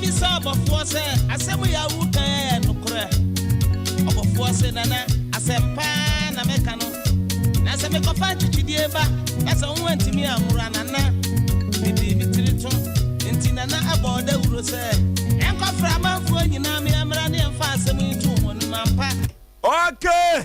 be some of was Asem Yaw no cre. Of was nana Asem Mpe Nipa. Na se me ko fa chichidieba. Na se won ntimi amura nana. Bibi bitirito. Nti nana abode wuro se. Enko fra manfo nyina me amra ne emfa asem ntu wonu mampa. Okay.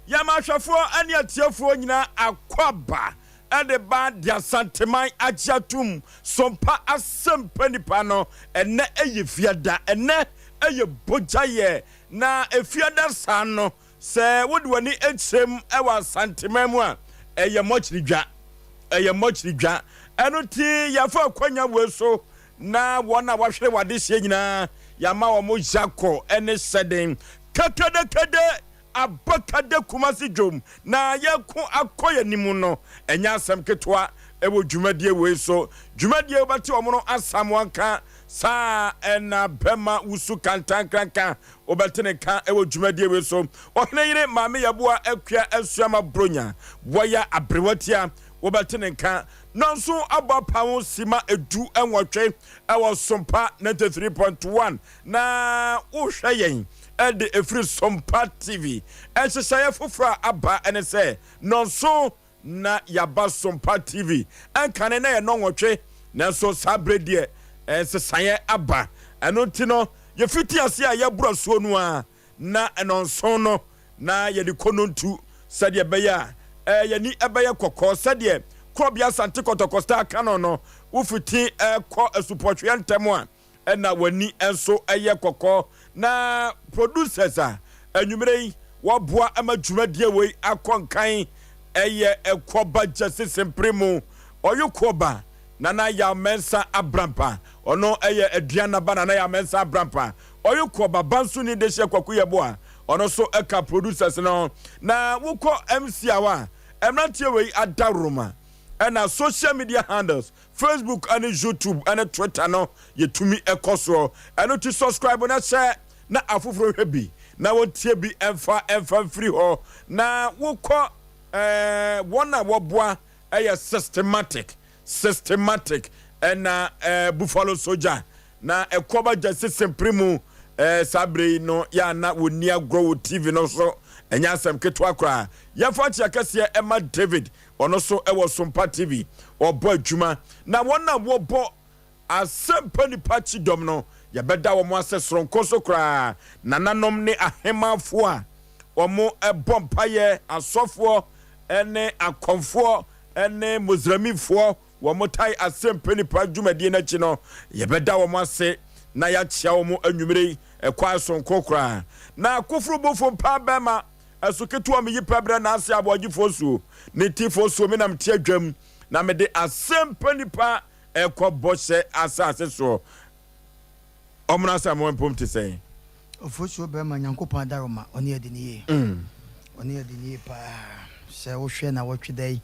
Yamashafo ani atiafo nyina akwaba. Ede ba dia santeman agiatum sompa Asem Mpe Nipa no ene eye fiada ene eye bojaye na efiada sa no se wodi wani echem ewa santeman mu a eye mochiridwa eno ti yafa kwanya weso na wona wahwere wade hye nyina yama wo mo jako ene seden kede abakade kumasi dwom na yeku akoye nimu no enya asem ketwa ewo dwumadie we so dwumadie obati omono asam wanka sa ena bema wusu kantankranka obati ne ka ewo dwumadie we so ohne yire maame yaboa akua asuama bronya boya abrewatia obati ne ka nonso abapawo sima edu enwotwe ewo Sompa 93.1 na uhweyen ede efri Sompa TV ensesaya fofra aba ene se nonso na yaba Sompa TV enkane na ye nonwotwe nanso sabredie ensesaya aba eno ntino ye fiti ase a ye broso nu a na enonso no na ye de konontu sade beya ye ni ebeye kokko sade krobia sante kotokosta kanon no ufiti ko supportwe ntemo a ena wani enso eye kokko na producers a anwumrei waboa amadwumadie we akonkan eye ekoba justice mpremu oyukoba nana ya mensa abrampa ono eye aduana ba nana ya mensa abrampa oyukoba bansu ni de hye kwakuye boa ono so eka producers no na wukọ MC awa emrantie we adaroma ena social media handles Facebook and YouTube and Twitter no yetumi ekoso eno to subscribe na share na afufuro hwebi na wontie bi emfa free ho na wukọ wona woboa systematic ena Buffalo Soldier na ekoba justice primo sabre no ya na woni agro TV no so enya asem ketwa kra ya fachi akase Emma David ono so ewo Sompa TV obo adwuma na wona wobo Asem Mpe Nipa chidom no ya beda wo mo asesron koso kra nananom ne ahemafo a omo ebompaye asofo ene akonfo ene muzramifo wo motai Asem Mpe Nipa dwumadi na chi no ya beda wo mo ase na ya chia wo mo anwumrei ekwa sonko kra na kofuru bofo pa bema asoketu am yipabra na Osei Aboagye Oforisuo ne tifosuo me nam tie adwam na me de Asem Mpe Nipa ekwa bose asase so omna Samuel Pomti say Oforisuo bema nyankopon adaroma oni adiniye oni adiniye pa se wo hwe na wotwedai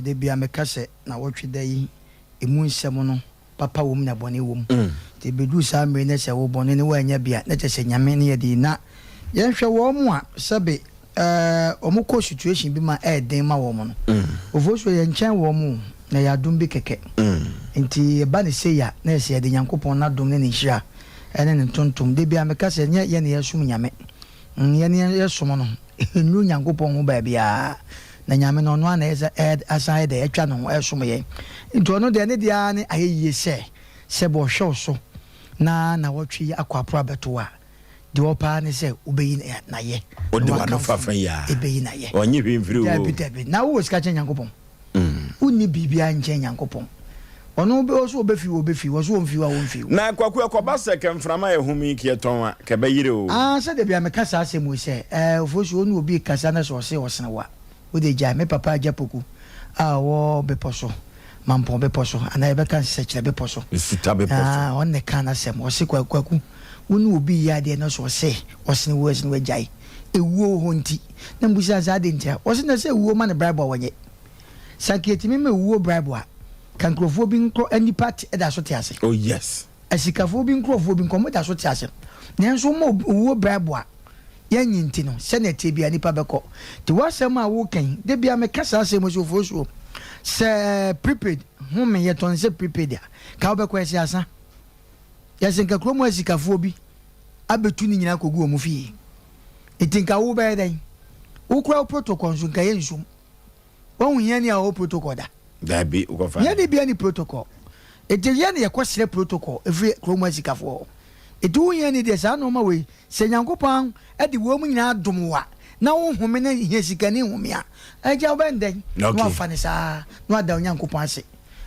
de bia mekase na wotwedai emu nsem no papa wom na bone wom te bedu sa mre ne se wo bone ne wa nya bia na te se nyame ne yedi na yen hwe wo mu a sebe omuko situation bi ma den ma wo mu no Oforisuo ye nchen wo mu na ya dum bi keke nti e ba ne se ya na se yedi nyankopon na dum ne ne hira ene ne tontom de bia mekase nya ye ne yesum nyame ye ne yesum no enu nyankopon ho ba bia na nyame no no na asa de atwa no esum ye nti ono de ne dia ne ayeye se bo hwe so na wotwi akwapro abeto a de opa ne se ubeyi na ye odi wano fafa ya ebeyi na ye onye hwemfiri wo na wo sika chen nyankopon uni bibia nchen nyankopon ono be oso obefi wo so omfi wa omfi na kwaku akoba se kemframa ehumi kieton a kebeyire o se de bia mekasa asemu se Oforisuo onu obi kasa na so se osene wa ode ja me papa ajapoku wo beposo mampo beposo ana ebe kan se kire beposo suta beposo onne kana sem wo se kwaku wonu obi ya de na so se osene wo esene wajai ewuo ho nti na mbusa za de ntia wo se na se ewuo ma ne bribe wonye saketi me ewuo bribe a kankrofo bi nkro anipat eda so te ase oh yes asikafo bi nkrofo bi nkomo da so te ase nanso mo ewuo bribe a yanyi nti no senate bia nipa beko ti wasem a wo kan de bia me kasa asem so Oforisuo se prepaid home ye ton se prepaid a ka wo beko ese asa yasenka kromo asikafo bi abetu ni nyina kogu omu fie etinka wo be den wo kura protocol so nka ye nsum won hia ni a wo protocol da bi ukofa ya ni bia ni protocol etia ni yakosere protocol every kromo asikafo etu hia ni de sa no ma we se nyankopon e de wo mu nyina adomwa na wo home na hia sika ni homia eja wo ben den no afane sa no ada nyankopon ase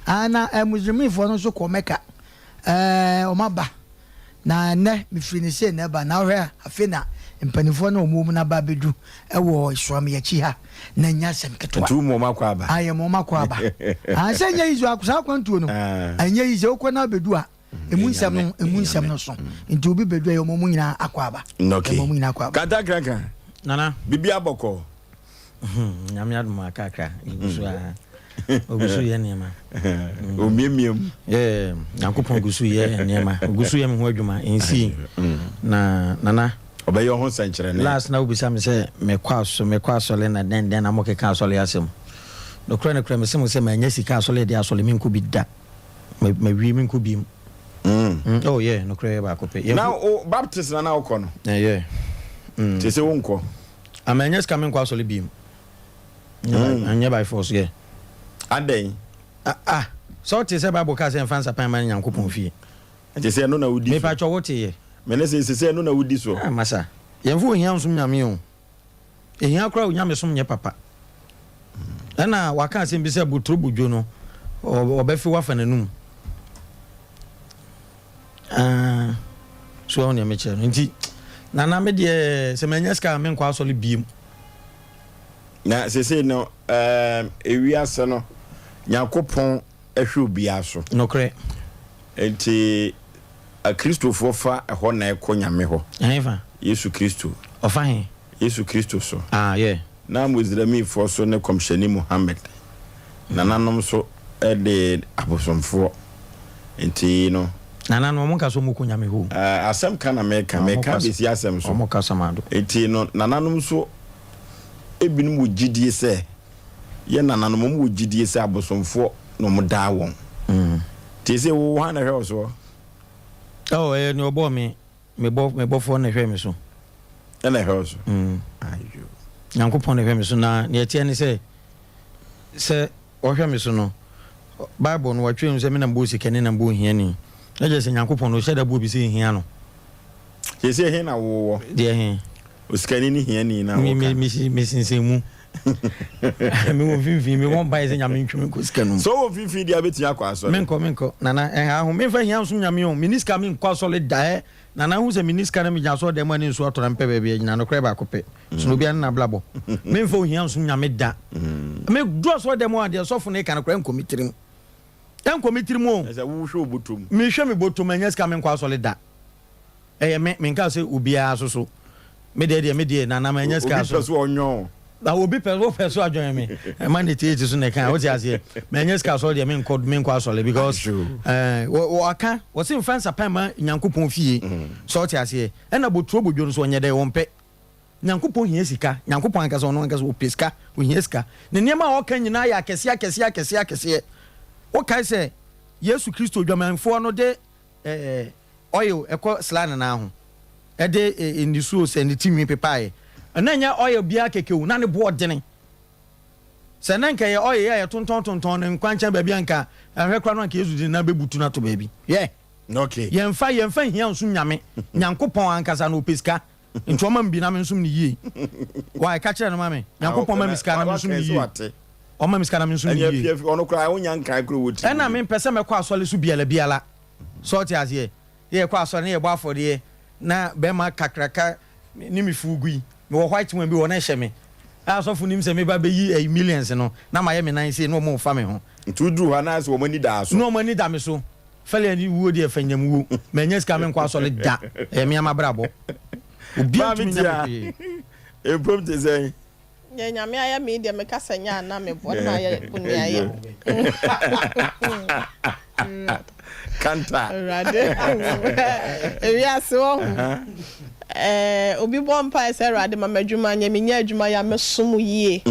ana muslimi fo no so ko meka o maba na ne mi finise ne ba na hwe afina mpanifo na omu na ba bedu ewo iswam ya chi ha na nya sem keto tu mo makwa ba aye mo makwa ba se nya izo akusa kwantu no anya izo ko na bedu a emu nsem no so nti obi bedu ayo mo nyina akwa ba mo nyina akwa ba kata kranka nana bibi aboko nyame adum akaka igusu a ogusu ye nema o miemiem yankopon gusu ye nema ogusu ye me ho adwuma ensi na nana obey ho sankyere ne last na obisa me se me kwaso le na den na mo keka asole asem no kra ne kra me se mo se ma nya sika asole de asole me nko bi da me wi me nko bi oh yeah no kra ba kope now baptist na uko no yeah te se wonko amanya sika me nko asole bi anya by force yeah aden so te se bible ka se fansa pan man nyankopon fie te se no na wudi me pa cho wote ye me ne se no na wudi so masa yemfo ohia nsum nyame o ehia akra onyame som nye papa na waka se bi se butro budwo no obefi wafa nanum so on ya meche nti na me de se manya ska me nkwa asole biem na se no ewiase no Yakopon ehwe obia so nokre enti a Christopher fa ho na ekonyame ho efa Yesu Kristo ofa he Yesu Kristo so yeah na muzrami fo so ne komshani Muhammad na nanom so de abosomfo enti no na nanom mo ka so mu konyame ho asem kana meka be si asem so mo ka samado enti no na nanom so ebinum wo gidie se ye nananom mo wo gidie se abosomfo no mo da won ti se wo ha na hwe so ni obo me bo fo na hwe me so na hwe so ayo nyankopon na hwe me so na ne tie ni se o hwe me so no bible no watwe se me na mbo sikane na mbo hia ni na je se nyankopon no sheda bo bi se hia no je se hia na wo de hia osikani ni hia ni na wo mi sinsemu me wo fifi me won bai se nyame ntweme ko sikanu so wo fifi dia beti akwa so menko nana ho me fa hia so nyame o miniska me nkwa so le dae nana hu se miniska na me ja so de mo ani so atora mpe ba bia nyina no kra ba kope so no bia na blabo me fa hia so nyame da me do so de mo ade so fo ne kan kra nkomitirim o ese wo hwe obotom me hwe me botom anya ska me nkwa so le da me nka se ubia so me de nana me anya ska so onyo na obi peso adwen me man dey teach so ne kan what you say me anya ska so de me nkwa so le because waka wo se mfansa pan ma nyankopon fie so what you say e na botro bodwo no so onye dey won pe nyankopon hia sika nyankopon anka so no anka so peska o hia sika ne niam a oka nyina ya akese o kai se Yesu Kristo dwamanfo no de oil eko slan na ho e de indisuo se ne timi pepae ananya oil bia kekewu na ne bo dene se na nka ye oil ya tonton ne nkwancha ba bia nka ahwekra no nka Yesu di na bebutu na to ba bi okay yemfa hia nsum nyame nyankopon ankasa no peska ntoma mbi na me nsum ni yie why ka kire no mame nyankopon ma miska na me nsum ni yie o ma miska na me nsum ni yie ono kra wonya nkan kro woti na me pese me kwa asole su biala so ti azie ye kwa asole ne ye bo afode na be ma kakraka ni mi fugui me wo white one bi wo na hye me asofu nim se me ba be yi millions no na ma ye me nan se no mo fa me ho ntudu ha na se wo mani da so no mani da me so fele ni wo de fanyam wo manya ska me nkwa asole da me amabrabo obi atumi nya e prom te say ye nyame aya me de me kasa nya na me bo na ya kunya ye kanta rade ewi aso obi bompa ese rade mamadwuma nya me nya adwuma ya me som yie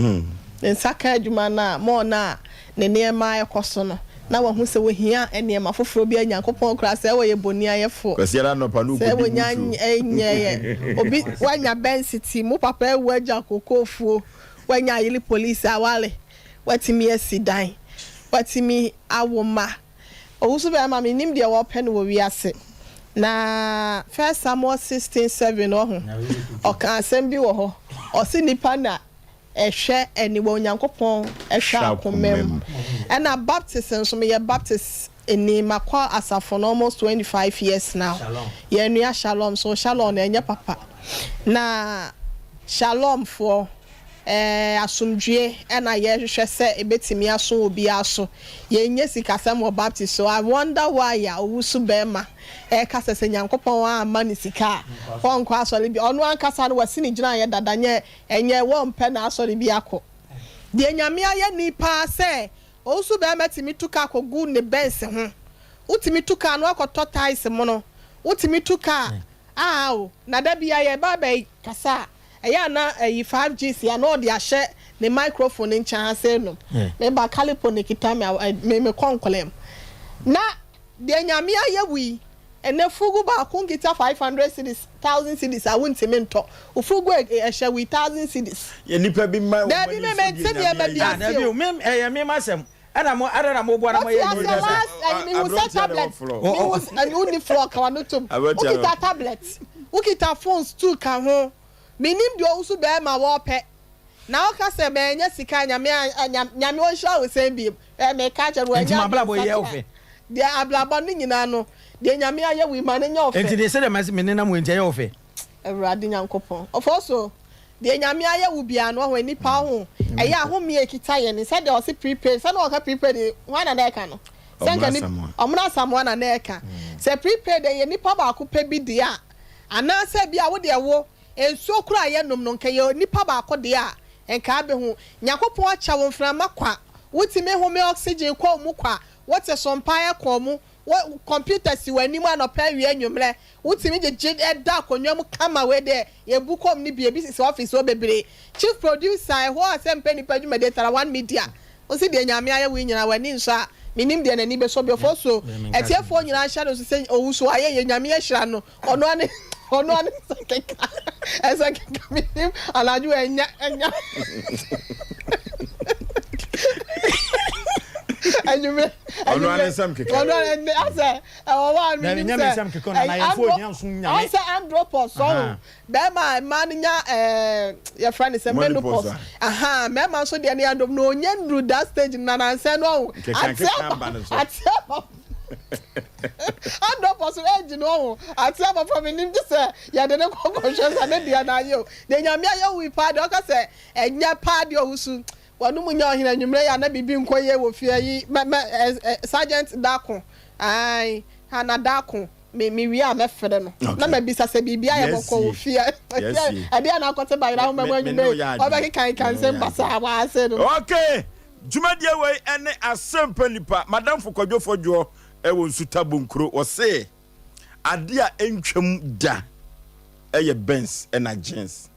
nsaka adwuma na mo na ne niema ekoso no na wo hu se wo hia ene ma foforo bi Nyankopɔn kra se wo ye boni ayefo kwasiara no pa no se wo nya enye obi wanya bensity mu papa ewu agya kokofuo wanya yili police awale watimi asidan watimi awoma owusu be ma me nim de wo pe no wo wiase na first Samuel 16:7 ho oka asem bi wo ho osi nipa na ehwe eni wo Nyankopɔn ehwe akomem and a baptism so me baptist eni makwa asafo no almost 25 years now ye nua shalom so shalom na enye papa na shalom for asumdue na ye hwehwe se ebetimi aso obi aso ye nye sikasem wo baptist so I wonder why ya owusu bema kasa se Nyankopɔn wa amani sika won kwa asori bi onu ankasa no wasi ni gina ye dadanye enye won pe na asori bi akọ de nyame aye nipa se owusu bema timi tuka kogu ne bense ho utimi tuka no akoto tais mo no utimi tuka na da bia ye baba kasa eya na 5G ya no de ahye ne microphone ncha ase no me ba kalipo ne kitame me konkolem na de nyame aye wi ene fugu ba kun kita 500 cedis 1000 cedis awunti mento ufugu ehye wi 1000 cedis ye nipa bi ma da bi me se de ba bia da bi me masem ana mo bo na mo ye ni mi set tablet mi was an uni floor ka no tum ukita tablet ukita phones too ka ho minim de osu be ma wo pe na o ka se be nya sika nyame o sha o se bi me ka che ro nya ablabo ye ofe de ablabo ni nyina no de nyame aye wi ma ne nya ofe enti de se de me ne na mo enti ye ofe Awurade Nyankopɔn also de nyame aye wu bia no ho nipa ho eye ahome ekita ye ne se de o se prepaid se na o ka prepaid wana na eka no se nka ni omna samwana na eka se prepaid ye nipa ba ko pe bi de a ana se bia wo de wo enso kura ye nom no nke ye nipa ba ko de a enka be hu Nyankopɔn acha wo mframa kwa wutime home oxygen kwa mu kwa wote Sompa ye kwa mu computer si wani mu anopa wi anwumre wutime je da konwam kama we de ye bukom ni bia bi si office o bebre chief producer ho Asem Mpe Nipa dwuma de tara one media o si de nyame aye wi nyina wani nso a minim de nani be so be fo so etiefo nyina hya no so se owuso aye ye nyame ahira no ono ane sakeka esa keka minim alaju enya Anjume ono ane sam keka ono ane asa wa mi nya me sam keka na ye fo nya sun nya asa andropos so be ma nya your friend is a menopause me ma so de ne andom no nya ndru that stage na nanse no andropos age no ati aba from nim just ya de ne concussion na dia na yo de nyame aye wi pa de o ka se enya pa de ohusu wanu munya ohina nwumre ya na bibi nkoye wo fie yi sergeant dako ai hana dako me wi a mefere no na ma bisa se bibia ye boko wo fie ade na akote ba ira ho mama nwumre obeki kan se mbasa wa ase no okay jumadie we ene Asem Mpe Nipa madam fokwadwofodwo ewo nsuta bonkro wo se ade a entwam da eye Benz na jeans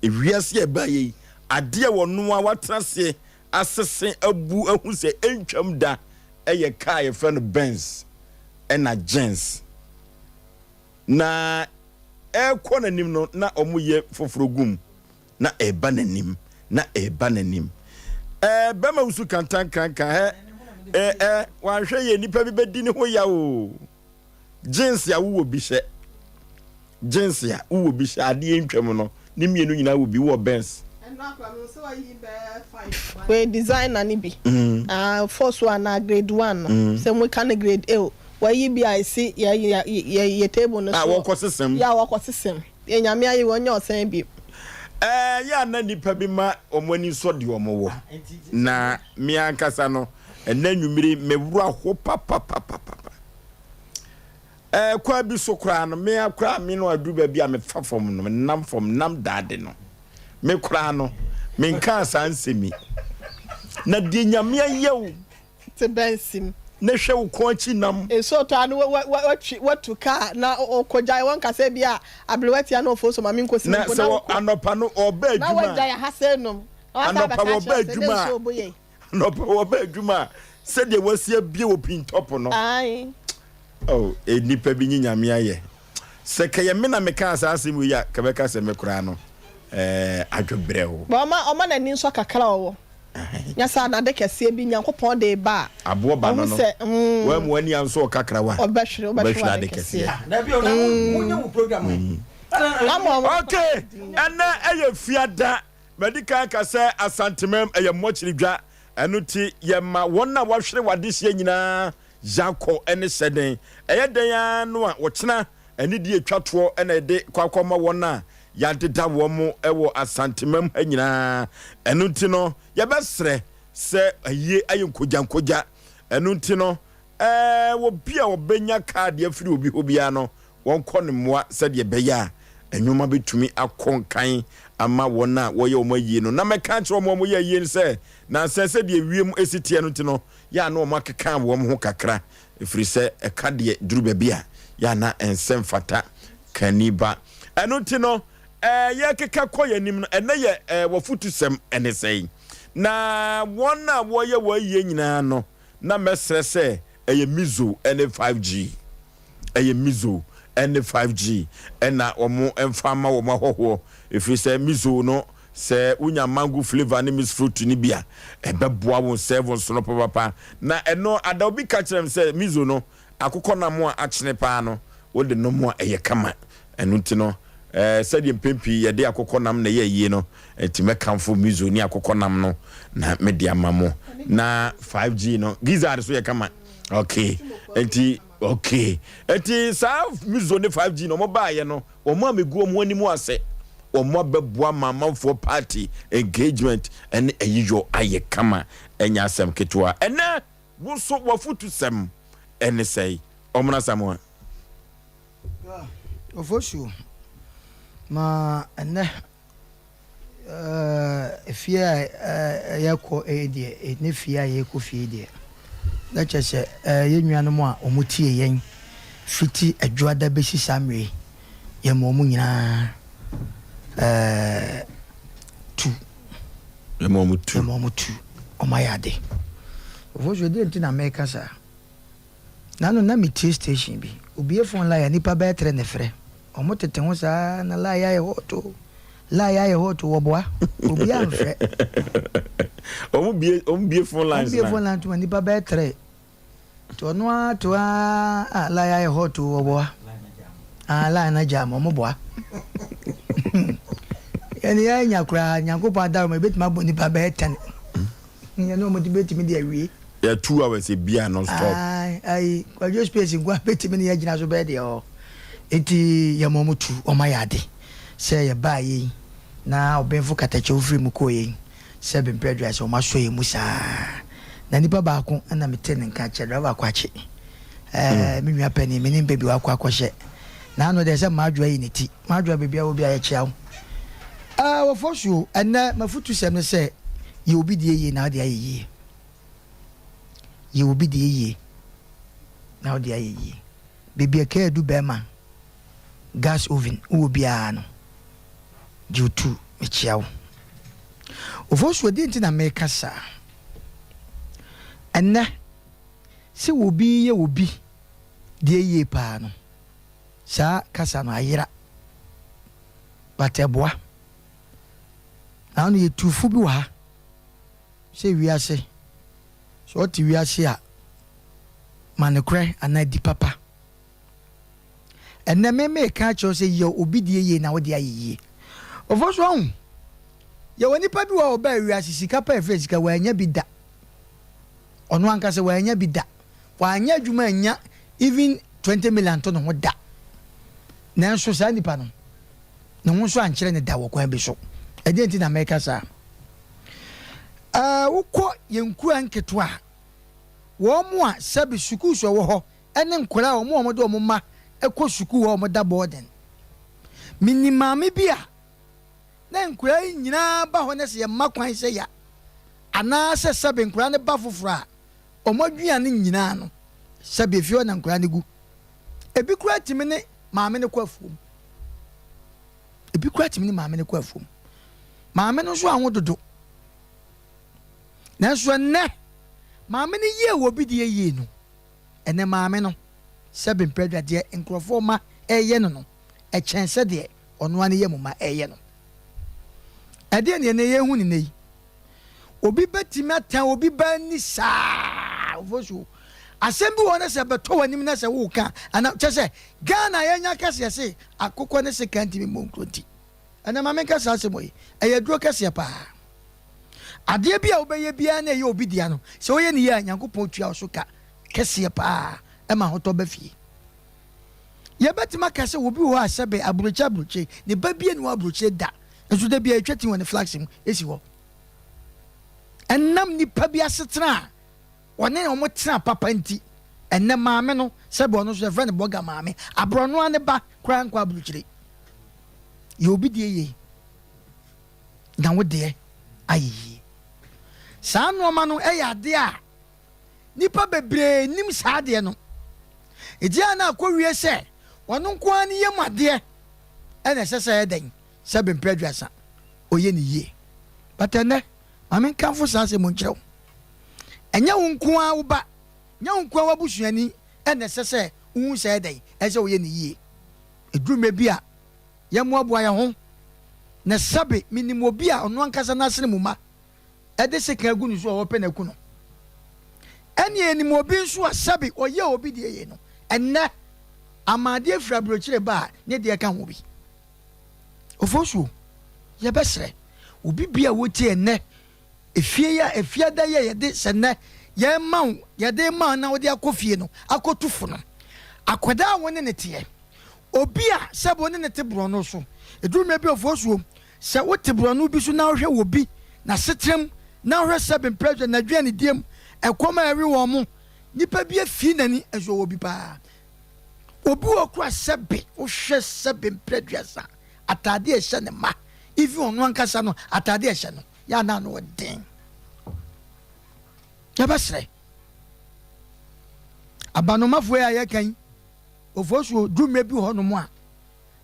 ewiase e ba ye ade wono a watrase asese abu ahu se entwam da eye car ye friend Benz na jeans na ekọ nanim no na omoye foforo na eba nanim bema usu kantan kanka wa hwe ye nipa bi bedi ne ho ya o jeans ya wo bi hye jeans ya wo bi hye ade entwam no ne mienu nyina wo bi wo Benz we designer ni bi first one na grade 1 say we can grade A wa yi bi I see ye table no so wo kosesem ya wo kosesem ye nyame ayi wo nya osan bi ya na nipa bi ma omani so de omowo na mi ankasa no ena nwumiri mewura ho papa kwa bi so kra no me akra mi no adu ba bi a me fafom no nam dade no me kra no me nka sansemi na de nyame ayew te bensim na hwe wo konchi nam so to anu what to car na okojai won ka se bia ablewati anu ofo so mami nkosi na so anopa no oba adwuma na wajai hase no anopa oba adwuma anopa oba adwuma said there was a bio pin top or no. Aye. Oh, a nipa bini nyamia. Sekaya mena meka asase mu ya kabeka se mekura no. Adwobrɛwo. Ba oma na ni nso kakra wo. Nya sa na de kese bi Nyankopɔn de ba. Abo ba no no. Wa mu ani anso kakra wa. Obɛhwere de kese. Na bi ona munye mu program. Okay. Ana eye fiada medical ka se asantemam eye mochiridwa enuti ye ma wona wahwere wadehye nyina Jaco ene seden. Eye den ya no a wo kyena ani die twato ene de kwakoma wona yadeda wo mo ewo asantemam anyina enuti no ye besre se aye ayenkojankoja enuti no wo bia wo benya card ya firi obi obia no won kɔ ne moa se de beya enwoma betumi akonkan ama wona wo ye omayi no na meka kire omo ye yi se na se de wiem esitie no no ya na omo akeka wo ho kakra efiri se eka de duru bia ya na ensem fata kaniba enuti no ye keka koye nim no ene ye wafutusem ene sei na wona wo ye wo ye nyina no na mesre se eye mizo ene 5G eye mizo ene 5G ena omo emfama wo mahoho efiri se mizo no se unya mango flavor ne miss fruit ni bia ebeboa won seven so no papa na eno ada obi ka kirem se mizo no akokɔ na mo a akyene pa no wo de no mo eye kama enu nti no sɛde mpempi ye de akokɔ nam na ye yie no enti mekamfo mizo ni akokɔ nam no na media mamo na 5G no gizzard so ye kama okay enti okay enti sa mizo ne 5G no mo ba ye no o mo amegu mo animu ase o mo beboa mamamfo party engagement and ayijo aye kama enya asem ketwa ena wo so wafutu sem ene sei omna samwa Oforisuo ma ene efia yakɔ edie ne fia yakɔ fie die na kyese yenuanom a omutie yen fiti adwoada besi samre ye mo mu nyina tu ye mo mu tu omayade Oforisuo de ntina meka sa nanu na mi tie station bi obi phone la ya nipa ba etre ne frɛ omotete ho sa na la ya ye hoto woboa obi anfrɛ ombie phone lines na phone line to nipa ba etre to no to la ya ye hoto woboa la na jam omoboa yani ya nyakura Nyankopɔn da mo betima bo nipa ba etane ya no mo debate me dey awie ya 2 hours e bia non stop ai kwa jo space ngwa betimi ne ya gina so be de o eti ya momutu o mayade se ya bayi na obenfu katache ofri mu koyi se be mpedwa se o maso ye musa na nipa ba ko na metene nka che driver kwache me nwa pani me nimbe bi wakwa kwahye na no de se madwa yi neti madwa bebia obi aye chiawo Oforisuo ena mafutu sem ne se ye obi die ye na de aye ye ye obi die ye now they are baby a care do bema gas oven ubia no due to michiao Oforisuo didn't na make sa and na se obi ye obi die ye pa no sa kasa no ayira bateboa now ye tufu bi wa se wiase so ti wiase a manekre anadi papa enne me ka cho se ye obi die ye na wo de aye Oforisuo ye woni pa bi wa oba wiase sika pa efe sika wa anya bi da ono anka se wa anya bi da wa anya adwuma anya even 20 million to no ho da na so sa nipa no na ho so ankyere ne da wo kwa bi so edenti na meka sa wukɔ yenku anketo a wo mo a sabi suku so wo ho ene nkora wo mo de wo ma ekɔ suku wo mo da boarding minimame bia na nkora nyina ba ho ne se ma kwan se ya ana se sabi nkora ne ba fofora o modua ne nyina no sabi fio na nkora ne gu ebi kura timi ne maame ne kwafuom maame no so anwo dodo na so ne maame ne yie wo bi de yie no ene maame no sebe mpredwa de nkrofo ma eye no chense de ono ane ye muma eye no ade ne ye hu ni nei obi betimi atan obi ba ni saa ofosu asem bi wona se beto wanim na se wo ka ana chese Ghana yenya kase se akokọ ne se kanti mi monkroti ana maame kase asem oyi eye duro kase pa ade bia obeye bia na ye obi dia no se oye ne ya Nyankopon tua so ka kase pa e ma hoto ba fie ye betima kase obi wo asebe abroche ne ba bia ne abroche da nso da bia etwati won flaxim esi wo enam nipa bia setra one omo tena papa nti enne maame no sebe ono so friend boga maame abrono ane ba kra nkwa abrochire ye obi die ye na wo de ayi saa no ma no e ya de a nipa bebre nim saa de no edia na akọwie se ono nko ani ye made ene sese eden sebe mpredwasa oye ni ye batene maame kanfo saa se monkyerɛw enya wo nko a wo ba nya wo nko a wabusuani ene sese wu se eden ese oye ni ye edume bi a ye mo aboa ye ho na sabe minimo bi a ono ankasa na sene mu ma ede se kan agu nu so wo pe na ku no ene enimo bi nso a sabe oye obi de ye no enne amade afra brochire ba ne de ka ho bi ofosu ye besre obi bia wotie enne efia da ye de sene ye maw ye de ma na wo de akofie no akotufu no akoda woni ne tie obi a sebo ne te bro no so eduruma bi ofosu se wo te bro no bi so na hwe wo bi na setrem na hwe sebe pressure na dwane diem ekoma ewe wo mo nipa bi afi nani ezo wo bi pa obi okura sebe wo hwe sebe pressure sa atade e hye ne ma ifi onu ankasa no atade e hye no ya na no den ya basre abanomafo ya yekan ofosu dume bi ho no mo a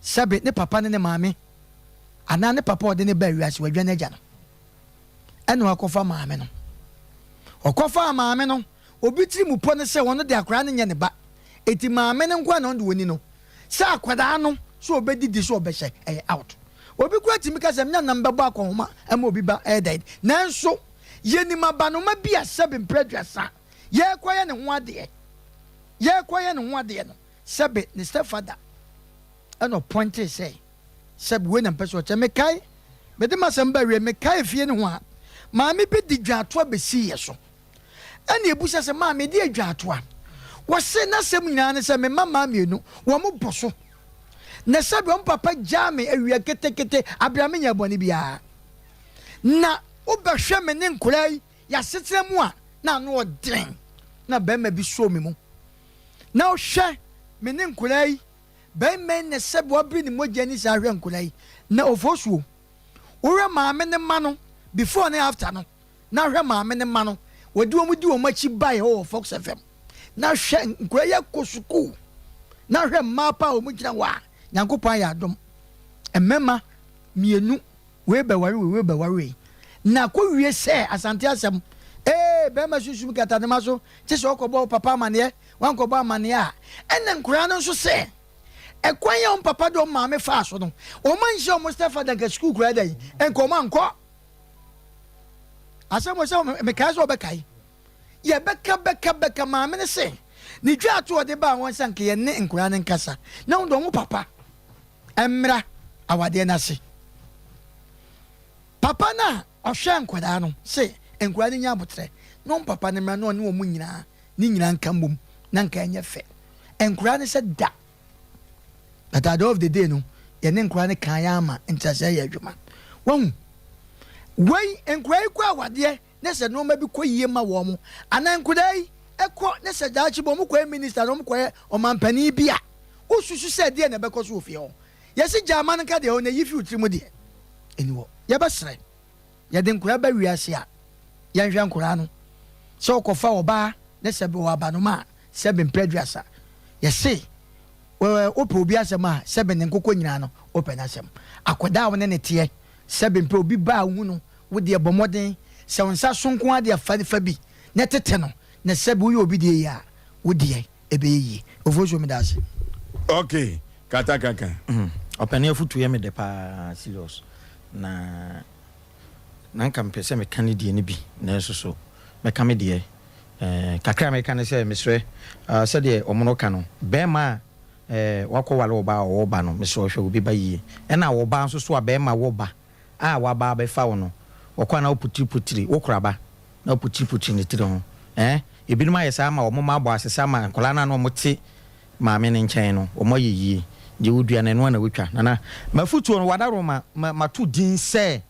sebe ne papa ne maame ana ne papa ode ne ba wiase wadwa na gya no ene wakofa maame no okofa maame no obi tiri mu po ne se wono de akra ne nya ne ba eti maame ne nkwa na onde woni no sa akwada no so obedidi so obehye out obi kwa timi ka se mnya na mbebo akonhoma ama obi ba died nanso yeni mabanoma bia sebe mpredwasa ye kwaye ne ho ade no sebe ne stepfather eno pointed say sebe we na person che mekai me de masamba we mekai fie ne ho a maame bi di dwato abesi ye so ene ebusa se maame di adwato a wo se na sem nyina ne se me mama mienu wo mo boso na sebe on papa jame awia ketekete abrame nya boni bia na obehwe me ne nkurai ya setremu a na no odren na be ma bi so me mu na ohwe me ne nkurai be me ne sebe obri ni mogani sa hwe nkurai na ofosuo ore maame ne ma no before and after no na hwe maame ne ma no wodi wo mudi wo machi bai ho Fox FM na hwe nkurai ya kosuku na hwe mapa o mu gira wa Nyankopon ya dom emema mienu we be ware na ko wie se asante asem be ma susum kata ne maso tese okobo papa amane wan kobo amane a ene nkura no so se ekwan ya papa do maame fa so no o man je Mustafa daga school kura dai enko man ko asem so me kai so be kai ye beka maame ne se ni dwa to ode ba won sanke ye ne nkura ne nkasa na ndo mu papa emra awade na se papa na ohwe nkwada no se nkwada ni nya botre no papa ne mra no ne wo mu nyina ni nyina nka mbom na nka enye fe nkwada ne se da at the end of the day no ye ne nkwada ne kan ya ama ntase ya adwuma won wei nkwada kwa awade ne se no ma bi koyie ma wo mo ana nkwada yi ekọ ne se jaachi bo mo koyie minister no mo koyie o mampani bia osusu se de na bekọ so ofie ho yesi jama nka de ho na yifi utri mu de eniwo ye besre ye de nkura ba wiase a ye hwe nkura no so kofa oba ne sebe wa banoma sebe mpredwasa ye se ope obi asem a sebe ne nkokọ nyina no ope na asem akoda wo ne tie sebe mpe obi ba hu no wo de bomoden se wonsa sonko ade afa bi na tete no na sebi wo obi die ya wo die ebe yi Oforisuo me das okay kata kaka opani afutu ye me de pa serious na nka mpese me kan die ne bi na so me ka me die kakra me kan se mesre se de omono ka no be ma wako wale oba oba no mesre hwe obi ba yi e na oba so so be ma wo ba a wa ba be fa wo no okwa na oputiri wokraba na oputiri ne tiri ho ebinum ayesa ma omo ma abo asesa ma nkola na no mote ma me ne nkyɛn no omo yeyi je wudua na no na wotwa na mafutuo no wadaro ma to din sɛ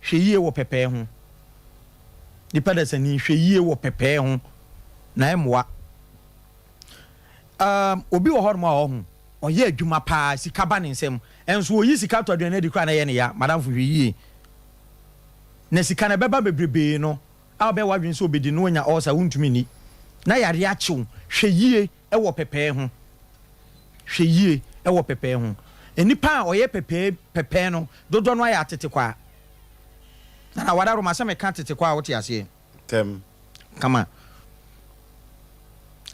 hweyie wo pepe ho nipa da sani hweyie wo pepe ho na emwa obi wo hɔ ma ho ɔyɛ adwuma pa sika ba ne nsɛm enso oyi sika to aduane di kra na yɛ ne ya madam fu hweyie na sika na beba bebrebe no a be wadwen so obedi no nya osa wuntumi ni na yare akyew hweyie ɛwɔ pepe ho hweyie ɛwɔ pepe ho enipa a ɔyɛ pepe no dodo no ayɛ atete kwa na wadaro ma sɛ ka tete kwa wote ase tem kama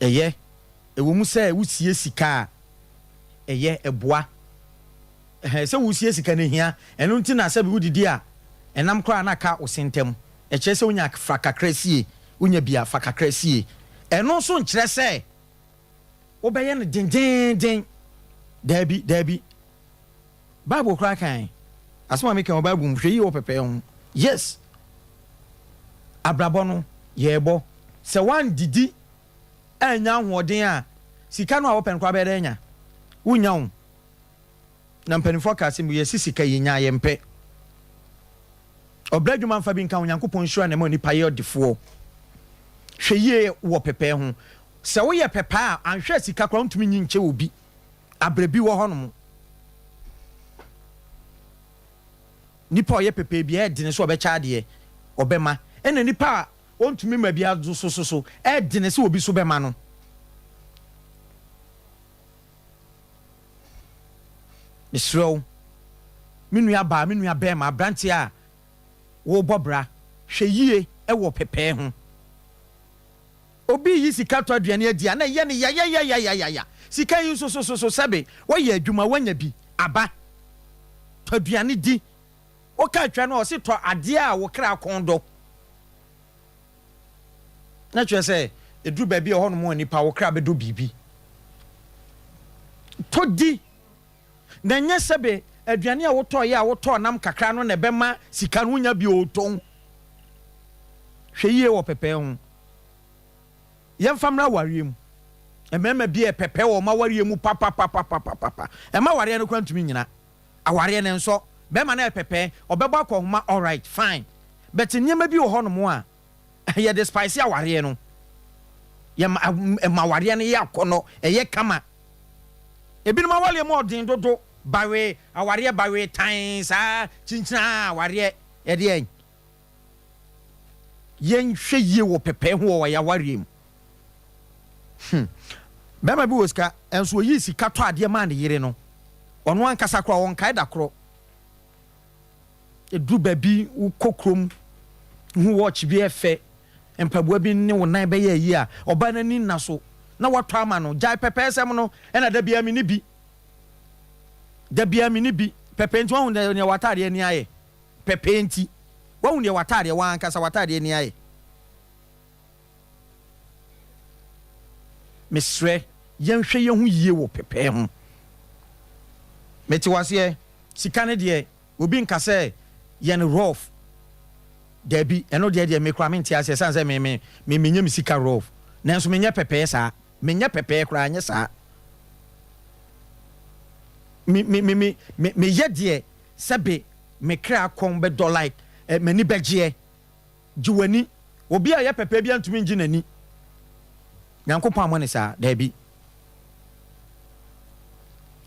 ɛyɛ ɛwɔ mu sɛ wusie sika ɛyɛ ɛboa sɛ wusie sika ne hia ɛno nti na sɛ bi wudidi a ɛnam kora na ka osentem ɛkyerɛ sɛ wonya fakakrasie wonya bia fakakrasie ɛno so nkyerɛ sɛ wobɛyɛ no den dabi bible kora kan asoma meka bible mu hwɛ yi wo pepe ho yes abrabɔ no yɛbɔ sɛ wan didi anya hoɔden a sika no a wɔpɛn kora bɛdɛ nya wonya wo na mpanimfoɔ ka sɛ mu yɛ sika yɛnya yɛmpɛ obra dwuma mfa bi nka Onyankopɔn hyira ne ma nipa yɛ ɔdefoɔ hwɛ yie wɔ pepe ho sɛ woyɛ pepe a anhwɛ sika kora ntumi nyi nkyɛ obi abrebi wɔ hɔ no nipa ɔyɛ pepe bi ɛdene so ɔbɛkya adeɛ ɔbɛma ɛna nipa a ɔntumi ma bi adzo so ɛdene sɛ obi so bɛma no mesrɛw menua ba menua bɛma abrante a wo bɔbra hwɛ yie ɛwɔ pepe ho obi yi sika to aduane adi na yɛ ne ya sika yi so sɛbe wɔyɛ adwuma wanya bi aba to aduane di o ka twa no o se to ade a wo kra kondo na twa sɛ eduru ba bi ho no mo nipa wo kra be do bibi to di na nya sɛbe aduane a wo to yɛ a wo to nam kakra no na bɛma sika no nya bi o ton hwɛ yie wɔ pepe ho yɛn famra wariem emema bi e pepe wɔ ma wariem mu papa ema ware no kwantumi nyina aware ne nso bɛma na pepe obɛbɔ akɔhoma all right fine but nyema bi wɔ hɔ no mo a yɛ the spice aware no yɛ ma ware no yɛ akɔnɔ ɛyɛ kama ebinum awale mo odin dodo bawe aware bawe tan saa chinchina aware ɛde yɛn hwɛ yie wɔ pepe ho wɔ ya wariem bɛma bi woska enso yi sika to ade ma ne yire no ɔno ankasa kora wɔn kae da koro edu ba bi kokrom hu watch bi efe empabua bi ne wo nan bɛyɛ yi a ɔba nani na so na watɔ ama no jai pepesem no ɛna da bia mi ni bi pepe nti wɔn ne watade ani aye pepe nti wɔn ne watade wɔn ankasa watade ani aye mesrɛ yɛnhwɛ yɛn ho yie wɔ pepe ho meti wase sika ne de obi nka sɛ yɛn rough dabi ɛno de mekra me ntia sɛ sanse me nyem sika rough nanso me nyɛ pepe saa me nyɛ pepe kra nyɛ saa me yɛ de sɛbe me kra kon be do like mani begye jiwani obi a yɛ pepe bi antumi ngi nani Nyankopɔn amone saa dabi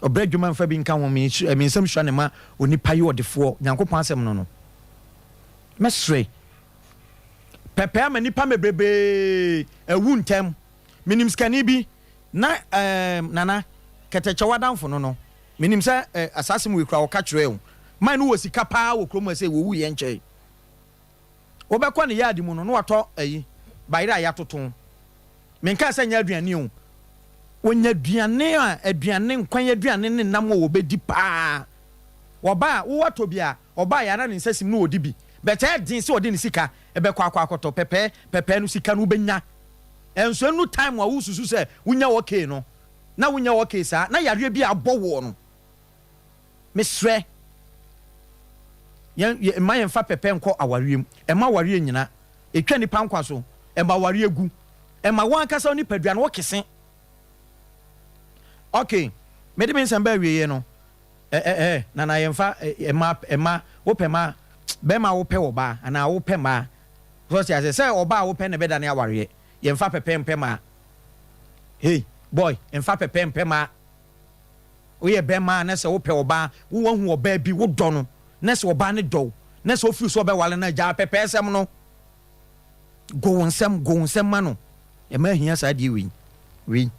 obra dwuma mfa bi nka ho me nsɛm hwa ne ma onipa yi ɔdefoɔ Nyankopɔn asɛm no mesre pepe ama nipa mebrebe ewu ntem minim skani bi na nana ketechewa danfo no minim sɛ asase mu ekura wo ka kyerɛ wo man no wɔ sika paa wɔ krom sɛ wo wu yɛ nkyɛ wo bɛkɔ ne yadi mu no watɔ ayi bayira ya toton menka sɛ nya aduane o wonya aduane a aduane nkwan aduane ne nam wo bedi pa woba wo wato bia oba ya na ne nsasim no odi bi beta din se odi ne sika ebe kwa akoto pepe no sika no benya enso nu time wa wo susu sɛ wonya okay no na wonya okay sa na yare bi abɔ wo no mesrɛ yen ma yen fa pepe nko awariem ema ware nyina etwa nipa nkwa so ema ware egu ema wan kasa oni padua no kese okay me de nsɛm ba wieye no na yen fa ema wo pema be ma wo pɛ wo ba ana wo pɛ ma so sɛ oba wo pɛ ne beda ne aware yen fa pepe mpɛ ma hey boy yen fa pepe mpɛ ma wo ye be ma na sɛ wo pɛ wo ba wo hu oba bi wo dɔ no na sɛ oba ne dɔ na sɛ ofiri so be wale na gya pepe sɛm no go nsɛm ma no e ma hia sa de wi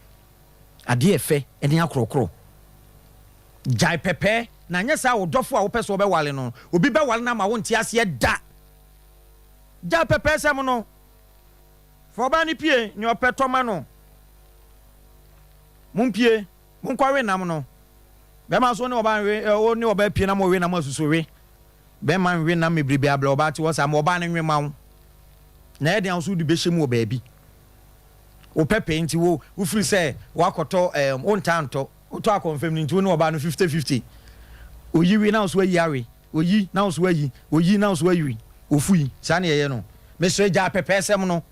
ade efe ene akrokro gya pepe na nya sa wo dɔfo a wo pɛ so be wale no obi be wale na ma wo nti ase da gya pepe sɛm no fo ba ni pie nyo pɛ tɔma no mun pie mun kwawe nam no be ma so ne oba we o ne oba pie na mo we na mo susu we be ma we na me bribi abla oba ti wo sa mo oba ne nwe ma wo na e de an so du be hyemu oba bi o pepe nti wo firi sɛ wakoto o ntanto o to akonfirm nti wo ne oba no 50-50 oyi wi na so ayi awe oyi na so ayi oyi na so ayi ofui sa ne ye no me so gya pepe sɛm no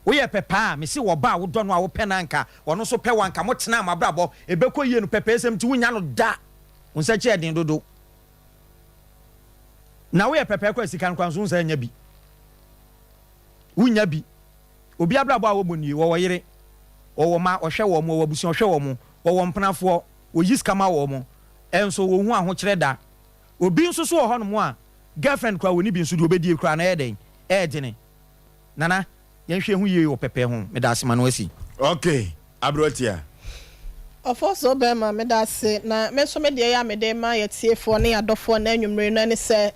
wo ye pepa me si wo ba wo dɔ no a wo pɛ na nka ɔno so pɛ wanka mo tena amabrabɔ ebekɔ yie no pepe sɛm ti wonya no da unsa kye den dodo na wo ye pepe kɔ sika nkwan so unsa nya bi wonya bi obi abrabɔ a wo moni wo yere wo ma ɔhwɛ wo mo wo busu ɔhwɛ wo mo wo mpenafoɔ wo yiskama wo mo enso wo hu ahokyerɛ da obi nso so wɔ hɔ no mo a girlfriend kwa woni bi nso de obedi kura na yɛden ɛɛdene nana yɛhwɛ hu yie wo pepe ho me da asema no asi okay abrotia Ofoso be ma me da se na me so me de ya me de ma yetiefo ne adofo na anwumre no ne se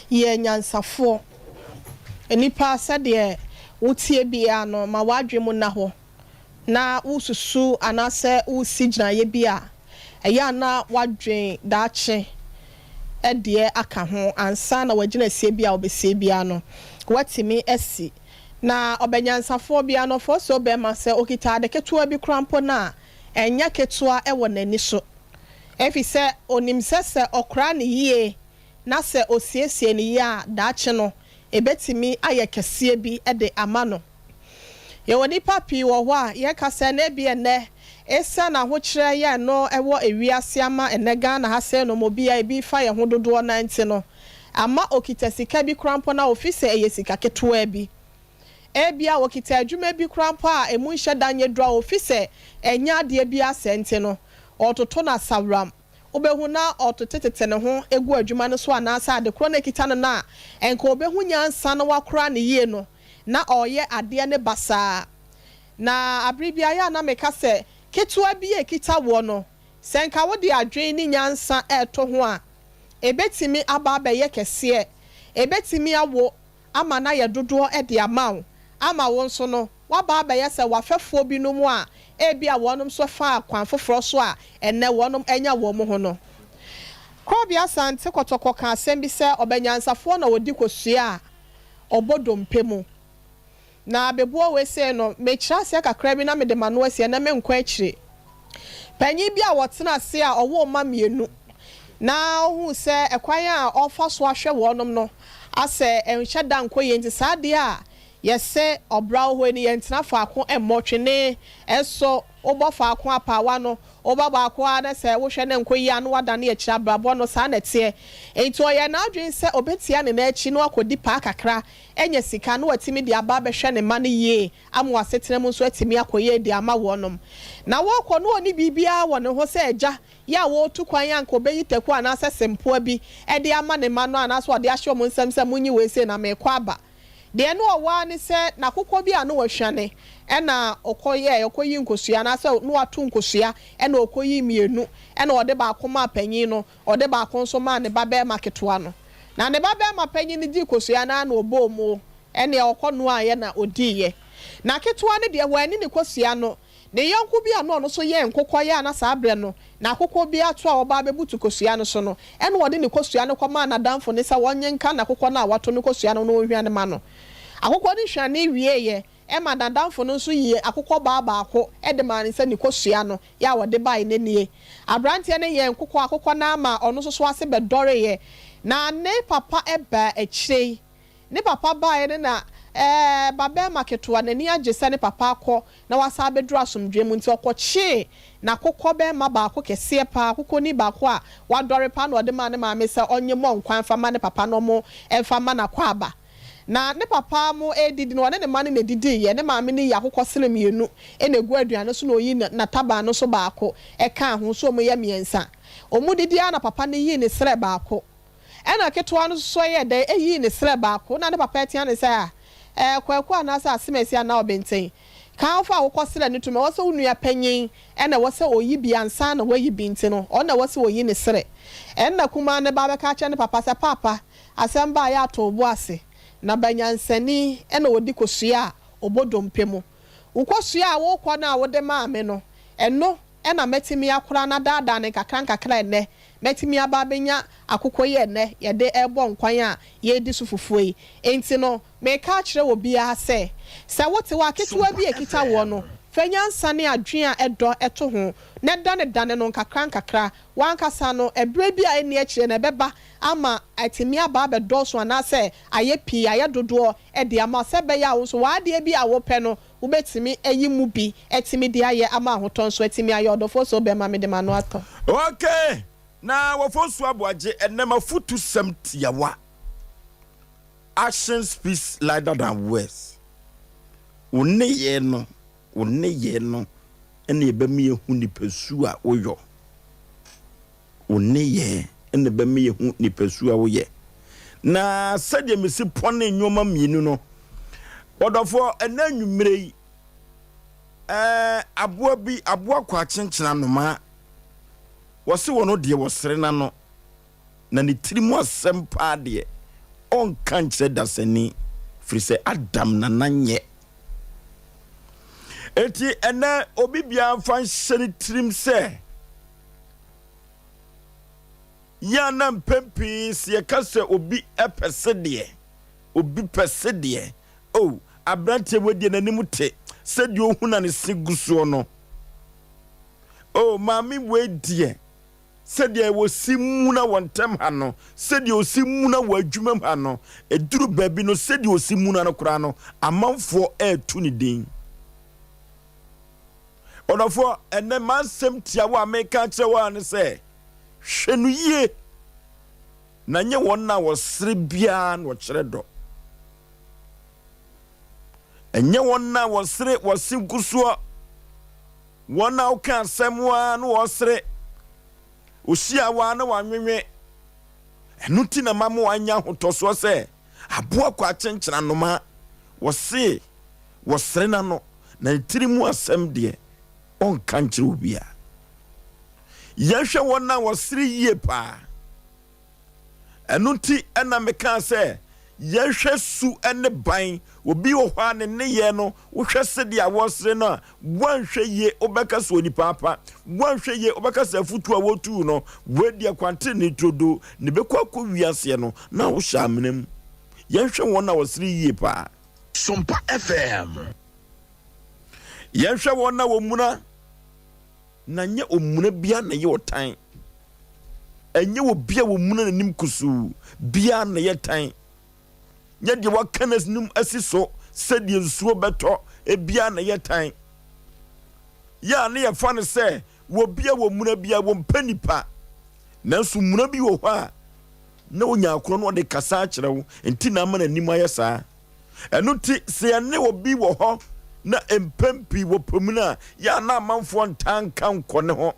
ye nyansafo enipa se de wotie bia no ma wadwemu na ho na ususu anase usigina ye bia eya na wadwen daache ede aka ho ansa na wagina sie bia obesie bia no watimi esi na obenyansafo bia no foso be ma se okita de ketua bi krampo na enya ketua ewo nani so efi se onim se okra ne yie na se osiesie ne ya daache no ebetimi aye kese bi ede amano ye woni papi wo ho a ye kasa na bi ene esa na ho kire ye no ewo ewiase ama enega na ha se no mobia ebi fa ye ho dodo na nti no ama okita sika bi krampo na office eye sika ketua bi ebia wokita adwuma bi krampo a emu hye danye dro office enya de bi asente no ototo na sawram obehu na ototetete ne ho egu adwuma no so anasa ade kro na kita no na enka obehu nyansa na wakra ne yie no na oye ade ne basa na abribia ya na meka se ketua bi ekita wo no senka wo de adwen ni nyansa eto ho a ebetimi aba ba ye kese ebetimi awo ama na ye dodo e de amawo ama won so no waba ba ye se wafefo bi no mu a ebia wonom so fa akwan foforo so a enne wonom enya wo mo ho no krobia sante kotoko ka asem bi se obenyansafo na wodi kosua obodompemu na bebuo we se no mechira se kakra bi na me de mano asie na me nkwa akire panyi bi a wotena se a owo ma mienu na hu se ekwan a ofa so ahwe wonom no ase enhye dan koye nti saade a yese obrawo ho ni yentena faako emmotwene eso obo faako apawa no oba baako ana se wo hwe ne nkoyi anu wada na ekira brabo no sa na tie ento ye na adwen se obetia ne na echi no akodi pa kakra enye sika no watimi de aba be hwe ne ma ne ye amu asetena mu so atimi akoye de ama wonom na wo kɔ no oni bibia wo ne ho se eja ya wo tu kwan yanko be yiteku ana se sempoa bi e de ama ne ma no ana so de ahwe mo nsam se munyi we se na me kwa aba de no owa ni se na kokɔ bi anu wahwane ena okoyi nkosua na se no atu nkosua ena okoyi mienu ena ode ba akoma panyin no ode ba akon so ma ne ba be maketoa no na ne ba be ma panyin ni di nkosua na na obomo ene okọ no aye na odiye na ketewa ne de wani ne kosua no ne yonko bi ano no so ye nkokọ ya na sabre no na akokọ bi ato a oba bebutu kosua no so no ene wode ne kosua no koma na damfo ne sa wonye nka na akokọ na wato ne kosua no no hwia ne ma no akokọ ne hwa ne wie ye ma na damfo no so ye akokọ ba akọ de ma ne sa ne kosua no ya wode bai ne nie abrante ne ye nkokọ akokọ na ama ono so ase bedore ye na ne papa eba echire ne papa bai ne na babe maketua nani agese ne papa akọ na wasa bedru asomdwe mu nti okoche na kokọ be ma ba akọ kese pa kokọ ni ba akọ a wadore pa na ode ma ne ma me se onye mo nkwan fa ma ne papa no mo emfa ma na kwa aba na ne papa mo edidi no ne ma ne didi ye ne ma me ni ya kokọ sele mienu ene gu aduane so na oyi na taba no so ba akọ ka ho so mo ye miensa omu didi na papa ne yi ne sere ba akọ ena ketua no so ye de eyi ne sere ba akọ na ne papa etia ne se a kwakwa na asa asemesi na obenten kan fa wokosele ne tuma wose unua panyin ena wose oyi biansa na wayi binti no ona wose oyi ne sere ena kuma ne baba ka cha ne papa sa papa asamba ya to obo ase na banyansani ena wodi kosua obodompemu ukosua wo kwa na wode maame no eno ena metimi akora na dada ne kakra ene metimi aba benya akokọ ye ne ye de ebo nkwan a ye di so fufuo enti no me ka kire obi a se wote wa ketewa bi ekita wo no fanyansa ne adwen a edo eto ho ne dane no kakra wankasa no ebre bi a eni akire na beba ama atimi aba be doso ana se aye pi aye dodo e de ama se be ya wo so wa de bi a wo pe no ubetimi eyi mu bi etimi de aye ama ahoton so etimi aye odofo so be ma me de manu ato okay na Osei Aboagye enema futu semtiawa action speaks louder than words one ye no ene ebemi ehu nipesu a oyo one ye ene ebemi ehu nipesu a oye na sade mesi pone nyoma mienu no odofo ena nwumre yi aboa kwa chenchena noma wose wono de wosere na no na ne tirimu asem pa de on kan kire dasani frise adam na nanye eti ena obi bia fan hyere tirim se ya na mpempi se kase obi epese de oh abrante wodi na nimu te se de ohun na ne siguso no oh mami we die said I was simuna one time hano, said you simuna were jumem hano, a duru baby no said you simuna no crano, a month for air tuniding. Or for and the man sem tiawa make catch a one and say, Shenu ye Nanya one now was Sribian or Chredo. And ya one now was Sre was Simkusua. One now can someone was Sre. Usia wana wanwenwe enuti na mamu anya hotoso se aboa kwa chenchena noma wose wosre na no na tirimu asem de on kanchire obia yehwe wona wosre yie pa enuti ena meka se yehwe su ene ban obi ohwa ne ye no wohwe se de awosre no wanhwe ye obeka so ni papa wanhwe ye obeka se futu a wotu no wedi akwante ni todo ne bekwa ko wiase no na wo shamnem yehwe wona wosre yie pa Sompa FM yehwe wona wo muna na nye omuna bia na ye otan enye wo bia wo muna na nim kusu bia na ye tan nye de wakanas num asiso said ye nsuo beto ebia na ye tan ya na ye fa ne se wo bia wo muna bia wo mpanipa na su muna bi wo hwa na onya akro no de kasa kire wo enti na ama na nim ayesa enu ti se ya ne obi wo ho na empampi wo pamuna ya na amanfo ntanka nkone ho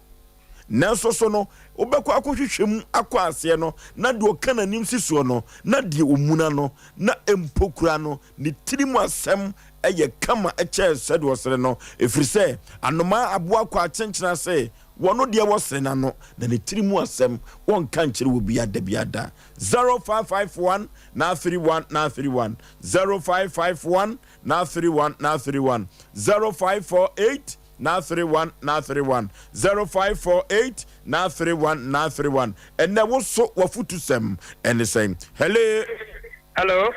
na so no obekwa akohwehwem akwase no na de okana nim sisuo no na de omuna no na empokura no ne tirimu asem eye kama eche sede osere no efrise anoma aboa kwa chenchena se wono de wosena no na ne tiri mu asem won kan kire wo biada 0551 na 31 na 31 0551 na 31 na 31 0548 na 31 na 31 0548 na 31 na 31 and na wo so wafutu sem and say hello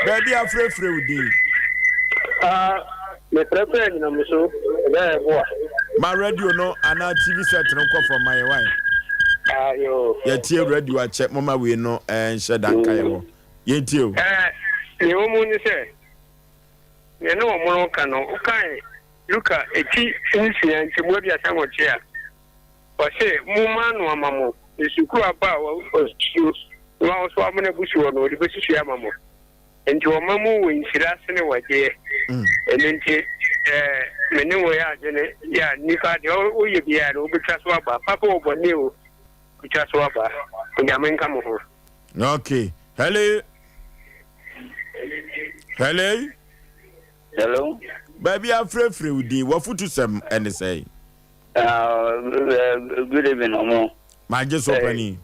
baby afre udi me prepare ni na muso be boa my radio no ana TV set no kwa for my wife yo ya tie radio a check mama we no nhye danka ye wo ye tie o ni wo mu ni se ye no mo no ka no kan luka eti nsia nti mo bia san wo chia o se mu ma no amamo esuku aba wa osio wa so amene busu wo no de besu amamo enti wo mamu wo nsira sene waje enenti mene wo ya jene ya nika de o ye bia no betwa so aba papa wo bone o betwa so aba nyame nka mo ho okay hello baby afre udi wafutu sem ene say good evening omo ma je so pani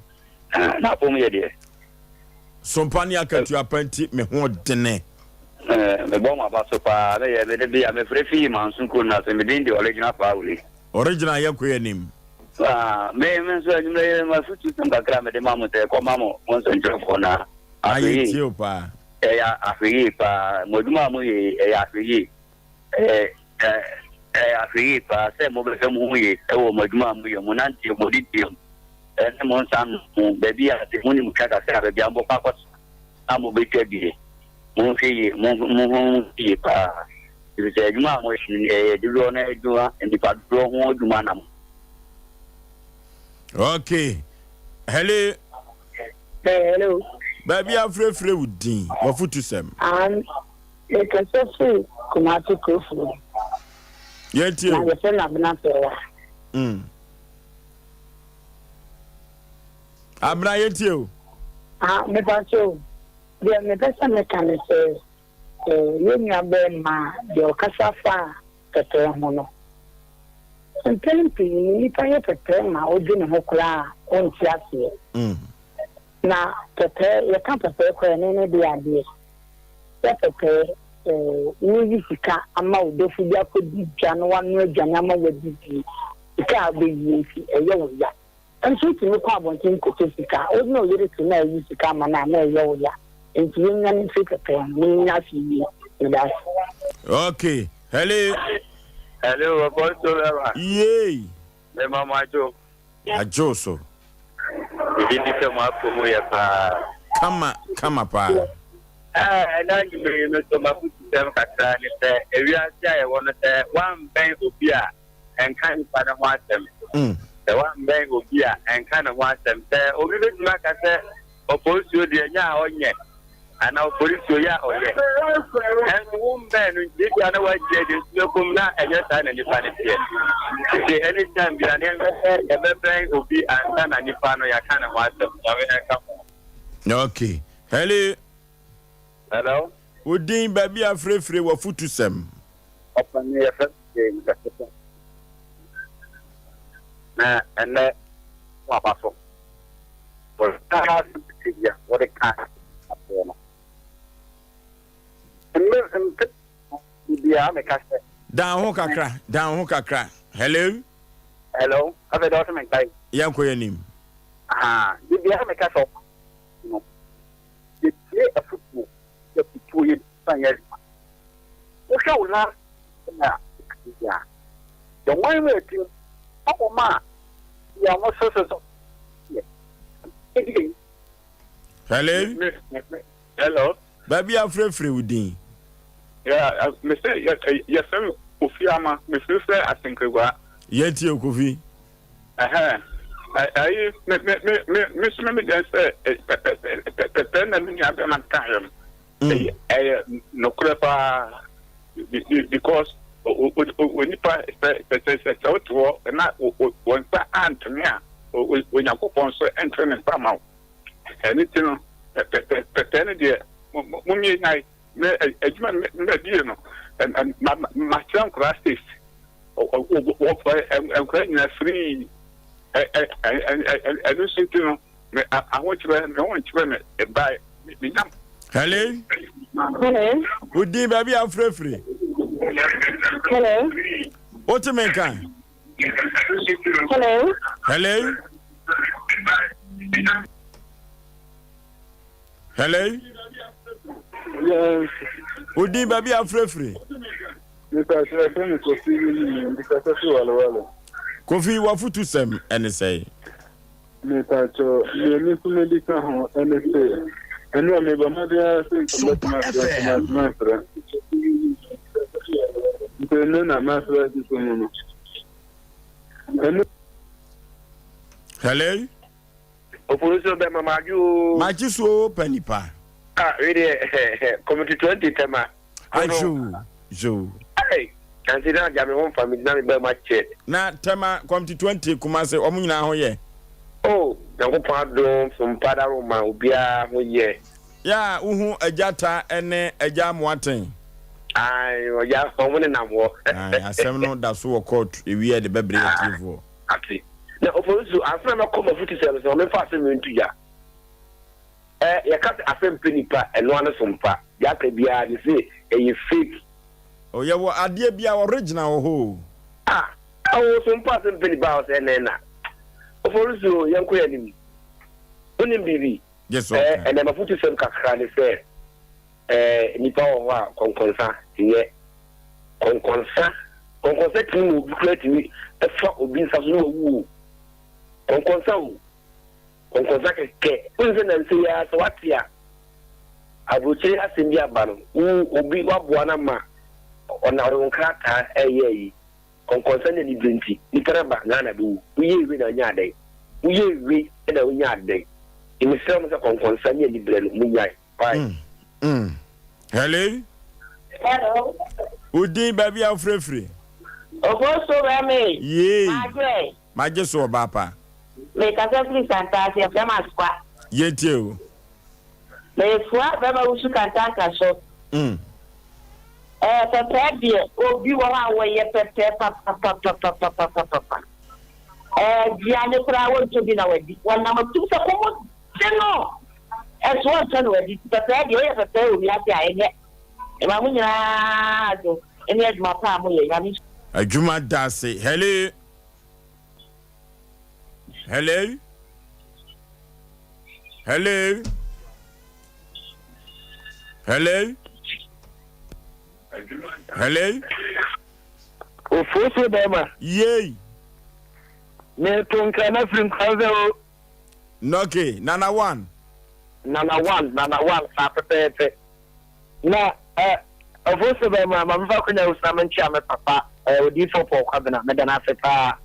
na pom ye de Sompa ni akatu apanti me ho dene me bo ma ba so pa na ye be bia me free fi mansun ko na se me din the original power original ye ko yenim me so me ma futu sem kakra me de mamu te ko mamu mon so njofo na ayi ti o pa ya afiri pa moduma mu ye ya afiri afiri pa se mo be mu ye e wo moduma mu ye mo nanti mo di ene mo san mo bebi a te mo ni mu kaka se bebi ambo pa ko amo be kebi mo fi mo fi pa ti se juma mo shi duro na edua ndi pa duro ho duma na mo okay hello baby afre udin wafutu sem e ka so kumati kofu yeti na ye se na bna pewa abra yeti o me pa so de me pesa me kan se ye nya be ma de okasa fa tete ho no mpempi ni pa ye tete ma odu ne ho kra on ti ase na tete ye kan tete ko ne de ade ya tete ni sika ama odofu bia ko di bia no wanu adwane ama wadi sika abeyi fi eye wo ya enso ti ni kwa bontin ko sika o no yere ti na yi sika ma na eye wo ya enti nya ni fi tete ni nya fi ni da okay hello boy so lewa yey me mama jo ajo so idi se ma ko mo ya pa kama pa na ngi me no so ma futu dem katra ni se ewi asia ye wono se wan ben obi a enkan pa na ho atem the one ben obi a enkan na ho atem se obi be tuma ka se oposio de nya onye ana oposio ya onye en won ben ndi ya na wa je de so kum na enye sa na ni pa ni tie se anytime bi na ne be ben obi anka na ni pa no ya kana ho atem ya we enka okay hello udin baby afre wafutu sem open your first game na ene wa paso por ta ya what ka apona dia me kaste down ho kakra hello ave do me kai yanko yanim dia me kaso no dia afutu ya putu ye sanya o shaula na ya the one way to ma ya mo so hello baby afre udin yeah me say yes Kofi ama me feel say asenkwa yeti Kofi me just say na me ya be man time no krepa because when nipa say to na won sa antnya when yakopon so enter na pama anything petene de mumye nai me ejuma me die no and ma chan crashes na free I don't say to I want to buy Hello. Hello. Good day, baby. I'm free. Hello. What you make? Hello. Hello. Hello. Yes. Good day, baby. I'm free. Because I think because I feel Kofi wafutu sem ene say. Me tacho me to medical and say and no me ba ma dia Sompa FM. Hello. Oforisuo be mama ju Majiso Mpe Nipa. really committee 20 tema. Jo. Hey, consider jam one family na me be ma che. Na tema committee 20 kuma se omu nyina ho ye. Oh, na go pa do from pada Roma obia ho ye. Ya uhu ajata ene aja moaten. Ai, o ya omu ne nam wo. Ai asem no da so court ewie de bebre atifo. Ati. Na Oforisuo afra na come futi service o me fa se me ntuja. Ya ka Asem Mpe Nipa eno ane Sompa. Ya ka bia de say e fake. O ye wo ade bia original ho. Sompa Asem Mpe Nipa o se na. Oforisuo yanko ya nim. Onim bibi. Yes so. And ma futi sem kakra ne se nipa o wa konkonsa ye. Konkonsa tinu obi klati ni e fa obi nsa so no wu. Konkonsa ke unze na nse ya so watia. Abuche asembi abano. Obi waboa na ma ona ro nkrata yi. Konkonsa ne ni brenti. Ni taraba na na bu. Uye wi na nya dai. Uye wi na nya dai. Imisem se konkonsa ne ni brelu mu nya. Bye. Hello. Hello. Udi baby am free. Ofoso rame. Ye. Magre. Majiso bapa. Me kasa please kanta se fema skwa. Yete o. Me fwa baba usu kanta ka so. Pepe die obi wo ha wo ye pepe papa. Dia ne kura wo to bi na wadi. Wana matu se ko no. Eso wan wadi. Pepe die ye pepe o mi ati aye. E ma munya do. Eni aduma pa mo ye yami. Ajuma dase. Hello. Hello. Hello. Hello. Hello. Oforisuo be ma. Yay. Me tonka na film kaze o. Noke, Nana one sa pepe. Na Oforisuo be ma mfa kunya usama nchi ame papa odi for kwabena me dana sepa.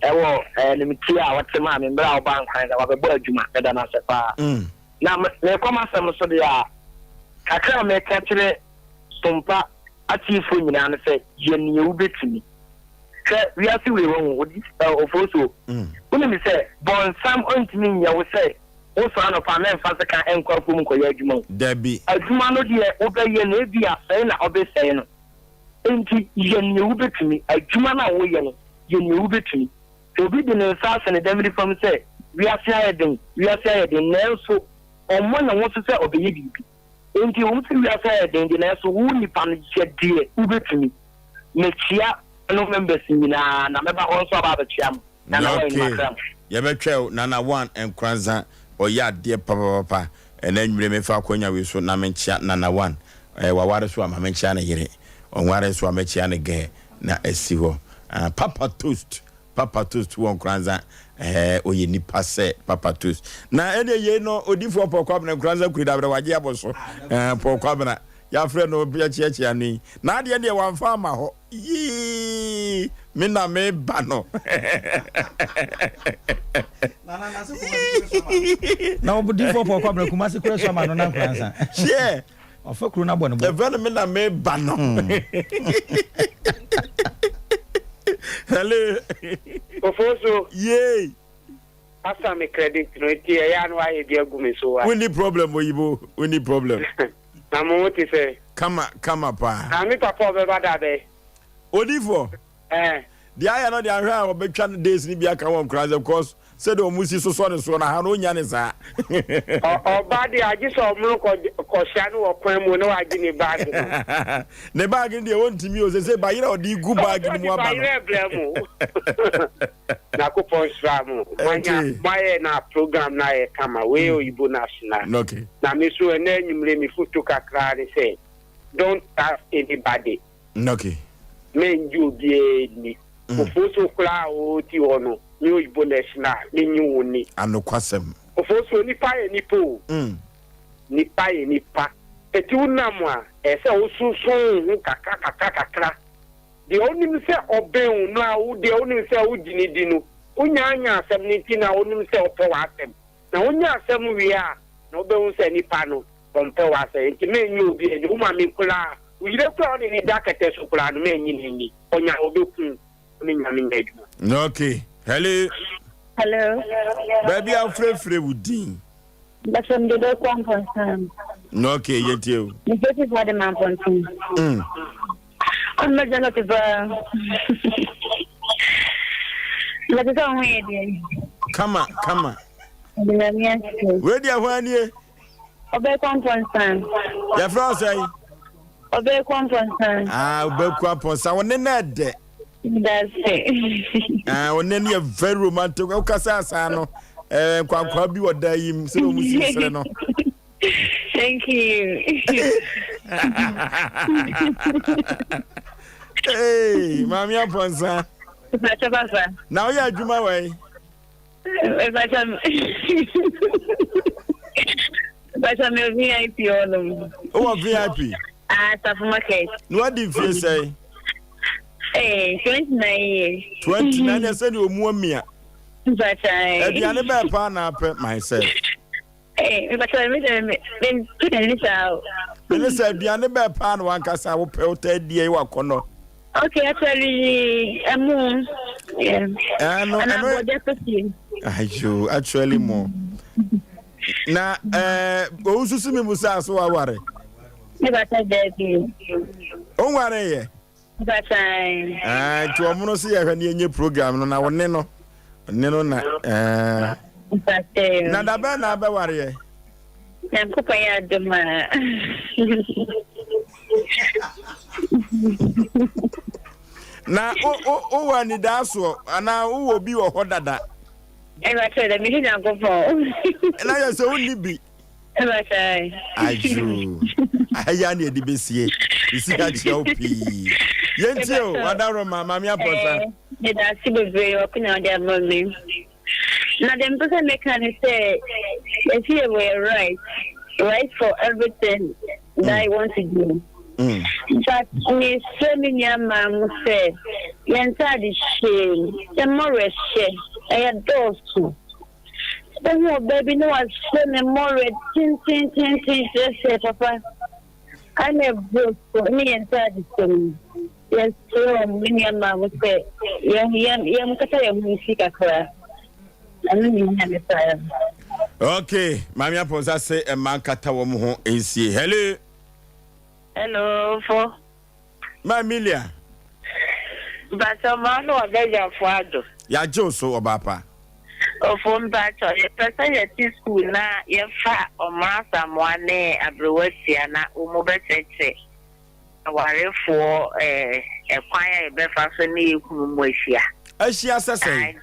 Ewo ne mitia watema me mbra oba nkwan da wabebo adwuma me dana sepa. Na me koma sem so dia kakra me kachire Sompa atifo nyina ne se ye ne ubetumi. We are see we won Oforisuo. When me say bon sam ontimi nya we say o so an pa men fa se kan enkwafo mu koye adwuma. Debi. Adwuma no de obeye na ebi asai na obesai no. Enti ye ne ubetumi adwuma na wo ye no ye ne ubetumi. Obi de ne sa se ne demri fam say we are see den na so omo na wo so say obeye bibi. Enti wo se we are see den na so wo nipa no je de ubetumi. Me chia no members nyina na meba onso aba chiam na na wa makram ye betwe Nana one enkranza oya de papa ena nwure me fa akonya we so na menchia Nana one waware so ama menchia na yire onware so amechia na ge na esi ho papa toast won kranza oye nipa se papa toast na ene ye no odifo pokwa na kranza kuri da bra waje aboso pokwa na ya friend no bia cheche ani na de ne wan fa ma ho yi me na me ba no na obudi for kwabra kuma se kura so ma no na kwanza share ofa kuru na bo no e vele me na me ba no hello Oforisuo yay asa me credit no ti e ya no aye dia gumi so wa we need problem oyibo we need problem na mo ti say kama pa na mi papa be bada be odifo The I know the area of Bechan days in Biaka cries, of course, said the Musi so son so I know Yanisa. Or body, I just saw Moko Koshano or Quemo, no, I didn't bag. The bag in the own team, they say, by you know, the good bag in one Nakupon Stramu, my program na come away or Ibu National. Okay. Now, Miss and then you blame me foot to Kakra and say, don't ask anybody. Okay. Men you be Ofoso kla o ti ono ni Ibo National ni nyuni. Ano kwasem. Ofoso nipa nipa. Eti unamwa ese osusun kakra. The only me say obeun no a the only me say ujini dinu. Unya 17 na only me say ope wasem. Na unya asem wi a na obeun say nipa no ompe wasem. Enti men you bi e uma me kula. Ujire kwa ni dakete so kula no men nyini. Onya obekun. Okay. Hello. Baby, I'm free with Dean. But from the local concern. Okay, yet you. This is what the man wants. I'm not going to let us go away. Come on. Where do you want you? Obey concern. Your friend say? Obey concern. Obey concern. I want to That's it. And then you're very romantic. Okasasano, Quankwa be what day him, so no. Thank you. Hey, Mammy Aponsa. Now you are Juma way. But I'm a VIP on them. Oh, VIP. Market. What did you say? 29 years. 29 years, and you more me. But I never partner myself. But I mean, this out. Minister, the never partner one casa will pay 10 days. Okay, actually, I'm yeah. And I'm deputy. Actually, more. Now, also see me Musa, so I worry. Never said that. Oh, worry. But to a mono see a new program on our Neno na Nadaba Bavaria. I'm Kupaya Duma. Now, oh, I need also, and now who will be your hodada? And I said, I mean, I'll go for. And I was only be. I do. I am the BCA. You see that you P. Yentio, Adaroma, Mamma Posa. Did I see the very open on their money? Now, the person can say, if you were right for everything that I want to do. But me, so many young say, Yenta the shame, the more shame, I adore too. Oh, baby, no, I've seen a more just say, Papa. I never broke for me and the story. Yes, so many young man would say, young Kataya music a cry. Okay, Mamma Posa say a man Katawamu is here. Hello, for my Milia. But a man or Gaja Fado. Ya Joso or Papa. From Bacho, a person at this school now, your fat or master one Abruesiana, Umobete. A warrior for a choir breakfast in the Kumweshia. As she has said,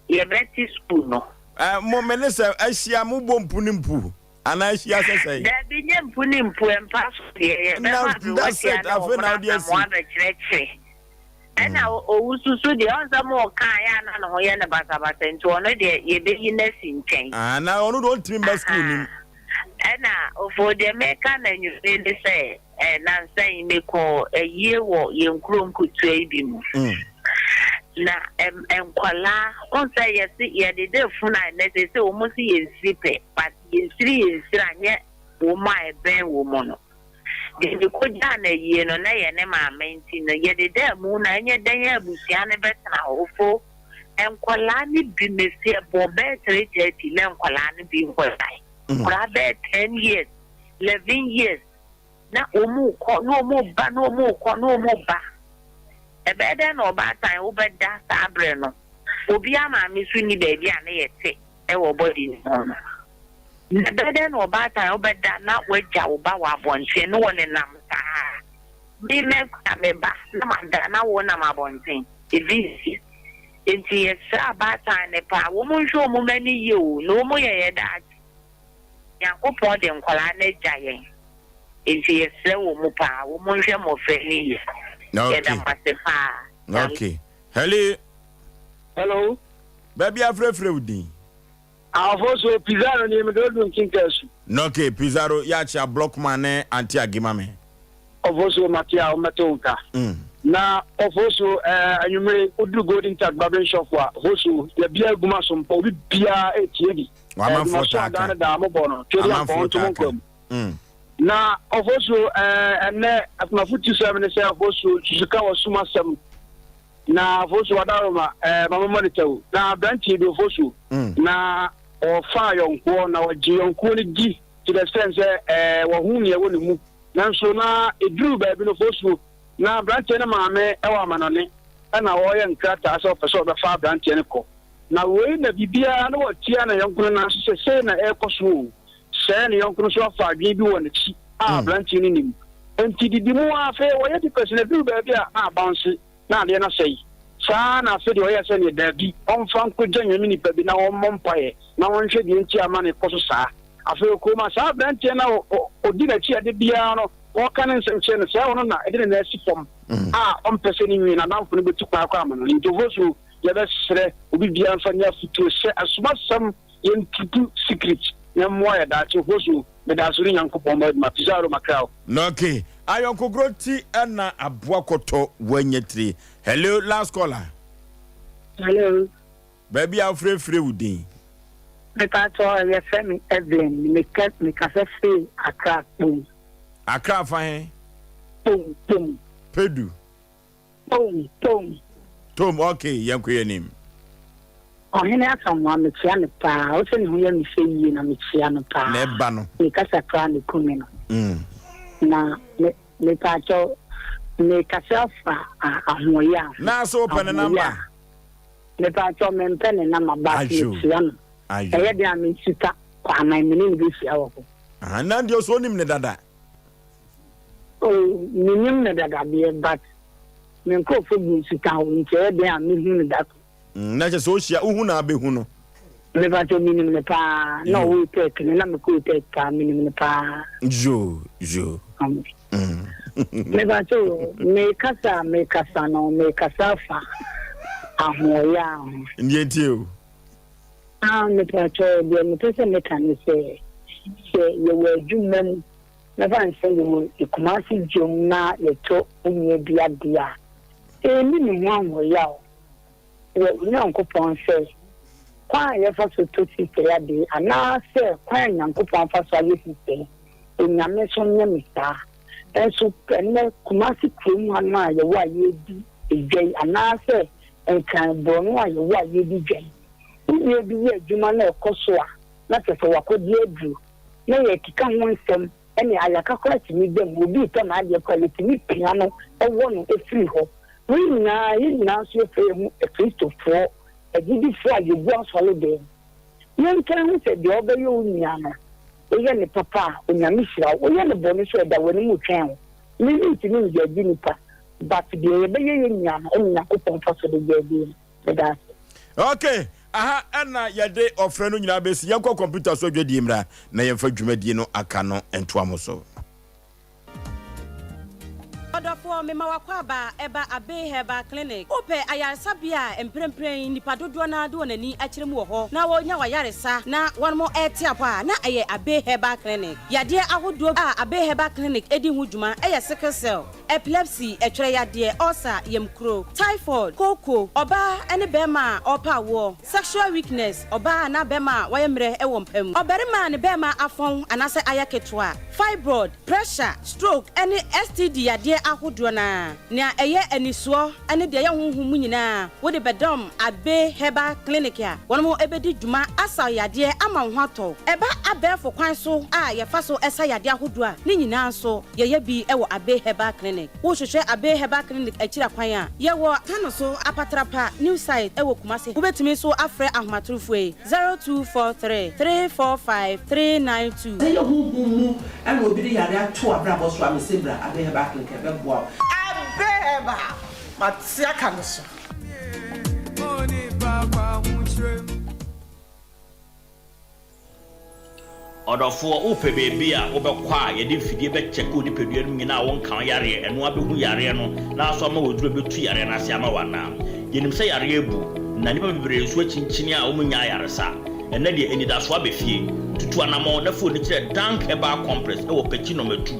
your Betty school. Momenessa, as she am Punimpu, and as she has said, there be no Punimpu and pass here. That's it. I've been out there. And now, also, the other more Kaya and Hoyana Basabas to honor the Yebiness in change. And now, don't remember school. And now, for the American, and you say, and I'm saying they call a year or young groom could trade him. Now, and Kuala, on say, yes, yeah, they do for nine, they say almost in sleepy, but in 3 years, yet, oh, my ben woman. The could done a year no and Emma maintain yet the day moon and yet they have Luciana better awful and Kualani be Messiah Bombay 30 Lam Kualani being what I bet 10 years, 11 years. Now, no more ba. Ebeden or bad time over that sabreno. Obia ma misu ni baby and yet ewo body no. Ebeden or bad time over that not where Jawba bonte no one in nam. Be next ameba na mandana wona ma bonte. It is a bad time nepa woman show mo many you no more that. Yankopon dem kwala na jayen. Enti yesre wo mu pa wo monhwe mo fani. Okay. Hello. Baby afrefre udin. Afoso Pizarro ni me do dun kinkesu. No okay, Pizarro ya cha block man anti agima me. Afoso Matia o metonka. Na afoso anyumre odu golden tag barber shop wa afoso ya bia guma Sompa obi bia etiedi. Wa ma fota da mo bono. Tiri akon to monkom. Na afoso ene atmafuti 7 say afoso chisuka wasuma sem. Na afoso wadaroma mama monitew. Na branchi do afoso. Na o fa yonko na waji yonko ni gi to the sense wo hunu ye woni mu. Nanso na eduru ba bi no afoso na branchi na maame e wa manone na wo ye nkrata so peso be fa branchi ne ko. Na we na bibia na watia na yonko na se na e koso. Se na yonko so fa adwi bi woni chi. Branchi ni nim. Enti didi mu afa wo ye di person eduru ba bi a bounce na de na sei. Sa na se de o ye se ne dabi on fan ko janya mini pa bi na on mompae na won hwe bi enti ama ne koso sa afa ko ma sa branchi na odi na chi ade bia no wo kan nsem ne sa wono na ede na asi fom on pese ni wi na na funu betu kwa kwa ama no nto voso ye be sre obi bia fa nya futu se asuma sam ye ntutu secret na mo ya da che voso me da suru Nyankopon ma Pizarro makrao no okay ayonko groti na aboakoto wanyetri. Hello, last caller. Hello. Baby afrefre udin. Me pato ye femi Evelyn me cafe free Accra boom. Accra fa Boom. Pedu. Tom okay, yanko ye nim. Ohene asamwa me tia ne pa, o se ne hu ye me fe yi na me tia no pa. Ne ba no. Me kasa kra ne kumi no. Na me pato me kasa fa ahoya. Na so pen number. Me pato me pen number ba me tia no. Eye de am sita kwa na me ni bi sia wo. Na ndio so nim ne dada. Oh, minim ne dada bi but me ko fo bi sita wo nche de am me hu ne dada. Na je so hia uhu na abehu no. Me pato minim ne pa na wo tek ne na me ko tek ka minim ne pa. Jo. Me pato me kasa no me kasa fa ahoya. Ndieti o. Me pato de me pese me kan se ye we djumem na ban se yo ikumasi djum na leto onye bia ni mu ahoya o. Nyankopon se kwa ye fa so to ti ya de ana se kwa Nyankopon fa so ye ti enyame so nye mita enso ene kumasi krum ana ye wa ye di ejai ana se enkan bonu a ye wa ye di jai ye bi ye djuma na ekoso a na se so wakodi edu na ye kika ho nsem ene ayaka kwa ti mi dem obi to na ade kwaliti mi piano ewo no efiri ho na so fe Christopher agidi fo ayebu asole de yen kan hu se de obeyo unya na oye ne papa onyame hira oye ne boni so da wani mu twen ni nti ni je di nipa but de obeye nya na onya ko pon fa so de je da. Okay, na yade ofre no nyina besi yanko computer so dwedi mra na yemfa dwumadi no aka no entoamo so. Odofo mema wakwaba eba abe heba clinic ope ayaresabia emprempren nipa dodo na do nani akire mu ho na wonya wayaresa na wonmo etiapa na aye abe heba clinic yade ahodo abe heba clinic edi hu djuma eye sickle cell epilepsy etwere yade ulcer yemkro typhoid koko oba ene bema opa wo sexual weakness oba na bema wayemre ewo mpam oberima ne bema afon anase ayaketwa fibroid pressure stroke ene STD yade ahodoɔ na nea ɛyɛ anisuo ane deɛ yɛ honhom nyinaa wode bedom abe heba clinic a wɔn mo ebedi dwuma asa yadeɛ ama ho atɔ ɛba abɛɛfo kwan so a yɛfa so ɛsa yadeɛ ahodoɔ a ne nyinaa so yɛyɛ bi ɛwɔ abe heba clinic wo hwehwɛ abe heba clinic akyira kwan a yɛwɔ kano so apatrapa new site ɛwɔ kumase wobɛtumi so afrɛ ahomatorofo 0243 345 392 sɛ yɛ honhom ɛna obi de yare ato abrabɔ so amesebra abe heba clinic ɛbɛboa abeba matia kan so Odofo upe baby a wobekwa yede fidie be check odi pedua no nyina won kan yare eno abehu yare no na so ma woduro betu yare na se ama wana yenim se yare ebu na nipa bibere so chinchini a omunya yare sa ena de enida so abefie tutu anamo na fo ni kire dank eba complex e wo pechi no metu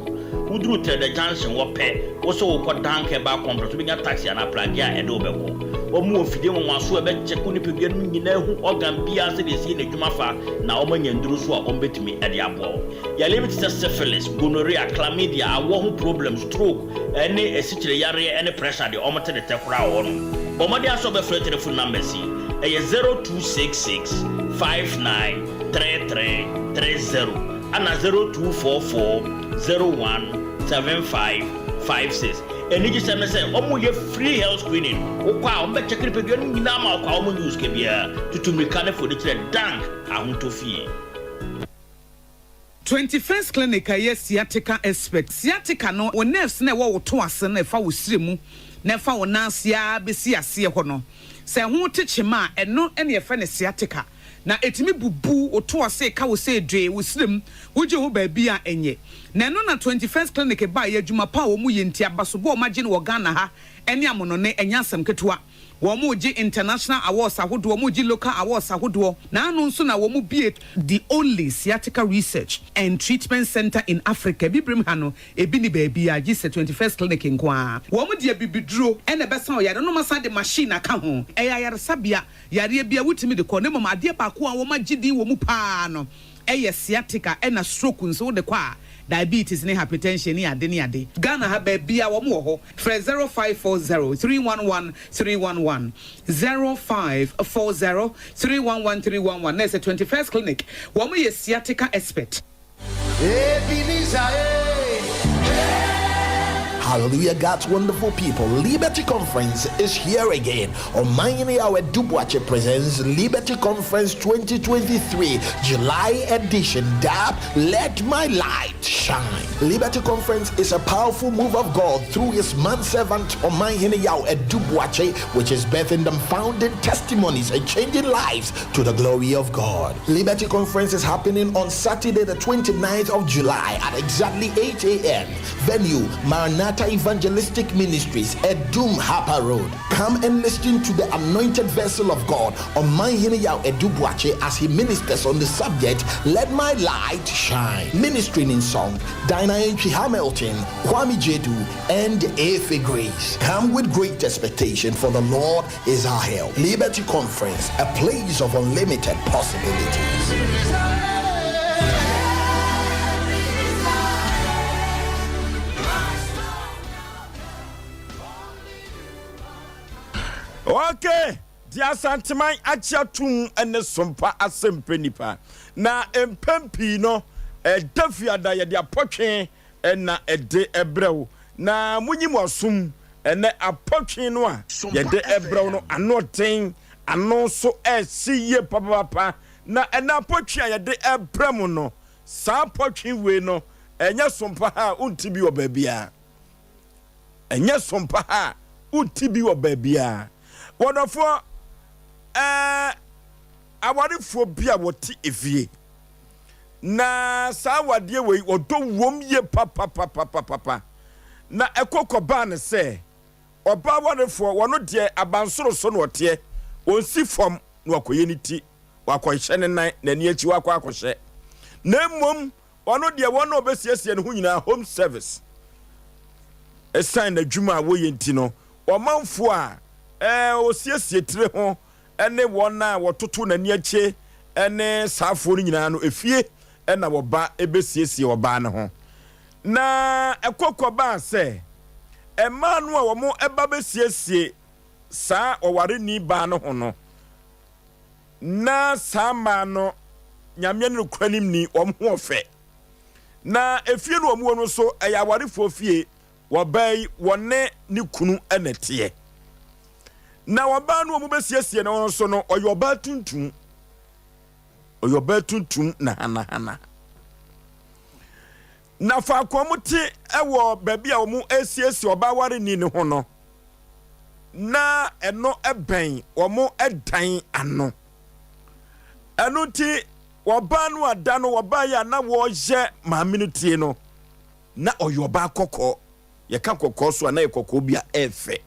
wuduru trade junction wo pe wo so wo ko dank eba complex wo benya taxi na plagi a ede obeko omu ofidie won aso ebe check odi pedua no nyina hu organ bia se de sie na dwuma fa na omanya nduru so a ombetumi ede abo ya limit syphilis gonorrhea chlamydia awo hu problem stroke ene esichire yare ene pressure de omote de tekura won bomode aso be free telephone number si eye 0266 593330 ana 0244 017556 eniji seme se omo ye free health screening okwa o be check pedua no nyina ma okwa omo news ke bia tutumrika ne fo de kire dank ahontofie 21st clinic a sciatica expert sciatica no o nerves na wo to ase na fa wo siremu na fa wo nansia besi ase ho no se ho techema eno ene ye fa ne sciatica na etimi bubu o to ase ka wo se dwe wo sirem wo je ho ba bia enye na no na 21st clinic ba ya adwuma pa wo mu ye ntia basobo o magye no wo Ghana ha ene amono ne enya asem ketewa womu ji international awards ahodo womu ji local awards ahodo na anu nso na womu be the only sciatica research and treatment center in Africa bibrim hano ebi ni baby a ji 21st clinic nkwa womu de bibiduro ene besa o yare no masa de machine aka ho eya yare sabia yare bia wutimi de ko ne mama ade ba ko a womu gidi womu pa no eye sciatica ena stroke nso de kwa diabetes ne hypertension ni ade Ghana ha ba bia wo mo ho fra 0540 311 311 0540 311 311 na 21st clinic wo mo ye sciatica expert Hallelujah, God's wonderful people. Liberty Conference is here again. Omayini Yaw Osei presents Liberty Conference 2023, July edition. Dab, let my light shine. Liberty Conference is a powerful move of God through his manservant Omayini Yaw Osei, which is birthing them founding testimonies and changing lives to the glory of God. Liberty Conference is happening on Saturday, the 29th of July at exactly 8 a.m. Venue, Maranatha Evangelistic Ministries, Edum Harper Road. Come and listen to the anointed vessel of God, Omayini Yaw Osei, as he ministers on the subject, Let My Light Shine. Ministering in song, Dinah Hamilton, Kwame Jedu, and Efe Grace. Come with great expectation, for the Lord is our help. Liberty Conference, a place of unlimited possibilities. Okay, dia santiman achiatum ene Sompa Asem Mpe Nipa na empempi no dafiada ye dia potwe na ede ebrew na munyim asum ene apotwe no a ye de ebrew no anoten ano so esiye papa na ene apotwe a ye de ebrem no sa potwe we no enye Sompa ha untibi obabia enye Sompa ha untibi obabia wonderful awarifo bia woti efie na sa wade we odo wom ye papa na ekokoba ne se oba warifo wono de abansoro so no ote onsi fom no akoye ni ti wakohye ne nan na ni achi wakohye na mmom wono de wono obesiesie ne ho nyina home service esan na dwuma wo ye nti no omanfo a osiesie tire ho ene wona wototo na ni ache ene saafo ni nyina no efie na woba ebesiesie oba ne ho na ekokoba se ɛma no a wɔn ɛba bɛsiesie saa ɔware ni ba no ho no na saa ma no nyame no kranim ni wɔn ho ɔfɛ na efie no wɔn no so ɛyɛ awarefoɔ fie wɔbɛyi wɔne ne kunu ɛnɛteɛ na wɔba no wɔn bɛsiesie no so no ɔyɛ ɔbaa tuntum na hana na fa kɔmte ɛwɔ baabi a wɔn asiesie ɔbaa ware ni ne ho no na ɛno ɛbɛn wɔn ɛdan ano ɛno ti wɔbaa no ada no wɔbaa yɛ na wɔhyɛ maame no tie no na ɔyɛ ɔbaa kɔkɔɔ yɛka kɔkɔɔ so a na yɛ kɔkɔɔ bi a ɛɛfɛ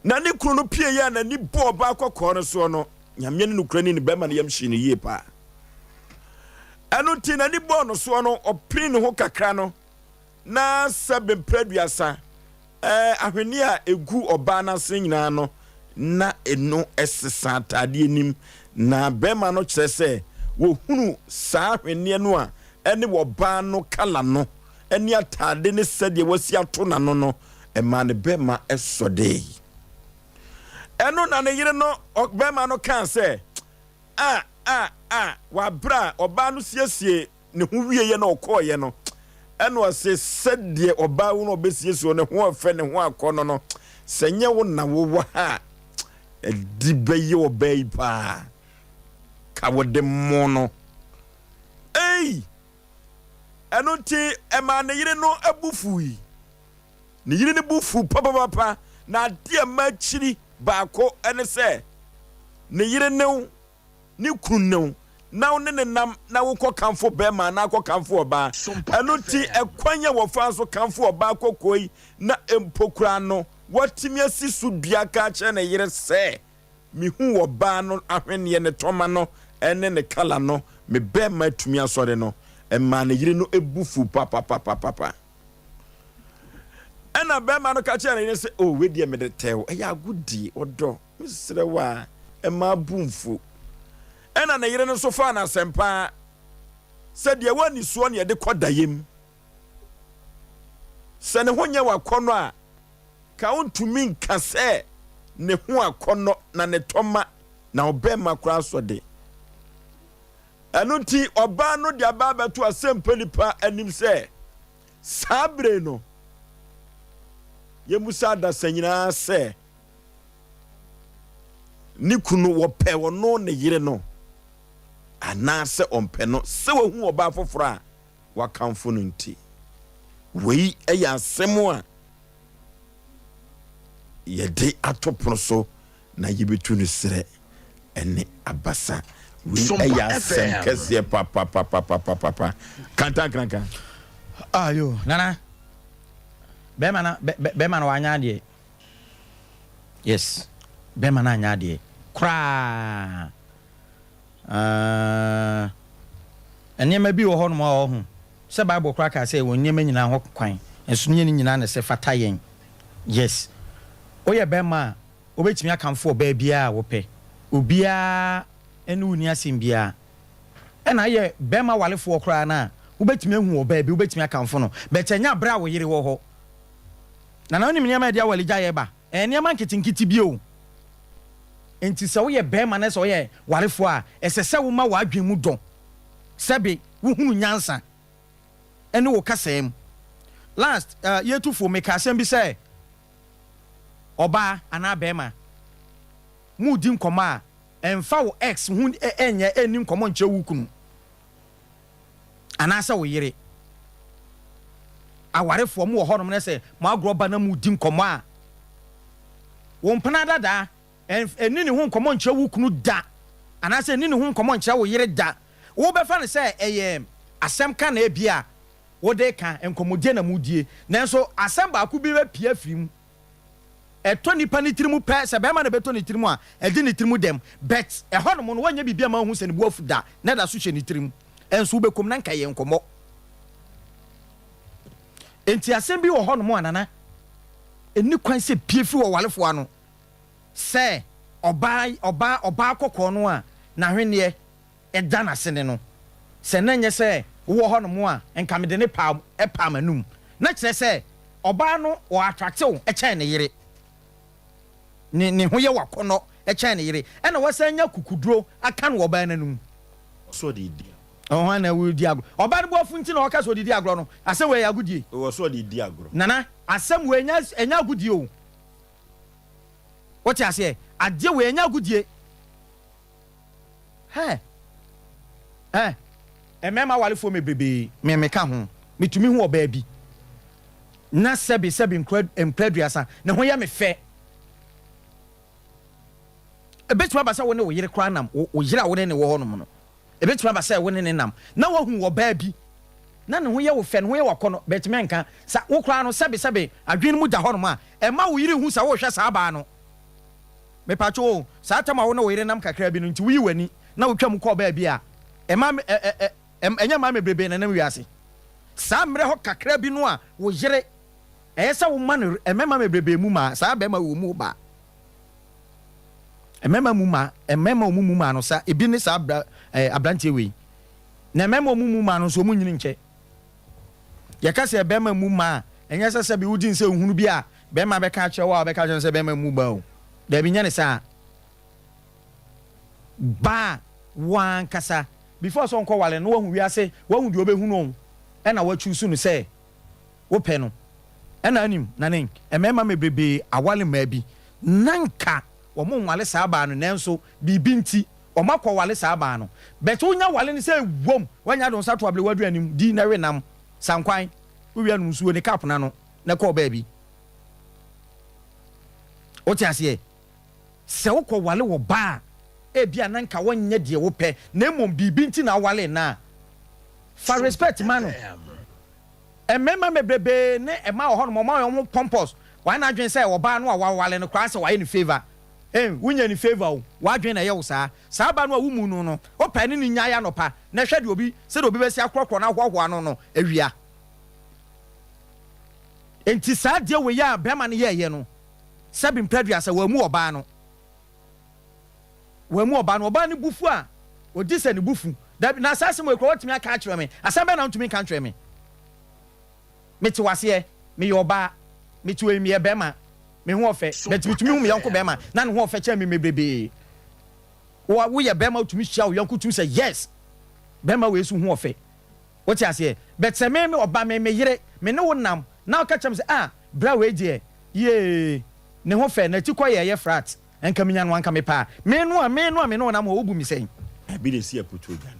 na ne kunu no pie yɛ na ni bɔ ɔbaa kɔkɔɔ no so no nyame no kura ni ne bɛma no yam hyi ne yie paa ɛno ti na ni bɔ no so no ɔpiri ne ho kakra no na sɛ bempraduasa ahwene a egu ɔbaa no ase nyinaa no na eno ɛsesa ataadeɛ nim na bɛma no kyerɛ sɛ wɔhunu saa ahwene no a ɛne wɔbaa no kala no ɛne ataade ne sɛdeɛ wasi ato na no ɛma ne bɛma ɛsɔde ɛno na ne yere no bɛma no kan sɛ wabra ɔbaa no siesie ne ho wieyɛ na ɔkɔɔyɛ no ɛno ɔse sɛdeɛ ɔbaa wo no ɔbɛsiesie ne ho ɔfɛ ne ho akɔ no sɛ nyɛ wo na wowɔ ha ɛdi bɛyɛ ɔbaa yi paa ka wɔde mo no ɛno nti ɛma ne yere no abufu yi ne yere no bufu papapapa na adeɛ ma kyiri baako ɛne sɛ ne yere ne kunu na wo ne nam na wo kɔ kamfo bɛma na kɔ kamfo ɔbaa ɛno nti ɛkwanya wɔfa so kamfo ɔbaa kɔkɔi na empokura no watimi asi so dua ka kyerɛ ne yere sɛ mihu ɔbaa no ahweneɛ ne tɔma no ɛne ne kala no me bɛma atumi asɔre no ɛma ne yere no ebufu papapapapa ɛna bɛma no ka kyerɛ ne yere sɛ oh wedi me de tɛw ɛyɛ agudi ɔdɔ mesrɛ wa ɛma bumfu ɛna ne yere no so fa na sempa sɛ deɛ wani soɔ ne yɛde kɔda yem sɛ ne ho nyɛ wakɔnɔ a ka wontumi nka sɛ ne ho akɔnɔ na ne tɔma na ɔbɛma kora so de ɛno nti ɔbaa no de aba bɛto Asem Mpe Nipa anim sɛ saa bere no yɛmusa adasa nyinaa sɛ ne kunu wɔpɛ wɔno ne yere no anaasɛ ɔmpɛ no sɛ wahu ɔbaa foforɔ a wakamfo no nti wei ɛyɛ asɛm a yɛde ato pono so na yɛbɛtu no serɛ ɛne abasa wei ɛyɛ asɛm kɛseɛ papapapapapa kantankranka ayo nana bɛma na wanya adeɛ yes bɛma na anya adeɛ koraa nneɛma bi wɔ hɔ nom a ɔho sɛ Bible koraa ka sɛ wɔ nneɛma nyinaa ho kwan nso ne nyinaa ne sɛ fata yɛn yes oyɛ bɛma a wobɛtumi akamfo ɔbaa biara a wopɛ obiara ɛne wo ni asɛm biara ɛna ayɛ bɛma walefoɔ koraa no a wobɛtumi ahu ɔbaa bi wobɛtumi akamfo no bɛkyɛ nya berɛ a wo yere wɔ hɔ na wonim nneɛma ɛde awaligya yɛ ba nneɛma nketenkete bio enti sɛ woyɛ bɛma na sɛ woyɛ walefoɔ a ɛsɛ sɛ woma w'adwen mu dɔ sɛbe wohunu nyansa ɛne wo kasɛm last yɛtufo meka asɛm bi sɛ ɔbaa anaa bɛma mu di nkɔmɔ a ɛmfa wo ex hu ɛnyɛ ɛni nkɔmɔ nkyɛ wo kunu anaasɛ wo yere awarefoɔ mu wɔ hɔ nom ne sɛ mo agorɔ ba na mu di nkɔmɔ a wo mpana dada ɛni ne ho nkɔmɔ nkyɛ wo kunu da anaasɛ ɛni ne ho nkɔmɔ nkyɛ wo yere da wo bɛfa ne sɛ ɛyɛ asɛm ka na ebia wo de ka nkɔmɔdie na mu die nanso asɛm baako bi bɛ pie firim ɛtɔ nipa ne tirimu pɛ sɛ bɛma na bɛtɔ ne tirimu a ɛdi ne tirimu dɛm bet ɛhɔ nom no wanya bibia ma hu sɛ ne bu afu da na da so hyɛ ne tirimu ɛnso wobɛkom na nka yɛ nkɔmɔ enti asɛm bi wɔ hɔ nom anana ɛni kwan sɛ pie fi wɔ walefoɔ ano sɛ ɔbaa kɔkɔɔ no a n'ahweneɛ ɛda n'asene no sɛ na nyɛ sɛ wowɔ hɔ nom a nka mede ne paa manum na kyerɛ sɛ oba no o attract wo e chen ne yere ne ho ye wakono e chen ne yere e na wasanya kukuduro aka no oba nanum so de di oh na we di agro oba no bofu nti na oka so di agro no asem we agudie o so de di agro nana asem we enya agudie o what you say ade we enya agudie emema wale fo me bebe me ka ho metumi ho oba bi na sebi increduasa ne ho ya me fe ebetuma ba se wo ne wo yire kra nam wo yire a wo ne wo ho no ebetuma ba se wo ne nam na wo hu oba bi na ne ho ya wo fe ne ho ya wakono betime nka sa wo kra no sebi adwene mu da ho no ma ema wo yire hu sa wo hwe sa ba no me pacho sa tama wo ne wo yire nam kakra bi no nti wi wani na wo twam ko oba bi a ema enya ma me brebe na nam wiase sa mre ho kakra bi no a wo yire esa wo ma no emema me brebe mu ma sa ba ma wo mu ba emema mu ma no sa ebi ne sa abrantie we na emema mu ma no so mu nyini nche ya ka se ebema mu ma enya se bi wudi nse ohunu bi a be ma be ka chewa be ka chen se be ma mu ba o da bi nyane sa ba wan kasa before so nko wale no wahu wiase wahu di obehunu on e na wachusu no se wo pe no e na anim na nen emema me brebe awale ma bi nanka omo nwale saa ba no nenso bibi nti omakọ wale saa ba no bet unya wale ni say wom wanya don sato able wadu anim di na we nam sankwan wi anu suo ni cap na no na ko ba bi o ti ase se wo ko wale wo ba e bia nanka wanya de wo pe na mom bibi nti na wale na for respect man emema mebrebe ne ema ho no mo mo pompous wa na adwen say wo ba no wa wale no kwa se wa ni favor wunya ni favor o wadwen na ye wo saa ba no a wumu no no o pa ni nya ya no pa na hwe de obi se de obi be si akrokro na hwohwo no no awia enti saa de we ya bema ne ye no sabi mpradua sa wa mu oba no oba ni bufu a odi se ni bufu na asase mo ekro watimi aka akire me asaba na ntumi kan kire me meti wase me ye oba meti we me bema me ho ofe bet bitumi hu me yonko bema na ne ho ofe cha me mebrebe wo ye bema utumi hia wo yonko tumi say yes bema we su ho ofe wo ti ase bet se me oba me yire me ne wo nam na o ka cham say bra we die ye ne ho ofe na ti ko ye frat enka minya no anka me pa me no nam wo bu mi sen bi de si aputu ogan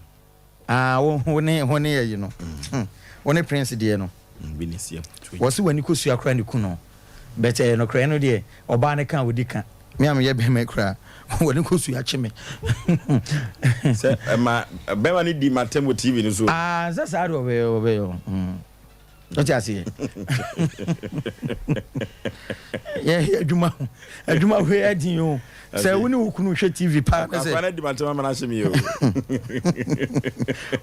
wo ne ye no wo ne prince die no bi ne si aputu wo si wani ko su akra ne ku no bete no kra no de oba ne kan wodi kan me am ye be me kra woni ko su ya chime se ma be ma ni di matem wo tv ni so za sa do be o o ti ase ye aduma we adin o se woni wukunu hwe tv pa se na di matem ma na hye me yo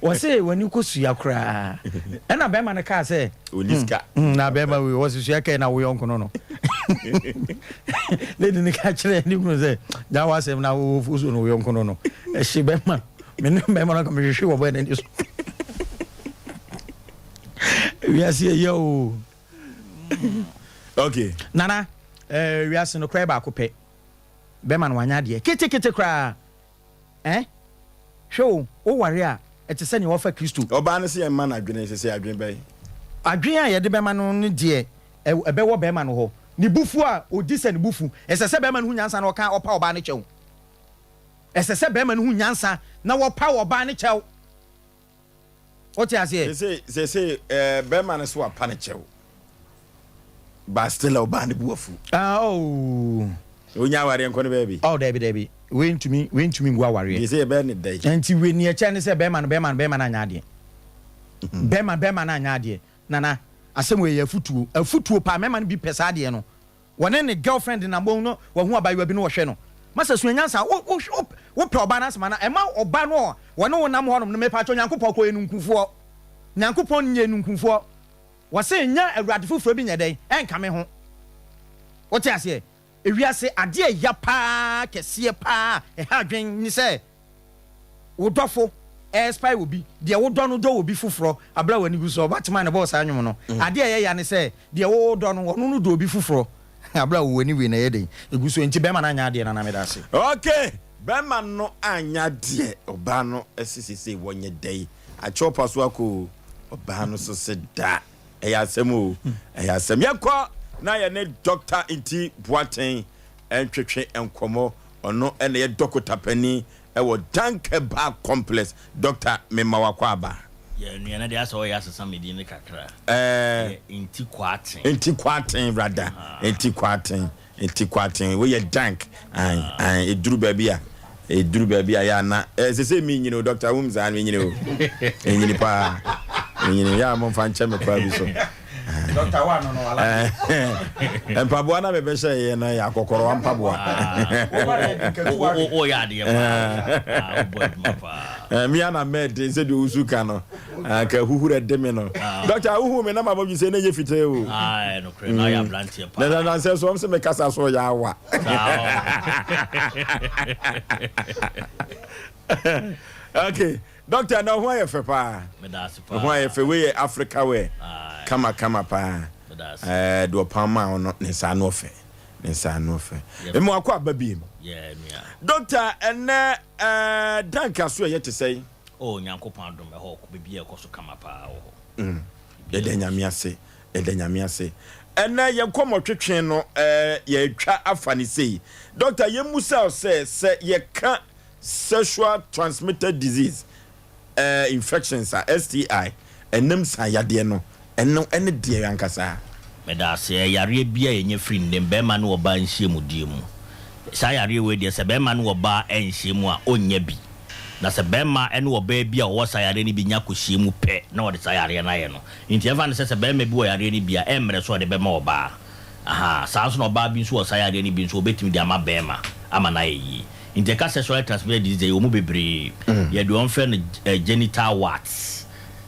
wo se woni ko su ya kra e na be ma ne ka se oliska na be ma we wo su ya ka na wo yonko no lady ni ka kire ni kunu se da wa se na wo fuso no yonko no e hye be ma me ne be ma na ka me hwe wo be na ni so we are see yo okay nana we are no cry ba ko pe be man wanya de kete kra show o ware a etese ne wo fa Kristo oba ne se ye man adwene se adwene be adwene a ye de be man no de ebe wo be man ho ni bufu a odi se ni bufu esese be man hu nyansa na oka opa oba ne chew esese be man hu nyansa na wo pa oba ne chew what you say say be man so apa ne chew ba still oba ne buafu onya ware enko ne baby Debbie we ntumi ngwa ware you say be ne dai anti we ni echa ne say be man anya ade be man anya ade nana asem we afutuo pa me man bi pesa ade no wone ne girlfriend na bon no wo hu abayiwa bi no wo hwe no masa su nyansa wo pe oba na asema na ema oba no wone wo nam ho no me pa cho nyankopon ko enunkufuo nyankopon nye enunkufuo wo se nya awurade fufuro bi nyeden enka me ho wo ti ase ewiase ade ya pa kese pa ha adwen ni se wo dofo spy will be the old don do will be fufro abra wani gu so batman na boss anwum no ade ya ne say the old don no do be fufro abra wani we na yede egu so enti be ma na anya ade na na me da se okay be ma no anya de oba no asisisi wonye dai a chopa so ako oba no so se da Asem yakwa na ye ne doctor inti Boaten entwetwe enkomo ono ene ye dokota pani e wo danke ba complex Dr. Memawakwa aba ye no na de aso ya asesa medi ne kakra inti kwaten rather inti kwaten we ye dank an eduru babia ya na se mi nyino Dr. Wumza mi nyino nyini pa nyini ya mo fanche me kwa bi so Dr. Wano no ala Mpaboa na bebe hye ye na ya kokoro mpaboa o ya de pa boy mapa mi ana med se de usuka no ka huhure de me no Dr. Uhu me na mabobi se na ye fite o no kre na ya blantie pa na se so me kasa so ya wa okay Doctor, now why you pa? Why you we Africa we? Kama pa. Do pama or not nesa no fe. Emo akwa babi. Yeah, me. Doctor, and danka so yet to say. Oh, Nyankopon do me ho baby e koso kama pa ho. Edenya ase. And ye kom otwetwe no ye twa afani sei. Doctor, ye musa say ye can sexual transmitted disease. Infections are STI and them sa yade no eno ene de yankasa me da se yare bia yenye free ndem be ma no oba nhie mu die mu sa yare we de se be ma no oba enhie mu a onya bi na se be ma ene oba bia wo sa yare ni bi nya kohie mu pe na wo de sa yare na ye no nti evan se be ma bi wo yare ni bia emre so de be ma oba sa so no oba bi so wo sa yare ni bi so obetimi de ama be ma ama na yi Inter sexual transmitted disease omo bebre ye do on friend genital warts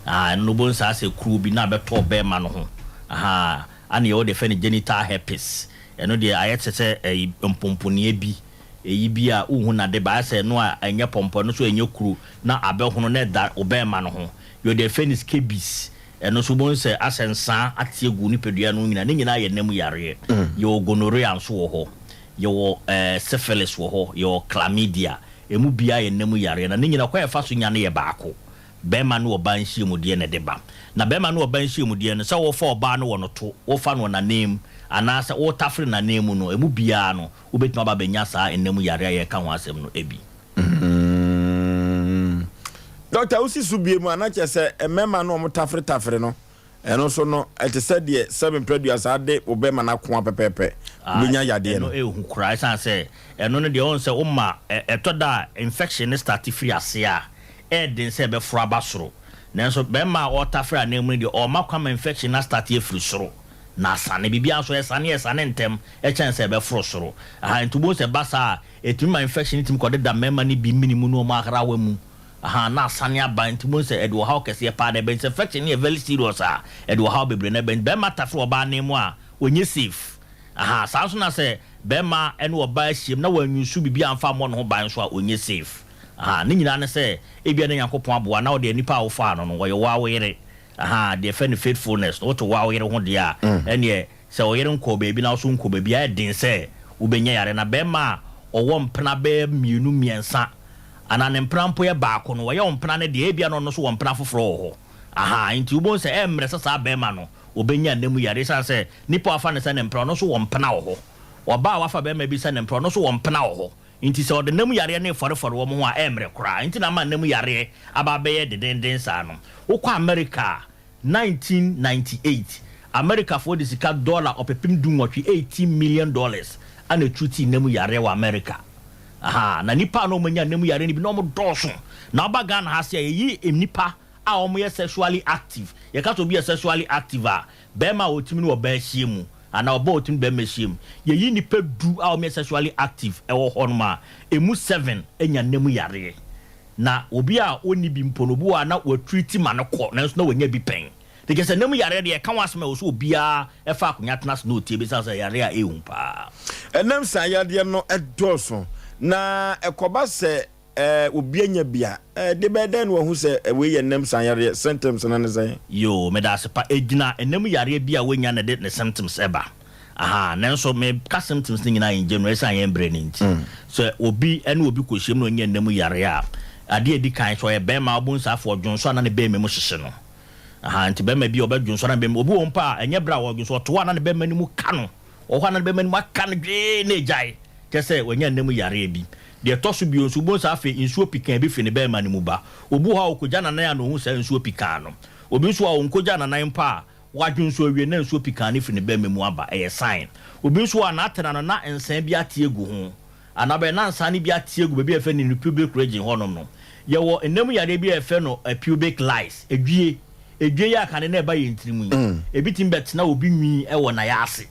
no bon sa se kru bi na beto be ma no ho ana ye o de friend genital herpes eno de ayete se mpompone bi eyi bi a uhu na de ba se no a enye pompo no so enye kru na abehono na da obe ma no ho yo de friend scabies eno so bon se asensa atiegu ni pedua no nyina ye nam yare yo gonorrhea so ho yo syphilis wo ho yo chlamydia emu bia ye nemu yare na nyina kwa efa so nya ne ye baako be ma no oba nhie mu de ne de ba na be ma no oba nhie mu de ne se wo fa oba no wono to wo fa no na name ana se wo tafre na name no emu bia no wo betima ba benya sa enemu yare ye ka ho asem no ebi Doctor usi subie mu ana chese emema no mo tafre no eno so no ete said de 7 produce ade obema na ko apepepe lunya yade no ehu kura san say eno no de on say umma etoda infection start free ase a den say be fura basoro nanso be ma otafra na emu de o makwa infection na start e free soro na sane bibia so esane ntem e chan say be furo soro ntubo say basa etuma infection tim ko de da mema ni bi minimu no ma akra wa mu na sane aban timo se edo how kese pa de ben infection e very serious edo how bebre na ben be mata fro ba na mu a onye safe saa so na se be ma ene oba hiem na wanyusu bibia amfa mo no ho ban so a onye safe ni nyina ne se ebia na Yakopon aboa na o de nipa wo fa no no wo ye wa were de fe ne faithfulness no to wa were ho de a ene se o yere nko ba bi na so nko ba bi a den se wo benya yare na be ma owo mpena be mienu miensa ana ne mprampo ye baako no ye ompena ne de ebia no so wo mpena foforo ho nti ubo se emre sasa be ma no obenya nemu yare sa se nipa afa ne se ne mpra no so wo mpena ho oba wafa be ma bi se ne mpra no so wo mpena ho nti se ode nemu yare ne forefore wo mo a emre kra nti na ma nemu yare aba be ye deden sa no wo kwa America 1998 America for the sika dollar opepim dunwotwe $18 million ana truti nemu yare wa America na nipa no manya nemu yare ni bi no mo doso na obaga na ha se yi nipa a omo ye sexually active ye ka to be sexually active be ma otimi no oba hiem ana oba otimi be mehiem ye yi nipa du a omo sexually active e wo hono ma emu 7 enya nemu yare na obi a oni bi mponobu a na wa treat ma no ko na so na wanya bi pen de ke se nemu yare de ka wasema wo so obi a e fa akonya tena no tie bi sa yare a ehun pa enam sa yade no edoso na ekoba se obi anya bia de beden wo hu se we ye nem san yare symptoms na ne say yo me da sepa egina enem yare bia we nya ne de ne symptoms eba aha nanso me ka symptoms ni nyina in general san ye mbre ni nti so obi ene obi ko hiem no nya enem yare a ade edi kan so ye be ma obunsa afo dwonso na ne be me mu hyehye no aha nti be ma bi obedwonso na be obi won pa enye bra wo dwonso to na ne be ma ni mu ka no o hwa na ne be ma ni mu aka no dwe na ejai kese we nya enem yare bi de toso bi onsu bo sa afi nsuo pikan bi fi ne be ma ni mu ba obu ha okoja na ya no hu sa nsuo pikan no obi nso a onkoja na nan pa wadwu nsuo awie na nsuo pikan ne fi ne be ma mu aba eye sign obi nso a na atena no na ensan bi atiegu ho anabe na nsan ne bi atiegu be bi efe ni pubic region honom no ye wo enemu yare bi efe no pubic lice edwie ya kan na eba ye ntirimu ebi timbet na obi nwi e wo na ya ase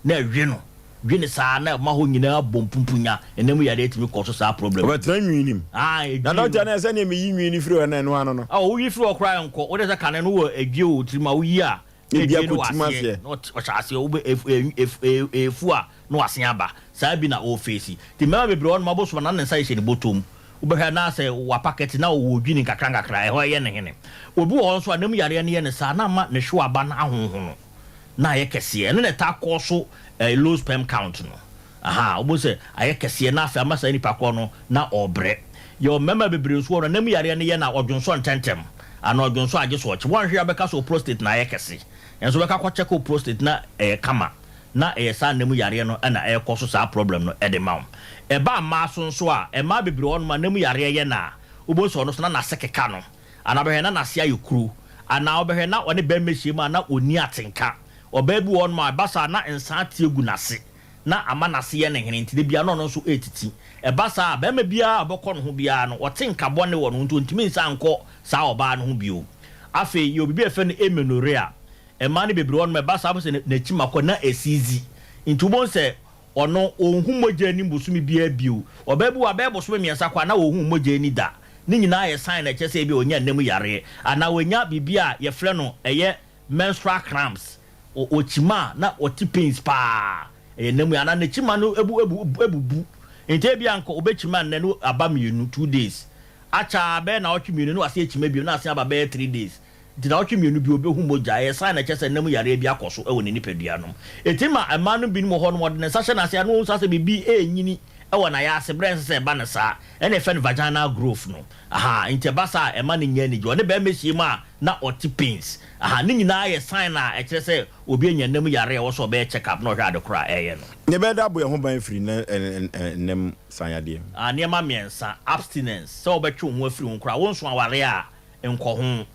na ewie no dwine sa na ma ho nyina bompumpunya enemu yare etimi koso sa problem o betra nwi nim na doctor na se na me yi nwi ni firi na no ano no o yi firi okra nko o de se kan no wo edwie o tirima wo yi a ebia kotimase no o chase o be efu a no ase aba sa bi na o face ti mema bebre on mabo so na nsa ye ni botom wo be ha na se wa packet na wo dwine kakra e ho ye ne hene obi wo so anemu yare ne ye ne sa na ma ne hwe aba na ahonhono na ye kese ne ta koso low sperm count no aha obo se aye kese na afa amasa nipa ko no na obre yo mema bebre so no nemu yare ne ye na odwonso ntentem ana odwonso age so oche won hwe abeka so prostate na aye kese enso beka kwa check prostate na kama na sa nemu yare no na koso sa problem no de ma ba ma so nso a ma bebre on ma nemu yare ye na obo so no so na sekeka no ana be na se ayekuru ana obehwe na one be mehie ma na oni atenka obabu on ma basa na ensa atiegu nase na ama nase ye ne hene ntide bia no no so etiti basa be ma bia abokọ no ho bia no otenka bone wo no ntimi nsa nko sa oba no ho bio afi yo bibia fe no emenoria ma ne bebre on ma basa bo se na chimako na esizi ntubon se ono ohun moja ni bosumi bia bio obabu abebo so miensa kwa na ohun moja ni da ni nyina ye sign na chese bi onya nemu yare ana wonya bibia ye frɛ no eye menstrual cramps o chima na o tipins pa nemu ana na chima no ebubu ente bia nko obechima na no aba mienu 2 days acha be na otwe mienu no ase chima bi na ase aba be 3 days nti na otwe mienu bi obehu moja ye sign na chese nemu yare bi akoso e woni nipadua no etima amanu bi no ho no modene sa hye na ase anu sa se bibi enyini ewa na ya sebrens se ba na sa ene fe vaginal growth no aha inte basa e ma ne nya ni jo ne be mehie ma na otipins aha ni nyina ye sign na e kire se obi enya nem yare wo so be check up no hwa de kra eye no ne be da bo ye ho ban free na nem sanyade ne ma miensa abstinence so obetwe ho afiri ho kra wo nso aware a enko ho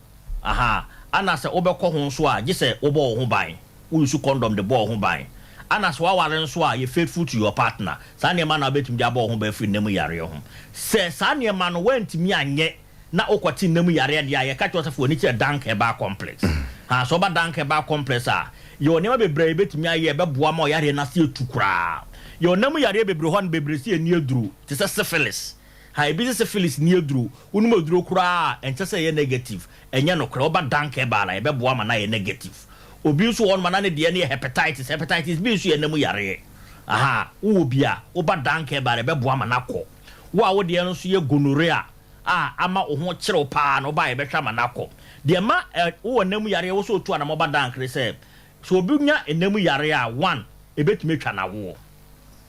aha ana se obekọ ho nso a je se obo ho ban wo use condom de bo ho ban ana so aware nso a you faithful to your partner sa ne ma na betum dia bo ho ba free nem yare ho se sa ne ma no wantimi anye na okwati nem yare dia ye ka twosefo ni che dank eba complex ha so ba dank eba complex a yo ne ma bebre betumi aye beboa ma yare na se etukura yo nem yare bebre ho na bebre se eni eduru te se syphilis ha ebi se syphilis ni eduru unum eduru kura enche se ye negative enye no kura oba dank eba na ye beboa ma na ye negative obi so won ma na ne de ne hepatitis bi so ye nem yare aha wo bia oba dank eba na beboa ma na ko wo a wo de no so ye gonorrhea ama oho kyerɛw paa no ba ye betwa manako de ma wo nemu yare wo so otu ana moba dankre se so obi nya enemu yare a 1 ebetumi twa na wo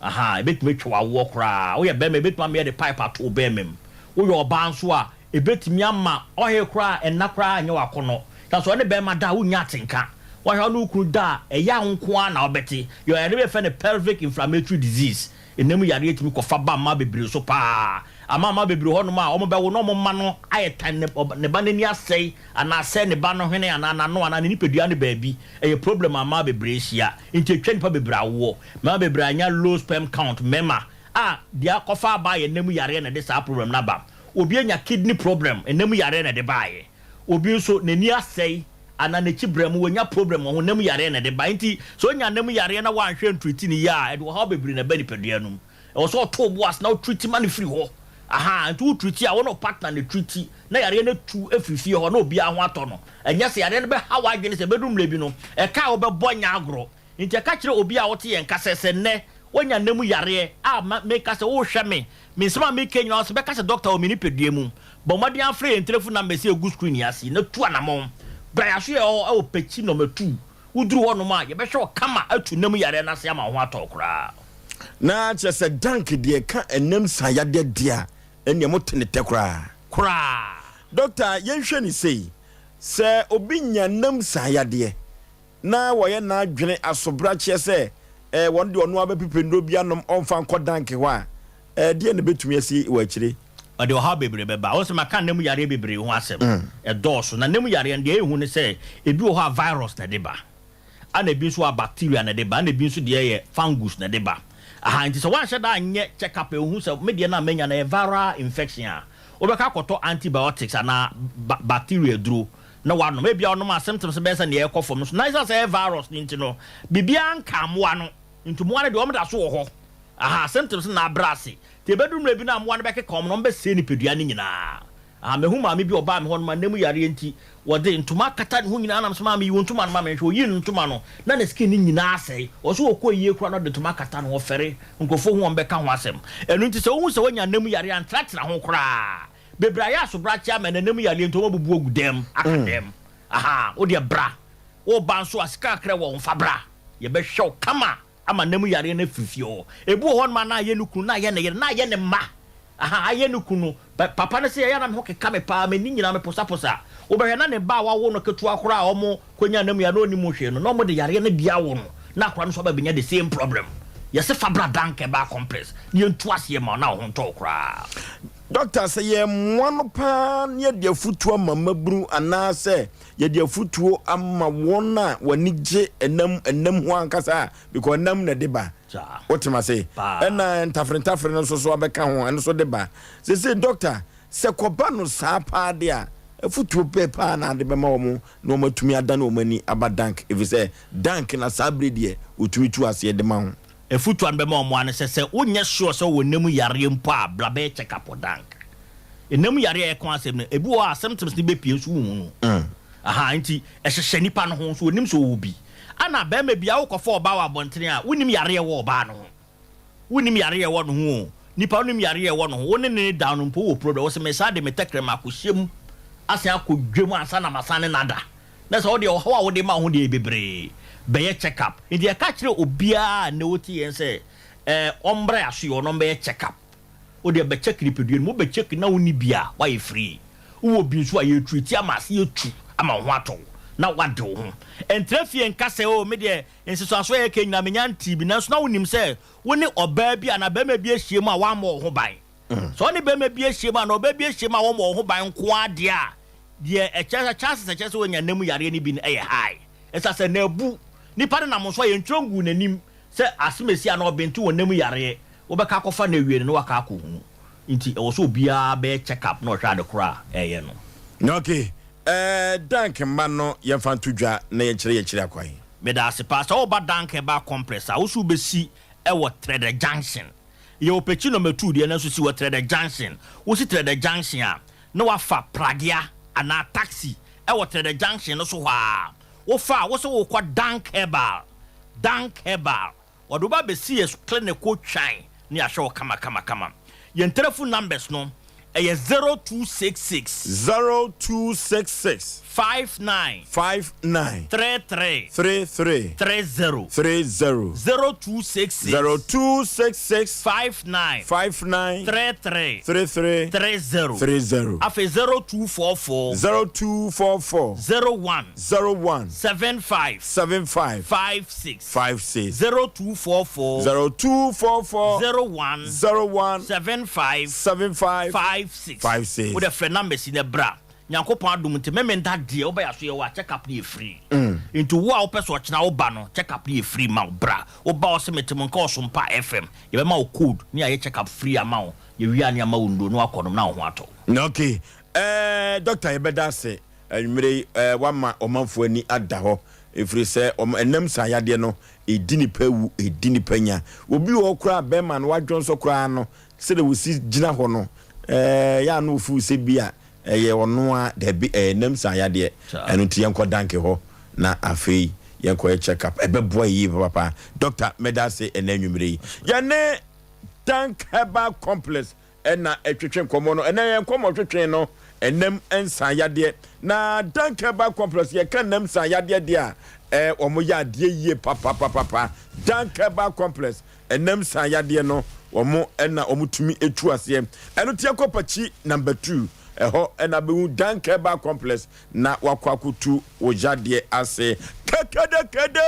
aha ebetumi twa wo kra wo ye be me ebetumi me de pipe ato be mem wo ye oba nso a ebetumi ama ohe kra enna kra anya wakono ta so ne be ma da wo nya atenka wo hwa no kru da eya nko a na obeti yo ere be fe ne pelvic inflammatory disease enemu yare etumi kofa ba ma bebre so paa ama bebre ho no ma o mo be wo no mo ma no ayetan ne ba nani asei ana ase ne ba no hwene ana no ana ni pedua ne baabi eye problem ama bebre hia nti twa nipa bebre awo ma bebre anya low sperm count mema dia kofa ba ye nemu yare na de sa problem na ba obi anya kidney problem enemu yare na de ba ye obi so nani asei ana ne chibrem wo nya problem ho nemu yare na de ba nti so nya nemu yare na wa hwe ntreat ni ya e do ha bebre na ba ni pedua num e so to boas na treat man free ho aha ntu treat a wono partner ne treat na yare na tu afifie ho na obi a ho ato no enya se yare na be ha wa adwene se bedum lebi no e ka wo be bonya agro nti ka kire obi a wote ye nka sese ne wonya nemu yare make us o hwe me nsema me kenya o se be ka se doctor o me ni pedue mu bo modi afre telephone number se egu screen yasi na tu anamon bra ya so e o pechi number 2 uduru ho no ma ye be hwe kama atu nemu yare na se ama ho atokra na chese dank de ka enam sayade dia ene motene tekra doctor yenhwe ni sei se obi nya nam sayade na woye na adwene asobra chese won de ono abepependo bia nom onfa nko dank ho a de ne betumi asi wachire ade ha bebre beba wo se maka nemu yare bebre ho asem doso na nemu yare de ehu ne se ebi wo ha virus na deba ana ebi so a bacteria na deba ana ebi so de ye fungus na deba aha nti so wan hye da nye check up ehu se media na menya na viral infection a obeka koto antibiotics na bacteria duro na wano maybe on ma symptoms be say na e kofom so na isa say virus ni ntino bibia nka moa no nti moa na de o meda so wo ho aha symptoms na brase te bedum na bi na moa na be kekom no be se ni pedua ni nyina mehu ma me bi oba me ho no ma nemu yare nti wode ntuma kata ne ho nyina na so ma me yi ntuma no ma me hwe yi ntuma no na na skin ni nyina asai o so okọ yie kura no de ntuma kata no ofere nkofo hu on be ka ho asem enu nti se wo hu se wonya nemu yare antratra ho kura bebraya so bra cha me na nemu yare nto mabubu ogudem akadem aha wo de bra wo ban so asika kra wo mfa bra ye be hwe kama ama nemu yare na fifio ebu ho no ma na ye nukunu na ye ne ma aha aye nukunu papa na se ya na me ho keka me pa me ni nyina me posa wo be na ne ba wa wo no ketu akora omo konya nemu ya no ni mu hwe no mo de yare na bia wo no na akora no so ba benya the same problem ye se fabra danke ba complex ni ntu ase ma na ho nto okra doctor say ye mono pa ye de futuo mamabru ana se ye de futuo amma wona wanije enam ho ankasa because enam na deba what ma say na ntafrentafre no so abeka ho en so deba say doctor se koba no sa pa de a futuo pepa na de bema wo mu no matumi adana o mani abadank if say dank na sabre de otumi tu ase de ma ho efutu an be ma omo an se wonye sure so wonemu yare mpo a bla be check up dank enemu yare e kon asem no ebi wo asem tems ni be pie so hu no aha nti ehhehye nipa no ho so onim so obi ana be ma bia wo kofo oba wa bontene a wonim yare wo oba no ho wonim yare wo no ho nipa wonim yare wo no ho woni ne down mpo wo problem wo se me sa de metekrem akohyem ase akodwem asa na masane nada na so wo de ho a wo de ma ho de bebre be check up ndi e ka kire obia na woti yen se ombre aso yo no be check up o de be check ripedue mo be check na woni bia wa ye free wo bi so aye treat amase ye tu ama ho ato na wade ho entrefie nka se o me de ensiso aso ye ke nyina menya nti bi na so na wonim se woni oba bia na be ma bi ehie mu a wa ma ho ban so ni be ma bi ehie mu na oba bi ehie mu a wa ma ho ban ko ade a de e chance wonya nemu yare ni bi na ye high esa se na bu nipa na mo so ye ntrongu nanim se asemesi ana obentu wonam yare wo beka kofa na wie no waka akohu nti e wo so bia be check up no hwa de kora eye no okay dank man no ye fantu dwa na ye kire akwan me da se pass o ba dank ba compressor wo so besi e wo trader junction ye opechi no metu de na so si wo trader junction wo si trader junction a na wa fa pragia ana taxi e wo trader junction no so hwa wo fa wo so wo kwa dank herbal odoba be CS clinic ko twan ni ahwe kama yen telephone numbers no e 0266 59 33 30 0266 59 33 30 afi 0244 01 75 56 0244 01 75 56 with the friend numbers in the bra Yankopon adum nti memenda de oba yaso ye wa check up ni free into wo a wo person chena wo ba no check up ni free ma bra wo ba wo se metem nka Sompa FM ye be ma wo code ni aye check up free ama wo ye wi ani ama wo ndo no akonom na ho ato okay doctor yebeda se anwire wama omanfo ani ada ho efiri se enam sayade no edini pawu edini panya obi wo kura be man wadwon so kura no se de wo si gina ho no ya no fu se bia ye ono a de bi nam sayade enu ti enko danke ho na afei yenko check up ebe boy yi papa doctor meda say enanwumre yane Dank Herbal Complex ena etwetwe nkomo no ena yenkomo twetwe no enem ensan yade na Dank Herbal Complex ye kan nem san yade de a omo yade yie papa Dank Herbal Complex enem san yade no omo ena omo tumi etu ase eno tie kopachi number 2 eho ena be Dank Herbal Complex na wakwakutu ojade ase kede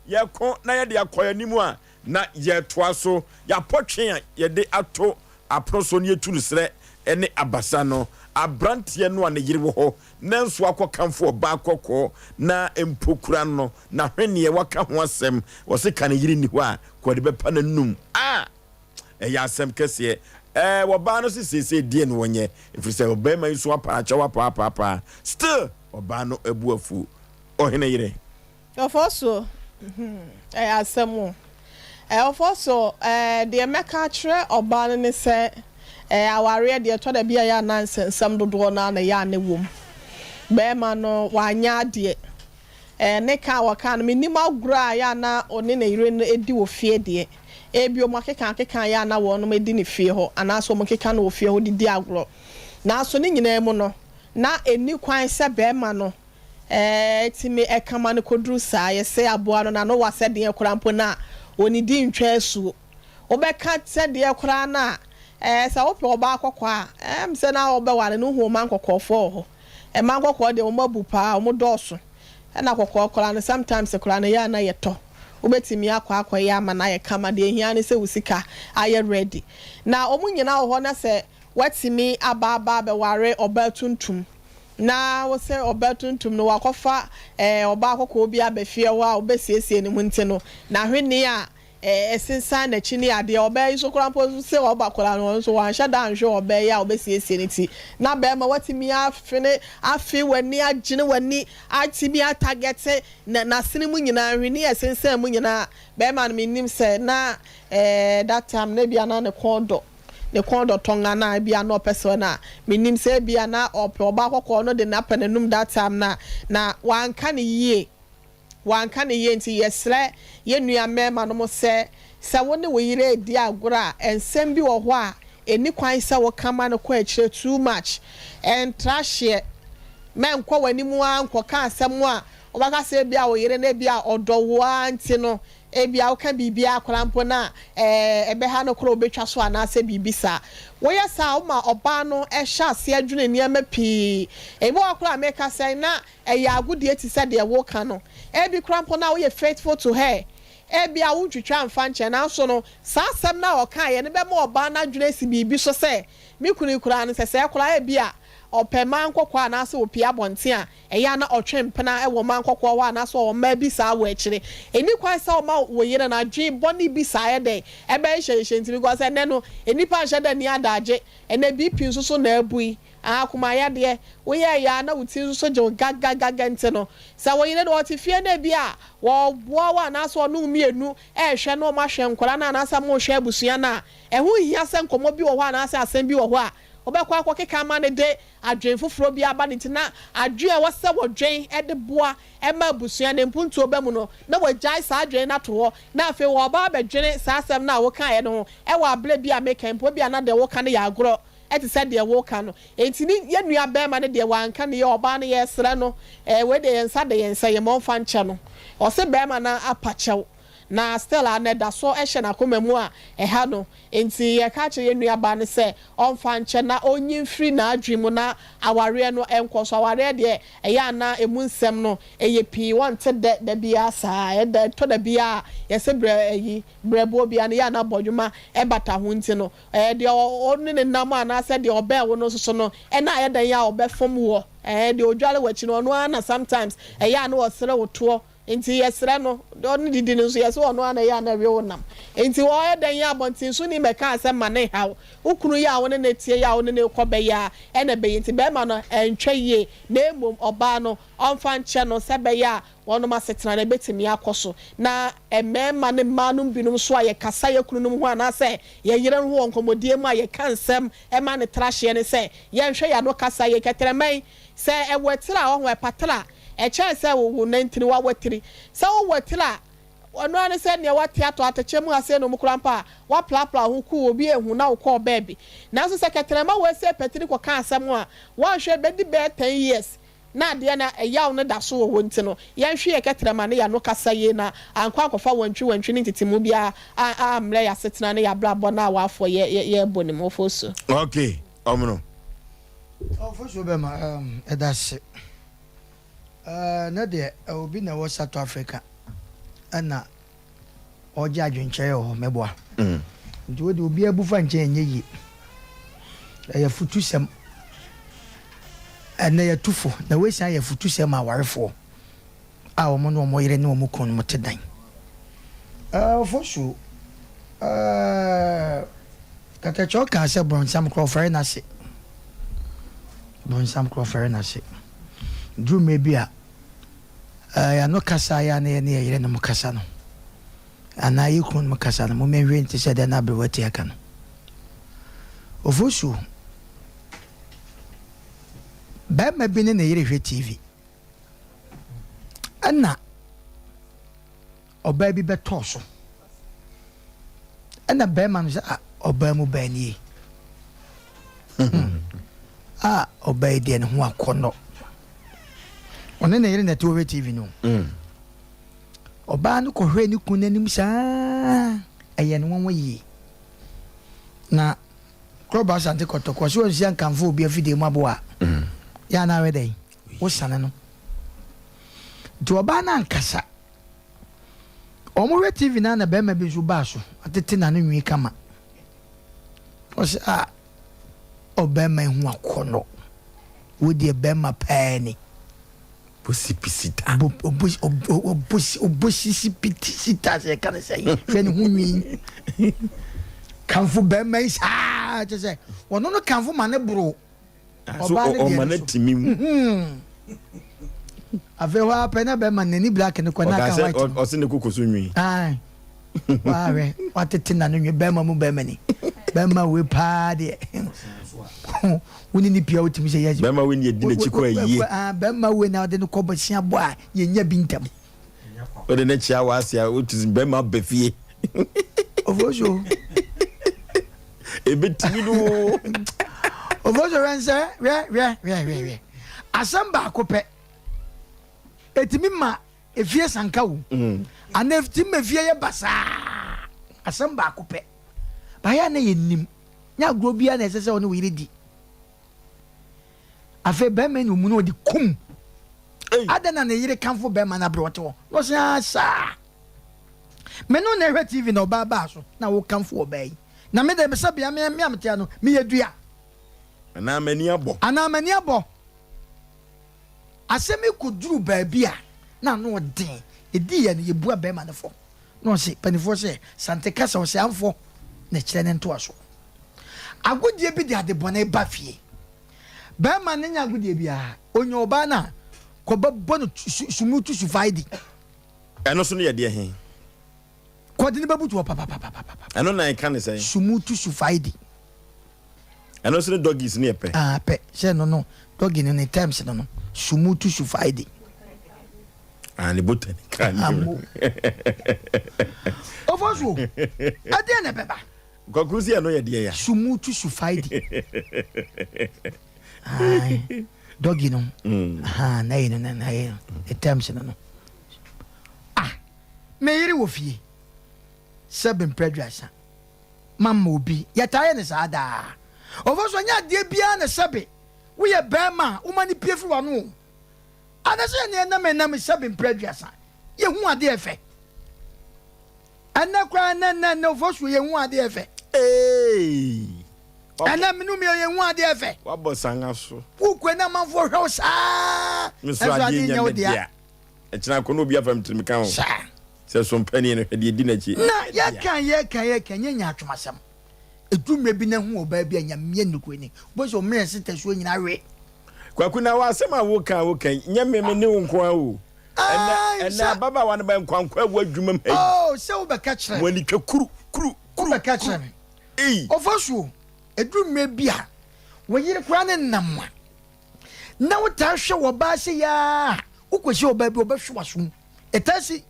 yeko na yade akoya nimu a na ye toaso ya potwen ye de ato aproso ne etu sre ene abasa no abrantie no ane yire wo ho nanso akokamfo ba akokọ na empokura no na hwene waka ho asem wo se kan yire ni ho a ko de bepa na num ya asem kese wo ba no sese die no wonye ifrise oba ma iso apa acha wapa still oba no ebuafu ohene yire Oforisuo asem also the America tre oba ne se aware de to da bia ya nonsense sam dodo na ya ne wom be ma no wanya de ne ka waka no minim agura ya na one na ire no edi wo fie de ebi o makeka ya na wo no edi ne fie ho ana so mo keka no wo fie ho di agro na so ne nyina mu no na eni kwan se be ma no timi ekama ne kodru sa ye se aboa no na no wase de ekrampo na oni di ntwa su obeka se de ekra na sa wo pe oba akokwa se na obeware no hu man kokofo ho man kokko de o mabu pa o modoso na kokko kora no sometimes kora no ya na yeto obetimi akwa ya ma na ye kama de hia ne se usika aye ready na omunyina ho na se watimi ababa be ware obatuntum na wo se obatuntum no wakofa oba akokko obi abafie wa obesiesie ne munte no na hwene a esensan na chini ade oba iso krampo se oba kola no so wan sha dan hwe oba ya obesiesie ne ti na be ma watimi afi wani agine wani atimi target na sini mu nyina hwene esensan mu nyina be ma no minim se na that time na bia na ne kondo tonga na bia no person na minim se bia na oba akokọ no de na pananum that time na wan ka ne yie nti yesre ye nua mema no mo se woni wo yire di agora ensem bi wo ho a eni kwan se wo kama no kwa akire too much and trash men kwa wani mu anko ka asem a obaka se bia wo yire na bia odowo anti no ebia wo ka bibia akrampo na ebe ha no kro obetwa so ana se bibisa wo yesa wo ma oba no ehya ase adwune niam pii ebo akra meka say na eya agudie ti se de wo ka no ebi krampo na wo ye faithful to her ebia wo twitwa mfa nche na so no sa asem na wo ka ye ne be ma oba na adwune si bibi so se mi kunu kura no se kura ebia opema nkokwa na so opia bonte a eya na otwempena ewo ma nkokwa wa na so o ma bi sa wa akire eni kwan sa o ma wo yire na dwe boni bi sa ye de ebe hye ntimi go se ne no eni pa hye de ni adaje ene BP nso na abui akuma ya de wo ye ya na wuti nso je gaga nte no sa wo yire no otifie na bi a wo boa wa na so no mienu hye no ma hwe nkora na sa mo hwe abusua na ehu hia se nkomo bi wo ho na sa asem bi wo ho a obekwa akwa keka ma ne de adwen foforo bi aba ne tina adwe a wase wodwen e de boa e ma busua ne mpuntu obemu no na wajai sa adwen na to ho na afi wo ba badwene sa asem na wo kan ye no e wa abla bi a meka mpo bi a na de wo kan ya agro e ti se de wo kan no entini ye nua ba ma ne de wa anka ne ye oba ne ye sere no we de yensa de yensa ye mo fa nche no o se ba ma na apachew na Stella na da so ehye na komemu a eha no enti ye ka che ye nua ba ne se onfa nche na onyin free na adwemu na aware no enkoso aware de eya na emu nsem no eye pi wonte de bia sa e de to da bia ye se brebo bia na ya na bodwuma e bata ho nti no de oni ne nam ana se de obe wo no so no e na ye dan ya obe fom wo de odwale wachi no no na sometimes eya na wo sere wo to enti yesra no oni didi no so yeso ono ana ya na we wonam enti wo edan ya bontin so ni meka asem ma ne haw ukunu ya wona na tie ya wona na kobe ya ena be enti be ma no entwe ye na emom oba no onfa nche no se be ya wono ma setena na betimi akoso na emema ne manum binum so aye kasa ye kunum ho ana se ye yire ho onkomodie mu aye kansem ema ne trahye ne se ye nhwe ya no kasa ye ketremen se ewetira ho epatira e che se wo nantini wa watiri se wo watira ono ane se ne wa teato atechemu ase no mukrampa wa plapla ho ku obi ehu na wo call baby na so secretary ma we se petiri ko kan asem a wa hwe bedi be 10 years na de na eyaw no da so wo nti no ye hwe ye ketere ma ne ya no kasa ye na ankwa kofa wantwi ni titimu bia a mle ya setena ne ya blabo na wa afọ ye boni mo foso okay omuno foso be ma edase na de obi na wo South Africa ana oja adwenche yo meboa nti wo de obi abufa nche enye yi ya futusem ana ya tufo na we san ya futusem awarefo a wo no mo yire ne wo kon mo tedan fosu kata choka se Bronsam Crawford na se Bronsam Crawford na se dru maybe ya no kasa ya ne yire no kasa no ana yikun mo kasa no mo menwe nti se de na brewati aka no ofosu ba ma bi ne yire hwe TV ana oba bi beto so ana ba ma no se oba mu ba ni oba de ne ho akono one na yire na TV TV no oba no ko hwe ni kun nanim saa aye no won yi na kroba sante kotoko so nsia kanfo obi afide mu aboa ya na we dey wo sane no do oba na nkasa omo TV na be ma bi so ba so atete na no nwi kama o se oba ma hu akono wo de be ma paani Posipisita. Posipisita se kan say. Fen hu nwi. Kanfo be mai sa je say. Wono no kanfo ma ne bro. Oba ne timim. Ave wa pena be ma nani black ne ko na kan white. O se ne kokoso nwi. Ai. Wa we, wa tete na no nwi be ma mu be ma ni. Be ma we pa de. Woni ni pia wotimi se yaji bema we ni edina chiko ayi bema we na de no kobosia bo a ye nya bintam o de na chia wa asia otizi bema befie ovojo ebetimi no ovojo ranse re asamba akope etimi ma efie sanka wo ana efimi efie ye basa asamba akope ba ya na ye nim nya grobia na esese ono wiri di afe be men mu no di kum adana na yire kanfo be man na broto no sa menu na hwe TV no ba so na wo kanfo obey na me de be sabia me amtia no me yedua ana mani abo asemi kuduru ba bia na no den edi ye no ye bua be man fo no se panifo se sante kasa o se amfo na kire ne nto aso agudie bi de ade bone ba fie ba ma ne nya agudie bia onye oba na ko babbo no sumutu sufaidi eno so ne ye de he ko de ne babutu papa eno na kan say sumutu sufaidi eno so ne doggies ne pe pe se no doggy ne terms no sumutu sufaidi ani botani kan ofosu ade ne beba Kokusi ano ye de ya. Sumutu sufaidi. Ai. Doggy no. Na yin na yin. The terms no. Me yiri wo fie. 7 predrasa. Mamma obi. Ya taye ne sada. Ofoso nya de bia na sebe. Wo ye bema, wo mani piefu wa no. Anase ne na me 7 predrasa. Ye hu ade efe. Ana kwa na ofoso ye hu ade efe. Ana minu me ye hu ade efe. Wa bosanga so. Wo kwe na manfo hwe sa. Miso ade nya dia. E kina ko no bia fam timi kan ho. Se Sompa ni no hwede di na chi. Na ye kan nya atwomasam. Edumre bi na hu oba bi anya me nuko ni. Bo so me sita so nyina we. Kwakuna wa asema wo kan nya me ne wo nko a o. Ena baba wa ne ba nkwankwa wa adwuma mai. Oh, se wo be ka kire. Wani twa kuru be ka kire me. Ofosu edumre bi a wo yire kwa ne namwa. Na wo ta hwe wo ba se ya ukwohye oba bi obɛhwe waso etasi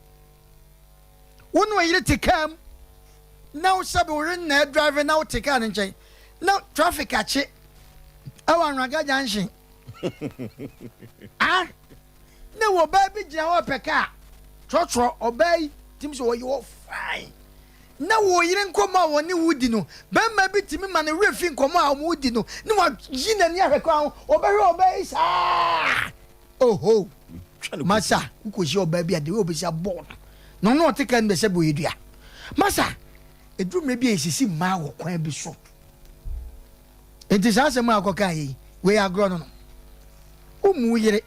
wonu ayire tikam now sabe we na driver now take an nchen now traffic ache awan raga junction ah na wo ba bi gina wo peka trotro obai tim so wo fine na wo yire nkoma wo ni wudi no ba ma bi timi ma ne refi nkoma a wo wudi no ni wa gina ni ahwekwa obehwe obai sa oho masa ukoshi obai bi ade wo be sia board no no take an be se boyedua masa edumre bi esisi ma wo kwan bi so enti sa asem akoka yi we agro no umu yire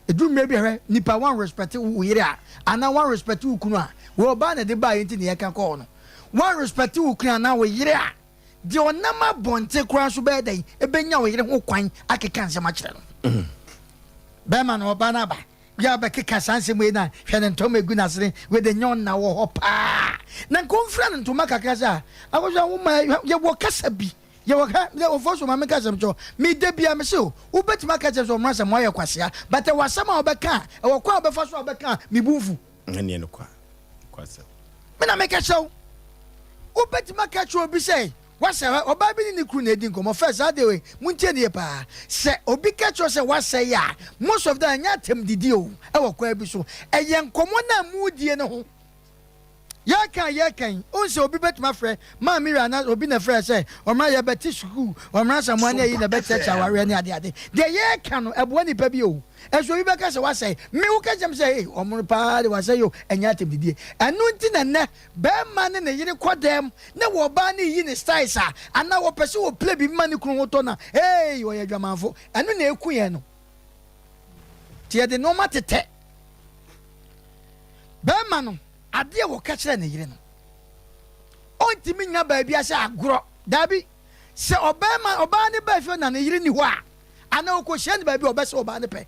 edumre bi hwe nipa one respect wo yire a ana one respect wo kunu a wo ba na de ba enti ne yeka ko no one respect wo kunu ana wo yire a de onama bonte kura so be dai ebenya wo yire ho kwan akeka nsem a kire no be ma no ba na ba ya ba keka sanse mu na hwe ne ntom egu na sere we de nyon na wo ho pa na konfra ne ntoma kakra sa akoja wo ma ye wo kasa bi ye wo ka le ofoso ma me kasa mcho me de bia me se o betima kasa so mra se mo ye kwasea but e wasama obeka e wo kwa obefa so obeka me bunfu ene no kwasa me na me kasa o betima kasa obi se wase oba bi ni kru na edi nkomo first adewe muntie ne pa se obi kasa se wase ya most of them nya tem didi o e wo kwa bi so e ye nkomo na mu die ne ho yakan onse obi betima frɛ ma mira na obi na frɛ sɛ ɔmra yɛ bɛti school ɔmra samwane yi na bɛtɛ chaware ne ade de yakan no ɛboa nipa bi o ɛso obi bɛka sɛ wasɛ me wo ka kyɛm sɛ ɔmo pa de wasɛ yo ɛnya tem didie ɛno nti na nɛ bɛma ne ne yere kɔdɛm ne wɔ ba ne yi ne styles a ana wɔ pɛ sɛ wɔ play bi ma ne kunu wotɔ na wɔyɛ dwamanfo ɛno na eku yɛ no tie de no matete bɛma no ade wo ka kire ne yire no ontimi nya ba bia se agoro dabi se oba ne ba fi na ne yire ni ho a ana wo ko hye ne ba bi oba se oba ne pe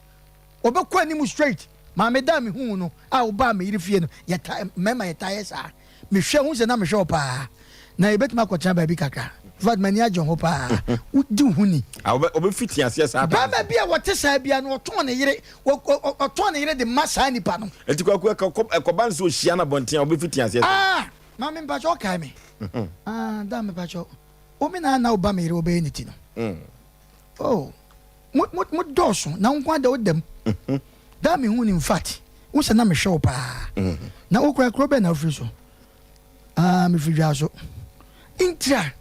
oba ko ani mu straight ma me da me hu no a oba me yire fie no ye ta mema ye ta ye sa me hwe hu se na me hwe opa na ye betima ko cha ba bi kaka vad mani ajon ho pa udi hu ni oba fiti ase sa ba bia wo te sa bia no oton ne yire oton ne yire de masa nipa no enti kwa ban so hia na bonten oba fiti ase ma me ba jo kai me da me ba jo o me na oba me yire oba ni ti no oh mo doso na nkwa da odam da me hu ni in fact wo se na me hwe pa na okura krobe na Oforisuo me fidwa so intra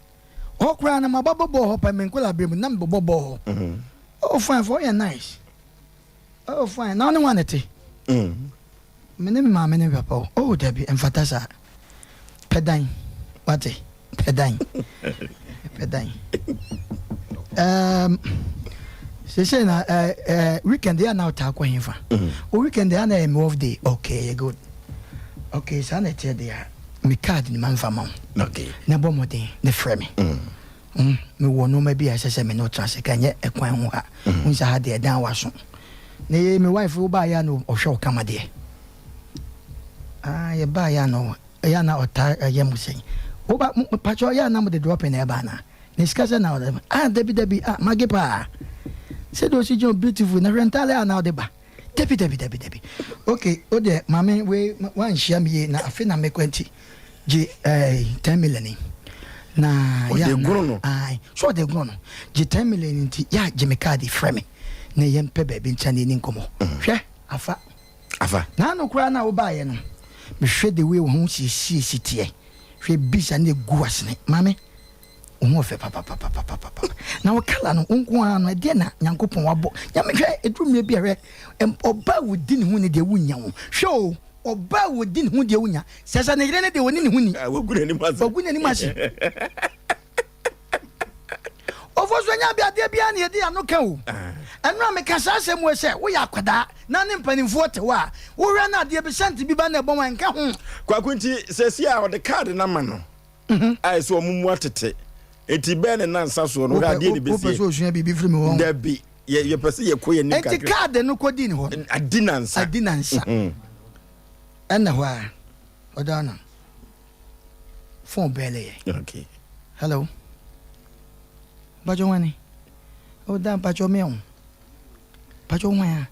okura na mababo ho pa me nkola brem na mbobo ho oh fine for you nice oh fine na one wanete me ne ma me ne papa oh debi emfatasa pedan wate pedan se na weekend ya na ta kwa hinfa o weekend ya na em off day okay good okay so na tie dia me card ni manfa ma okay na bomode ne frame me wo no ma bi a sese me no trans ka nye ekwan ho ha unsa ha de dan waso ne me wife wo ba ya no ohwe kama de ye ba ya no ya na ota ye musen wo ba pacho ya na mo de drop na ba na ne skasa na debi magipa se do si jo beautiful na rental ya na de ba debi okay o de mame we wan shia me na afi na me kwenti ji 10 million na ya de grono ai so de grono ji 10 million nti ya ji me card frame na ye mpe ba bi nchane ni nkomo hwe afa na no kura na wo ba ye no me hwe de we wo hu si tie hwe bisa na egu asene mame wo fe papa na wo kala no nko ano de na nyankopon wabo nya me hwe edumre bi hwe oba wo di ne hu ne de wunya wo hwe oba wo di ne hu de wunya sesa ne yire ne de woni ne hu ni wogu ne ni mase Ofoso nya bia de bia ne de ano ka o enu amekasa asem we se wo ya kwada na ne mpanimfo te wa wo hwe na de percent bi ba na ebon wan ka ho kwakunti sesi a the card na ma no ai so omumu atete enti be ne nansa so no ga de ne besi ofoso osua bi free me wo da bi ye pese ye koye ni kakra enti card no ko di ne ho adinansa enna ho a odana phone bele okay hello Bajo wani. O dan pacho meon. Pacho wani.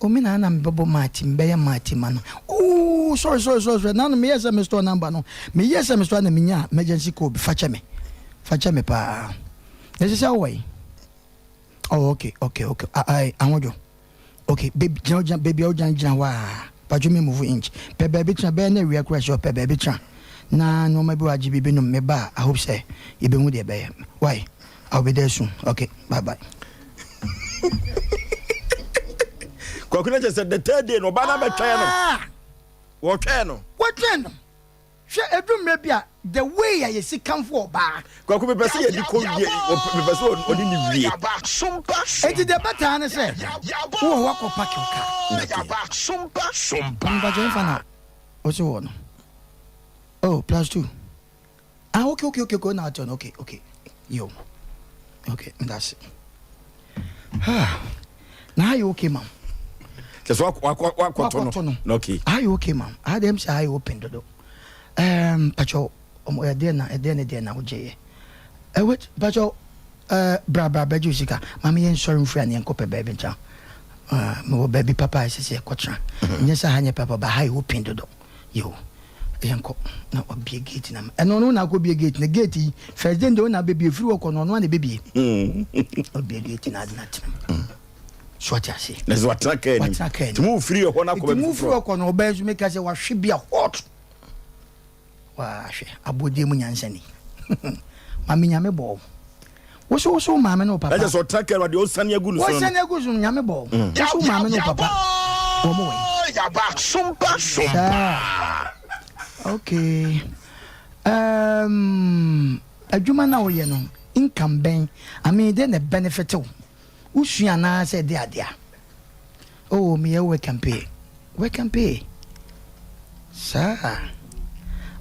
o me na mbebo mati mbeye mati mano oh sorry na no me yes me store number no me yes me store na me nya emergency code fache me pa this is how way oh okay I want you okay baby baby ojan wa paju me move inch pe baby try be na we crash up pe baby try na no maybe wa jibi no me ba I hope say you be mu de be why I'll be there soon okay bye Kwakuna just said the third day no bana be try no. What try no? She edum maybe the way I see come for ba. Kwaku be person ye di ko wie, be person oni ni wie. Sompa. E di the better na say. Wo wa ko pack your car. Sompa. Mba je fana. What's your one? Oh, +2. Ah okay, go now turn. Okay. Yo. Okay, that's it. Now you okay, ma'am? Just walk. Okay. Are you okay, ma'am? I them say I open the door. Pacho, there na oje. Wait, Pacho, bra bejusika. Mami en sorry free and yanko pe baby cha. My baby papa is say kwatra. Nyesa hanya papa ba I open the door. Yo. Yanko na obi gate na. No na go be gate. Na gate first day do na baby free work on one baby. Obi gate na that. So what I say? Let's what track to move free or na ko move free or no be make us wa hwe bia hot. Wa hwe abode mu nyansani. Mami nyame bo. Wo so mama no papa. Let's what track and the osani agu no so. Osani agu so nyame bo. Wo so mama no papa. Wo mo we. Ya ba sompa. Okay. Adwuma na wo ye no income ben. I mean then the benefit o. Usua na say dia. Oh, me we can pay. Sir.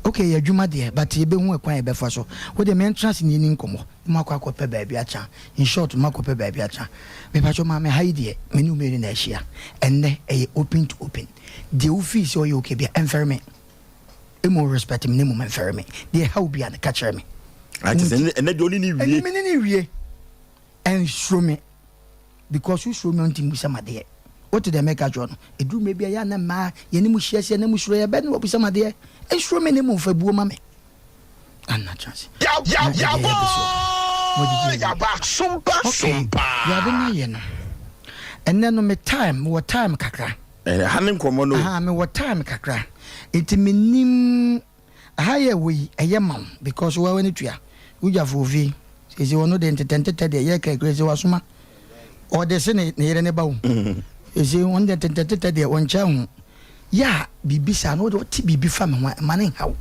Okay, adwuma there, but ye be hu ekwan e be fa so. Wo de me entrance ni nkomo. Makwa pe baabi acha. In short, makwa pe baabi acha. Me pa cho ma me haide, me nu me na ahia. Enne e open to open. The office o ye okay be enferme. E mo respect me, mo enferme. The how be an catch me. I just and the only ni wie. Me wie. And show me. Because you show me on team sama there. What did they make a journal? A do maybe a yana ma, yenimu shares, yenimu shreya, ben will be some there. And show me name of a boo mammy. I'm not chance. Sompa. And then on my time, what time kakra. And having common, what time kakra. It mean higher way a yaman because we are in it. We have V. Is you want to entertain the year crazy wasuma? Or the Senate near any bow. Is he one that entertained their one child? Ya, Bibisa, no, what be family money how?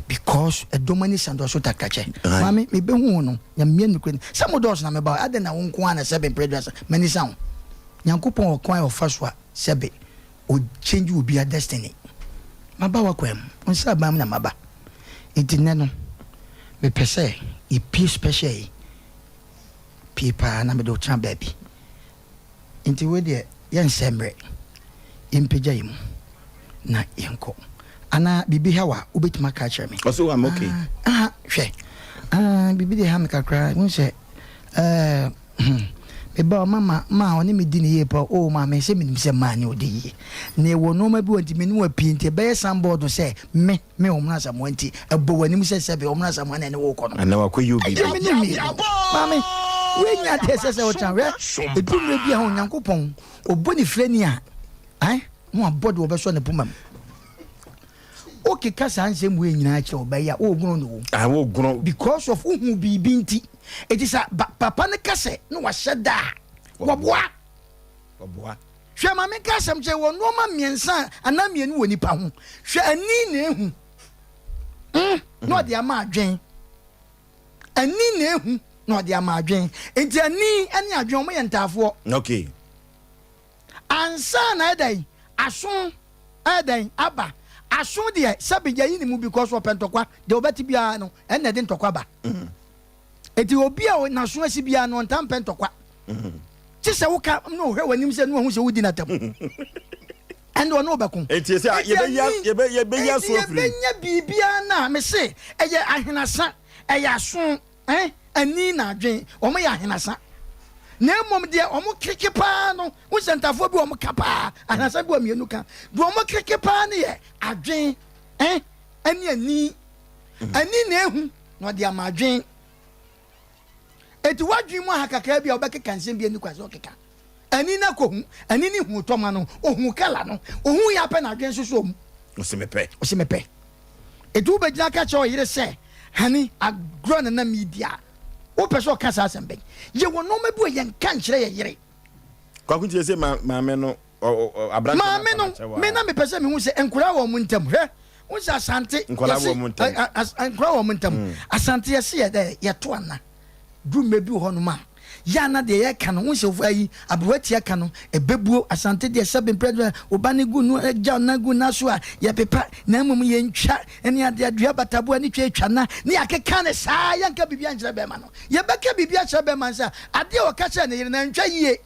Because a dominant and also catcher. Mammy, me be one, young men, some of those number about other than one quan 7 predators, many sound. Young coupon or coin of first one, Sebe, would change will be a destiny. Mabawa quem, on Sabam Maba. It did nano. Me per se, a piece special. Pipa, number do champ baby. Into where the young sembre in pijam na yanko. Ana bibi hawa ubit ma catch me. Also I'm okay. She. Bibi de ha me kakra. Won say me ba mama oni me di ne ye pa o ma me say me say ma ne odi ye. Na wo no ma bi wanti me no api nti be sam board say me o mna sam wanti ebo wani say sebe o mna sam na ne wo ko no. Ana wa koyi obi. Mami we nya te say o chan we edum re bia ho nyankopon oboni freni a ai mo abod wo be so ne pomam. Okay, kasa ansem we nyina kire obeya wo gunu no. Wo gunu because of who bibi nti. It is a papa ne kase no wa sheda. Waboa. Hwe ma me kasam che wo no ma miensa ana mienu woni pa ho. Hwe ani na ehu. No de ama adwen. Ani na ehu no de ama adwen. Enti ani adwen mo yentafo. Okay. Ansa na dai aso adai aba. Aso de sabe ya yini mu because of pentokwa de obeti bia no enne de ntokwa ba. Eti obi a na so asi bia no ntam pentokwa. Ti se wo ka no hwe wanim se no hu se wudi na tam. Endo no be kun. Eti se ye be ya so free. Ye nya bibia na me se eye ahenasa eye aso ani na adwen o mo ye ahenasa. na mom de omo kreke pa no wo sentafo bi omo kapa anasa bi omienu ka do omo kreke pa ne ye adwen ani na ehu no de amadwen eti wadwen mu hakaka bi obekeka nsem bi ani kwaso okeka ani na ko hu ani ni hu toma no ohun kala no ohun ya pe na adwen soso mu osimepe eti wo begina ka che oyire se hani agro na media wo pese o kasa asembe ye wono ma bi o ye nka nkyere ye yere kwakunti se maame no abrante maame no me na me pese me hu se enkura wo mu ntam he wo se asante enkura wo mu ntam enkura wo mu ntam asante ye se ye de ye to ana du mebi ho no ma ya na de ye ka no wo se ayi abwati ya ka no ebebuo asante de sebe president obane gu no ja na gu na so a ye pepa na mum ye ntwa ene ade adua batabo ani twa na ne akeka ne saa ya nka bibia nkyere be ma no ye beka bibia kyere be ma nsa ade o ka kyere ne yire na ntwa yie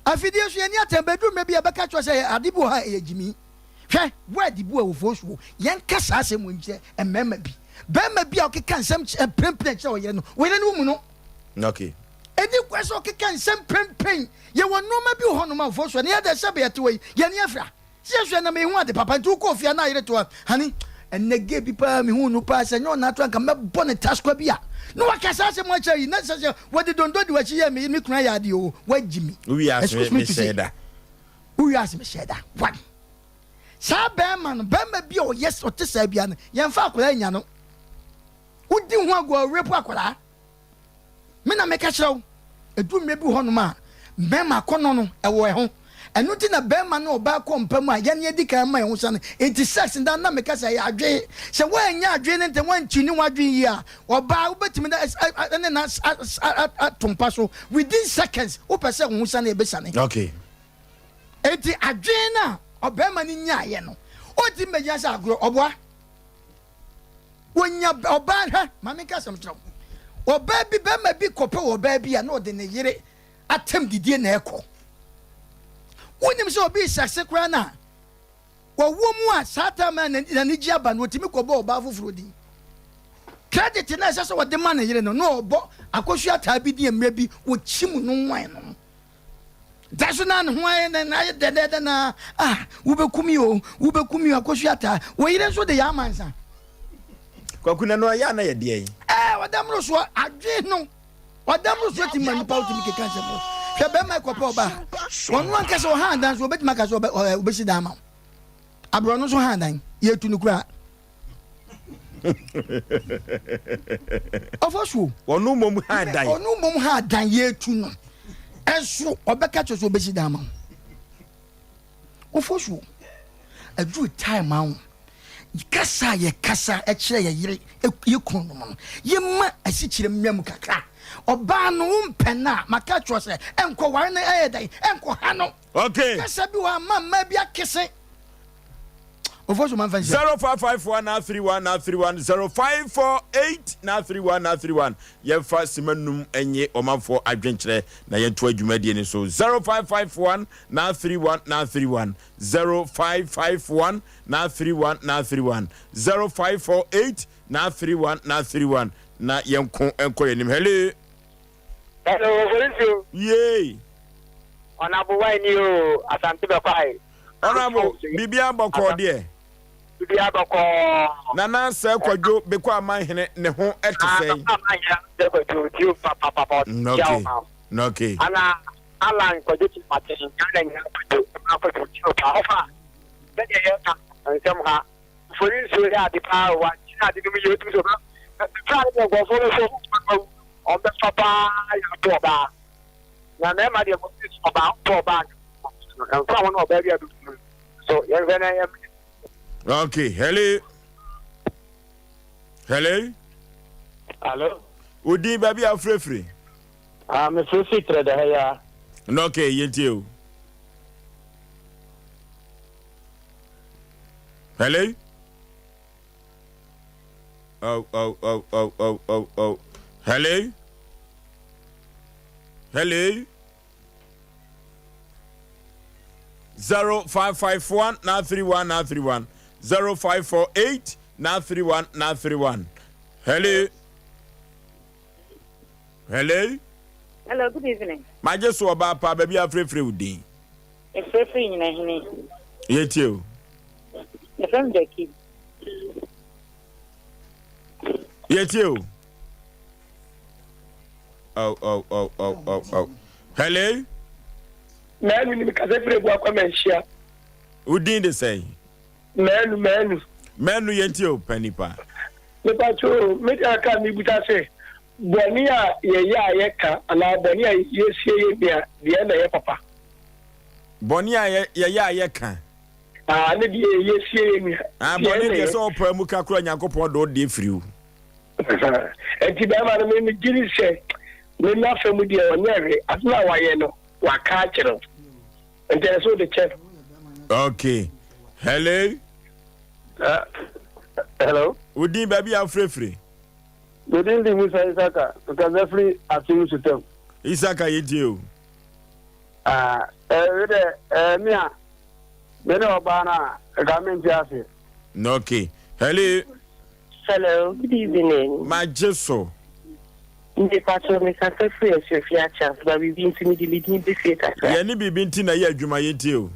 afidie so ye ni atambedu mebi ye beka kyere se ade bu ha ye gimi hwe wadi bu awofo so ye nka saa se mu nkyere emema bi bema bi a o keka nsem prempren kyere o yire no wo yire no mu no okay. Edi kwaso keka nsem pempen ye wono ma bi ho no ma fo so ne ye da sebe ye to ye ne afra se na me hu ade papa ntu ko fia na yire to hani enege bi pa me hu no pa se nyo na to anka me bone taskwa bi a no wakasa se mo achi na se wodi dondo di wachi ye me kuna ya ade o wagimi we are me sheda one sa be man be ma bi o yes o te sa bia no ye mfa akola nya no udi hu agwa repu akola me na me ka kyerɛw edu mebi ho no ma bema kono no ewo ho enu ti na bema no oba ko mpam a ye ne edi kan ma ye ho sane enti sex nda na me ka say adwe se wa nya adwe ne nte wan chini wadwe yi a oba ubetimi na ne na atompa so within seconds o pese ho sane e be sane okay enti adwe na obema ni nya ye no o ti me ya sa agro oboa wonya oba ha ma me ka sam kyerɛw oba bi bema bi kope oba bi a no de ne yire atem didie na eko wonim se obi sase kra na wo mu a sata man na ni gia ba no timi ko bo oba foforo din credit na se so wo de man na yire no no obo akosu ata bi di emre bi wo chim no nwan no daso na no hwan na de na wo bekumi akosu ata wo yire so de ya mansa kwakuna no ya na ye de wadamro so adwe no wadamro so ti mani pa utimi keka se mo hwe be ma kopa oba wonu anka so ha dan so obetima ka so obesi dan ma abro no so ha dan ye tu no kura ofosu wonu mom ha dan ye tu no enso obeka so obesi dan ma ofosu adu time ma kasa ye kasa e kire ye yire ye kunu no ye ma asikyire mmam kakra oba no mpena maka tro se enko ware na eyedai enko ha no okay kasa bi wa ma bi akese ofoso man fancy 0551 0548 ye fa simanum enye omanfo adwenkyere na ye to adwumadie ni so 0551 0551 0548 na yenko enko yenim hello Oforisuo yey Honorable Wine o Asante Mpe Nipa Honorable bibia boko de bibia boko nana se kwadwo beko amanhene ne ho etesei okay ana alan kwadwo ti patin kana nya kwadwo pa ofa bede ye ka nsem ha Oforisuo ya di pa wa tina di mi yotu so ba tra de go folo so on the papa ya to ba na me ma de mo ti so ba to ba and from one of area so you okay hello udi baby afrefre me free trader ya no okay yentio hello oh hello 0551 931 0548 931 hello Hello, good evening. My just so about pa baby afrefre udi. Efrefre nyina hini. Yetio. The friend Jackie. Yetio. Oh. Hello? Manu ni kasefre bu akwa menhia. Udi de say. Manu. Manu yetio panipa. Nipa cho me aka mi buta se. Boni a ye ya ye ka ala boni a ye sie ye bia de na ye papa. Boni a ye ya ye ka. Ah ne de ye sie ye mi. Ah boni de so opa mu ka kura Nyankopon do de friu. Enti ba ma me giri se me na fa mu de onyere atuna wa ye no wa ka kire. Enti so de chef. Okay. Hello? Hello? Udin baby afrefre. Good evening, Mr. Isaka. Because every afternoon to tell. Isaka yetio. Me no bana government yase. Okay. Hello, good evening. My jeso. Ndi pato me kasa free Sofia chance but we been to me the leading this year. Ya ni bibi nti na ye adwuma yetio.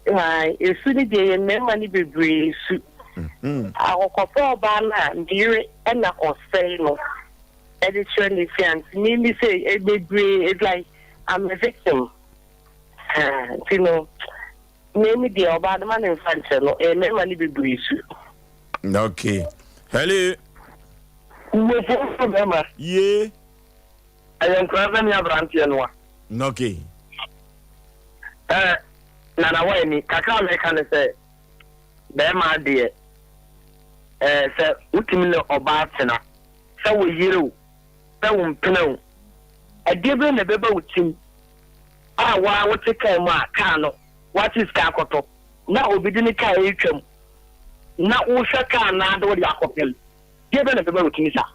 Esu ni de me mani bebre su. Akọkọpọ ọba na ndiri na Osei no edition defense me say ebebre it's like I'm a victim. You know, me the ọba the man in front no me mani bebre su. Okay. Hello. Yeah. I am craving your branch and okay. Nana way ni kaka me kan say be ma de say utimi le oba tena say wo yire say wo mpena wo adebe na beba utim wa wo tika mu aka no what is ka akoto na obidi ni ka etwam na wo hwe ka na do de akopel debe na beba utimi sa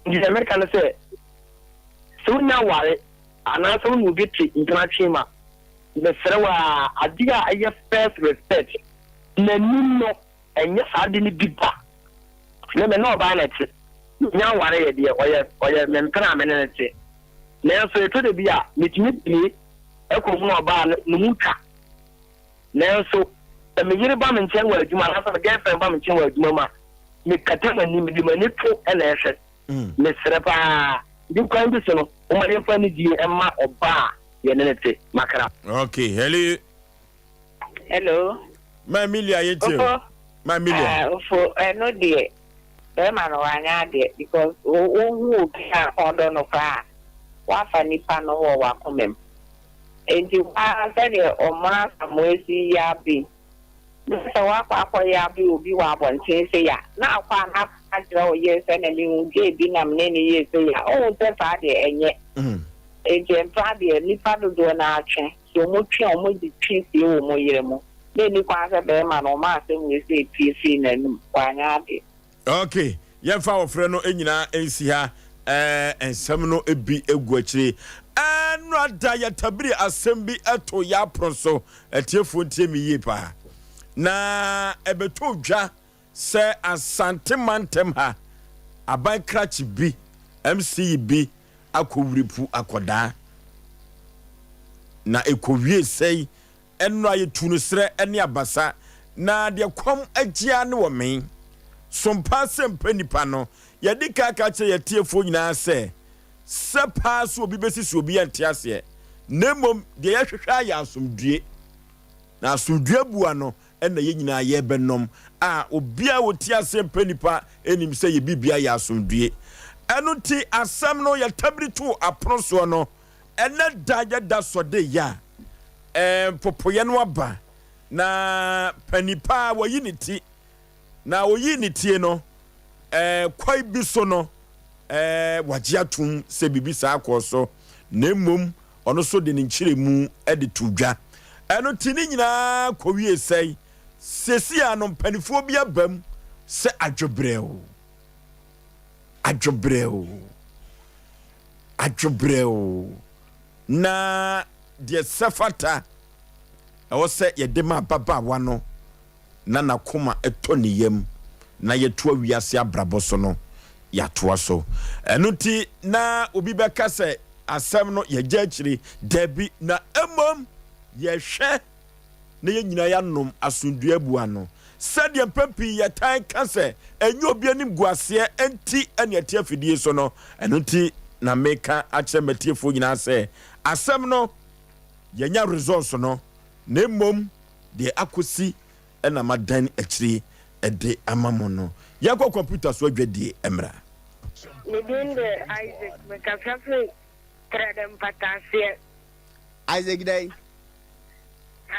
ndi America na say so na ware ana so mu biti international the Frewa Adia I first respect. Nenino and yes, I didn't be back. Let me know about it. Now, what I did, or your mentality. Now, so to the Bia, which me, Echo Ban, Numuka. Now, so the Major Bam and Chen were you might have a girlfriend Bam and Chen were Mama. Make Katana Nimi Manito and Asset. Miss Repa, you can't be so, only funny G. Emma or Bar. Okay, hello. My Milia yetio. My Milia. For no dear. Them and one dear because who can order no far. What funny pan or welcome. And you are said or Mara Samuesi Yabi. So what Yabi will be one say ya. Now one half years and you gave Bingham many years. Oh, that's and yet. Ejempa nipa do na atwe so mo twe o mo di twi si o mo yire mo na ni kwa se be ma no ma se mo se pc na num kwanya de. Okay ye fa ofre no enyina ensi ha ensem no ebi egu akire anu ada ya tabiri asem bi eto ya proso etiefo ntie mi yi pa na ebeto dwa se asante mantem ha aban krachi bi mc bi akowripu akoda na ekowie sei eno ayetu no sre ene abasa na de kwam agia ne wo men Sompa Asem Mpe Nipa no ye di ka che ye tiefo nyina se pa so obi besisi obi ante ase nemom de ye hwehwa ya asomdue na asomdue bua no ena ye nyina ye benom obi a woti Asem Mpe Nipa enim se ye bibia ya asomdue enu ti asam no ya tabritu aproso no ene da so de ya popoye no aba na panipa wo yiniti na wo yiniti no kwai bi so no wajiatum se bibi sa akoso nemom ono so de nchiremu ede tudwa enu ti ni nyina kowie sei sesi anom panifo bi abam se adwobreo na de sefata ewo se yedema baba wano na nakoma etoniyem na yeto awiase abraboso no yatoa so enuti na obi beka se asɛm no yɛgya akyiri dabi na emom yɛhwɛ na yɛnyina yɛanom asomdua bua no sɛdeɛ mpampi yɛtan ka sɛ ɛnyɛ obi anim guaseɛ enti ɛne ɛte afidie so no ɛno nti na meka akyerɛ matiefoɔ nyinaa sɛ asɛm no yɛnya results no na mmom deɛ akɔsi ɛna madan akyiri ɛde ama mo no yɛkɔ computer so adwadie mmra Within the Isaac, Mekafrafi, Tradem Patasia. Isaac Day.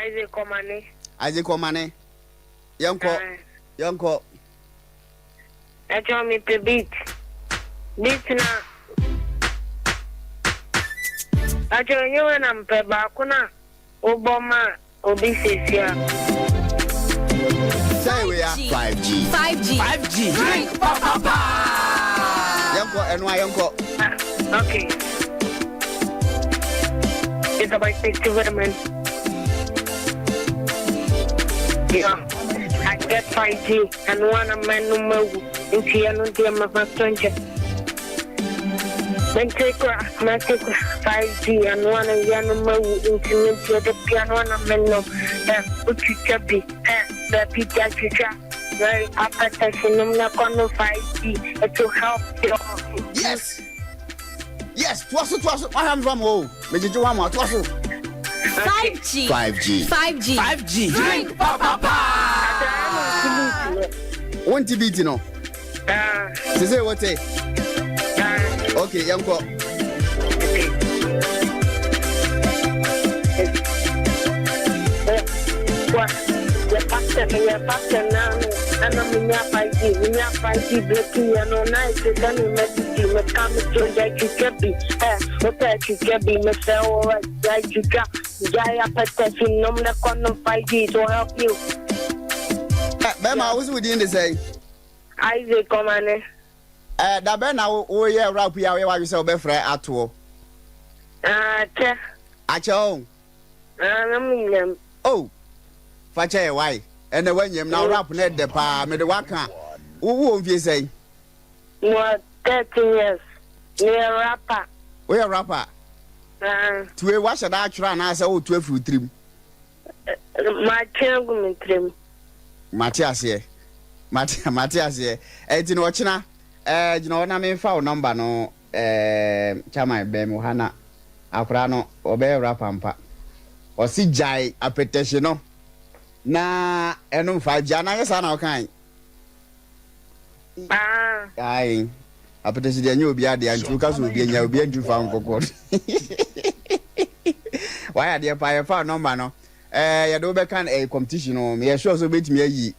Isaac Komane. Isaac Komane. Yanko. I told me to beat. Beat now. I told you when I'm Pebakuna, Obama, Obisesia. Say we are 5G. 5G. Drink, papa. Yanko. Okay. It's about 60 vitamins. Yeah. I get 5G and one of my number in Tiano my stranger. Then take 5G and one of your number into the piano and a menu. Put you chubby. The pizza. Very appetizing. I'm not going to 5G to help you. Yes, twaso. I am from home. Make you one more twaso. 5G. Drink, papa. One TB, no. Say what? Okay, Yanko. Your pastor now, and I'm in your 5G, blocking and on night, then you message come to that you can be, what that you can be, Mr. Or that you got, Jaya Patassin, no, not 5G to help you. Bema, what's within the say? Isaac, come on. That Ben, oh, yeah, rap, we are yourself, Befra at all. At your own. Oh, Fache, why? And the when you now rap net the pa, me the waka. Who won't you say? What 30 years. Near rapper. We are rapper. To a wash at that try and answer 12 fruit trim. My children trim. Matthias here. Matthias here. You know, China. You know, I mean, foul number no. Chama Bemuhana. Afrano, obey rapampa. Or see Jai a petition no. Na eno 5G na yesa na okan ai apete si de nya obi ade antu ka so obi nya obi antu fa nkokọ why ade pa ye fa number no ye do be kan a competition no me sure so betimi ayi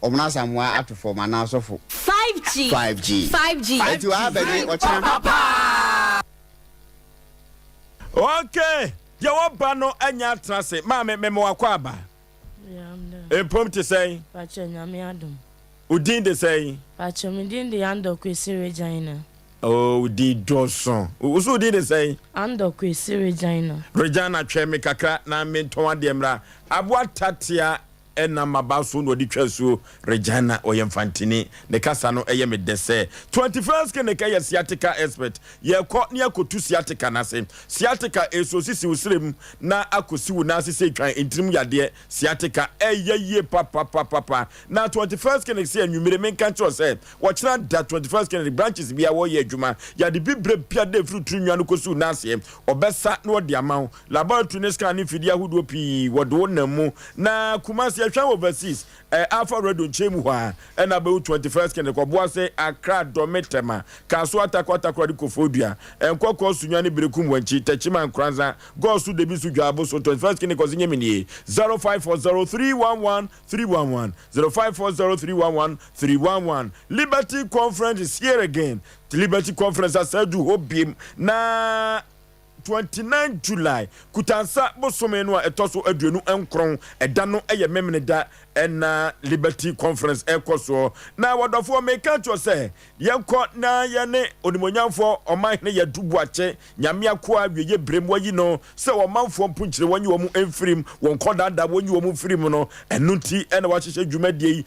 omna samwa atofo mana asofo 5G ati wa abege ochina okay ye wo ba no anya trase ma me wakọ aba Epom to say, Pacho Nyame Adom. Udin de say, Pacho Midin the Ando Kwesi Regina. Oh, di Johnson. Usu did say, Ando Kwesi Regina. Regina Chemi Kakra, na Mintoa Demra, Abwa Tatia, and Namabasu no di Chesu, Regina or Yamfantini, the Casano Ayame de say. 21st can the Kaya Siatica expert. Ye caught near Kotu Siatica Nase. Siatica is so slim, na akusi nasi say try in trim ya dear Siatica, ye papa. Now 21st can say and you may remain control said. Watch that 21st can the branches be a warrior Juma. Ya the big bread pia de fruit trim yanukosu nasi, or best sat no the amount. Laboratory Nescan if you would be what do no na Kumasi. Overseas, Alpha Red on Chemua, and about 21st can the Kobuase, Accra Dometema, Kaswata Quata Quadricophobia, and Quako Sunyani Brikum when she Techima and Kranza goes to the Bisu Jabo, so 21st can cause Yemini 0540311311 0540311311 Liberty Conference is here again. The Liberty Conference has said to hope him na 29 July kutansa bosomeno etoso aduenu enkron eda no eye memene da ɛna Liberty Conference ɛkɔ na wadɔfoɔ meka kyerɛ sɛ yɛnkɔ na yɛne onimonyamfoɔ ɔman ne yɛdubuakye nyame akoa wieye brem wayi no sɛ ɔmanfoɔ mpunkyere wɔnyi wɔn mfirim wɔn kɔdada wɔnyi wɔn mfirim no ɛno nti ɛna wahyehyɛ dwumadie yi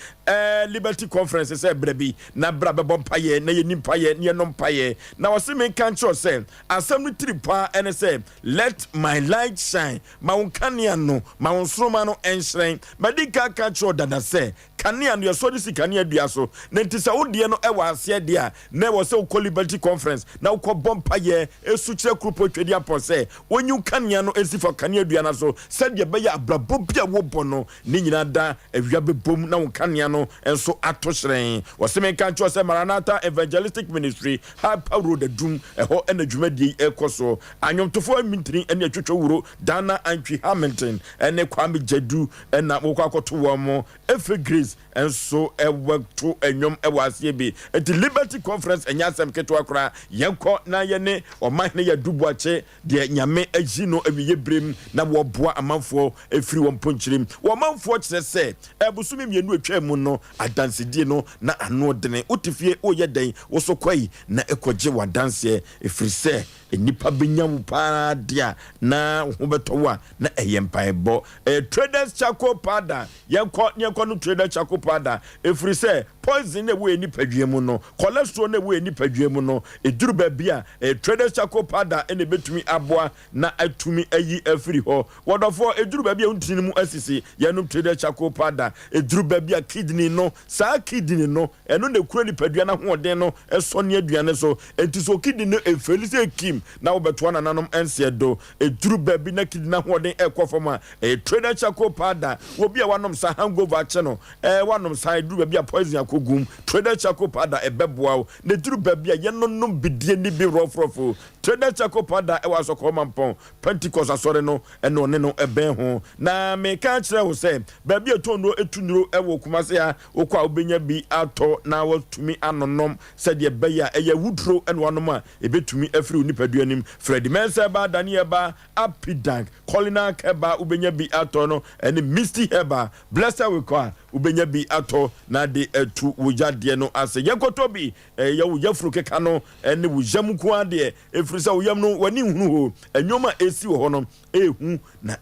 Liberty Conference sɛ brɛbi na bra bɛbɔ mpaeɛ na yɛni mpaeɛ na yɛnom mpaeɛ na wɔse meka kyerɛ sɛ asɛm no tiri paa ɛne sɛ let my light shine ma wo kanea no ma wo nsoroma no ɛnhyerɛn madi ka kyerɛ dada sɛ kanea no yɛsɔ de si kanea dua so na nti sɛ wodeɛ no ɛwɔ aseɛ deɛ a na ɛwɔ sɛ wokɔ Liberty Conference na wokɔ bɔ mpaeɛ ɛsu kyerɛ kuropɔ twɛdi apɔ sɛ wɔnyi kanea no ɛsi fa kanea dua no so sɛdeɛ ɛbɛyɛ abrabɔ bi a wobɔ no ne nyinaa da awia bɛbom na wo kanea no ɛnso ato hyerɛn wɔse meka kyerɛ sɛ Maranatha Evangelistic Ministry Hyper Road adum ɛhɔ ɛna dwumadie ɛkɔ so anwomtofoɔ amintiri ɛne atwitwa wuro Dana Antwi Hamilton ɛne Kwame Jadu ɛna wokɔ akɔto wɔn mo Efe Grace ɛnso ɛwɔto ɛnwom ɛwɔ aseɛ bi eti Liberty Conference ɛnya asɛm ketewa koraa yɛnkɔ na yɛne ɔman ne yɛdubuakye deɛ nyame agyi no awiye brem na wɔboa amanfoɔ ɛfiri wɔn mponkyerem wɔmanfoɔ kyerɛ sɛ ɛbosome mmienu atwa mu no adansedie no na ano dene wotifie woyɛ dɛn wo so kɔi na ɛkɔgye wadanseɛ ɛfiri sɛ nipa benya wo paa dia na ho beto wa na ɛyɛ mpaebɔ Traders Charcoal Powder yɛnkɔ no Traders Charcoal Powder ɛfiri sɛ poison na wo nipa dua mu no cholesterol na wo nipa dua mu no eduru ba bia Traders Charcoal Powder ene betumi aboa na atumi ayi afiri hɔ wɔdɔfo eduru ba bia untini mu asisi yɛnum Traders Charcoal Powder eduru ba bia kidney no saa kidney no ɛno na kura nipa dua na hoɔden no ɛsɔ ne aduane so enti so kidney no efelise kim na wobeto na nanom ense do eduru ba bi na kidney na hoɔden ɛkɔ fama Traders Charcoal Powder wo bia wanom sa hangover ache no wanom sa eduru ba bia poison akogum Traders Charcoal Powder ebeboa na eduru ba bia yɛnonom bidie ni bi rɔfrɔfo Traders Charcoal Powder ɛwɔ asɔkɔ mampɔn Pentecost asɔre no ɛno ne no ɛbɛn ho na meka kyerɛ wo sɛ ba bia to no etunuro ɛwɔ kumase a wokɔ a wobenya bi atɔ na watumi anonom sɛ de bɛya ɛyɛ wudro ɛno wanom a ebetumi afiri nipadua nim Freddy Mensa ba Daniel ba Apidank Colina Keba wobenya bi atɔ no ɛne Misty Heba Blessed wekɔ ubenya bi ato na de etu wujade no ase yekoto bi ye wujafuru keka no ene wujam ku ade efrisa wuyam no wani hunu ho enwoma esi wo ho no ehu na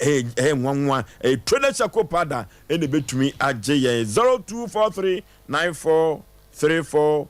nwanwa Traders Charcoal Powder ene betumi agye ye 0243943413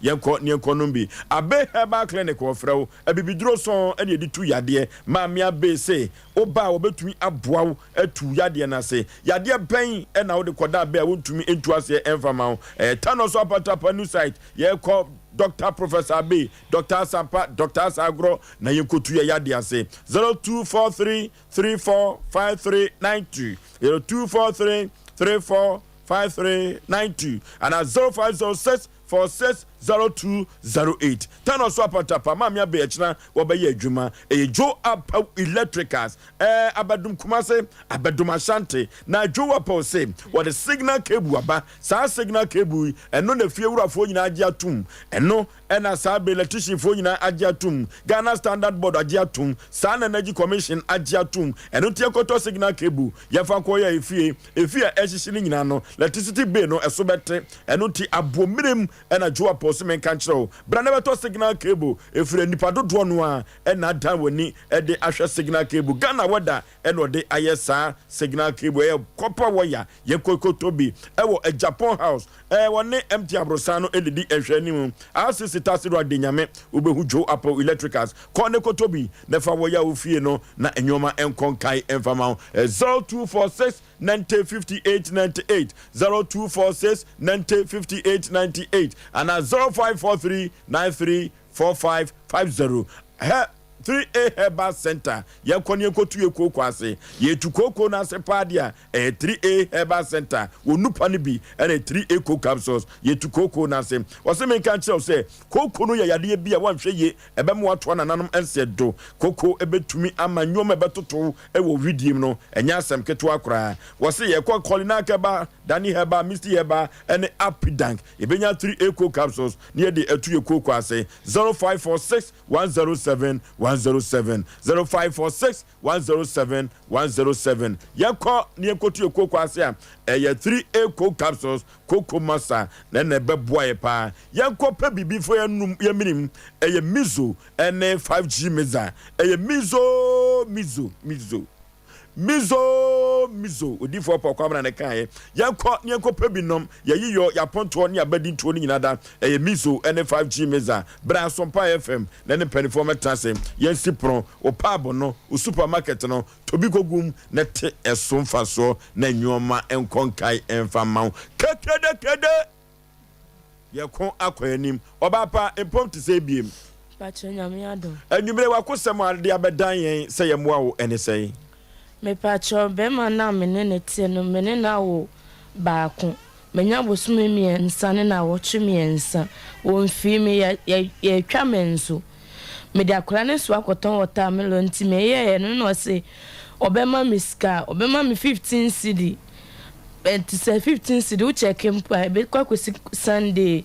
yenko numbi abe Herbal Clinic ofrew abibiduro son ene edi tu yade ma me abe se oba obetumi aboaw atu yade na se yade ben ena wo de koda be wontumi entu ase enfama tanoso apatapa new site yenko Dr. Professor B, Dr. Sampa, Dr. Sagro, na yenkotu yade ase 0243345392 0243345392 and 0506460208 Tanoso apatapa ma me be echna wo be ye adwuma Joe Apa Electricals abadum kumase abadum asante na Joe Apa say what the signal cable aba sa signal cable eno na fie wurafo nyina age atum eno ena sa be electrician fo nyina age atum Ghana Standard Board age atum sa na Energy Commission age atum eno tie koto signal cable ye fa ko ya efie ehihye nyina no electricity bill no eso bete eno ti abomirem ena Joe Apa men kanchero brana beto signal cable efire nipa dodo no a ena dan wani e de ahwe signal cable Ghana wada ena ode ayesa signal cable e copper wire ye kokotobi e wo Japan house woni MT Abrosano edidi ehwe nimu asisi tasiro adenyame obehu Joe Apa Electricals kone kotobi nefa wire ofie no na enyoma enkonkai enfama 0246 905898 0246 905898 and 0543934550 3A Herbal Center yakoni ekotu yekoko ase yetukoko na sepadia 3A Herbal Center onupa ne bi ene 3A co capsules yetukoko na se wose men kan kire se koko no yade bi a wanhwe ye ebemu ato nananom ense do koko ebetumi amanyom ebetoto ewo widim no enya asem keto akora wose ye kwa Colina Keba Dani Heba Misty Heba ene Apidank ebenya 3A co capsules ne de etu yekoko ase 0546 107 107 0546 107 107 yako ni ekotu ekoko ase a 3A coke capsules cocoa masa na na beboa ye pa yako pe bibi fo ya num ya minim mizo ene 5G meza mizo odi for kwamra ne kan yanko pe binom yayiyo ya ponto ne abadi ntuo ni nyinada mizo ene 5G meza bra Sompa FM na ne perform trance yensi pro o pabo no o supermarket no tobi kogum na te esomfa so na nyoma enkonkai enfama kede yakon akoyanim obapa empom te say biem Pacho nyame ado anwumre wakosem ade abedan yen se yemwa wo ene sei me pacho be man na me ne tie no me ne na wo baako menya bosume miensa ne na wo twe miensa wo mfi me ya twa menso me de akora ne so akoton wota melo nti me ye no no se obema miska obema mi 15 cedi to say 15 cedi wo check him pa be kwa Sunday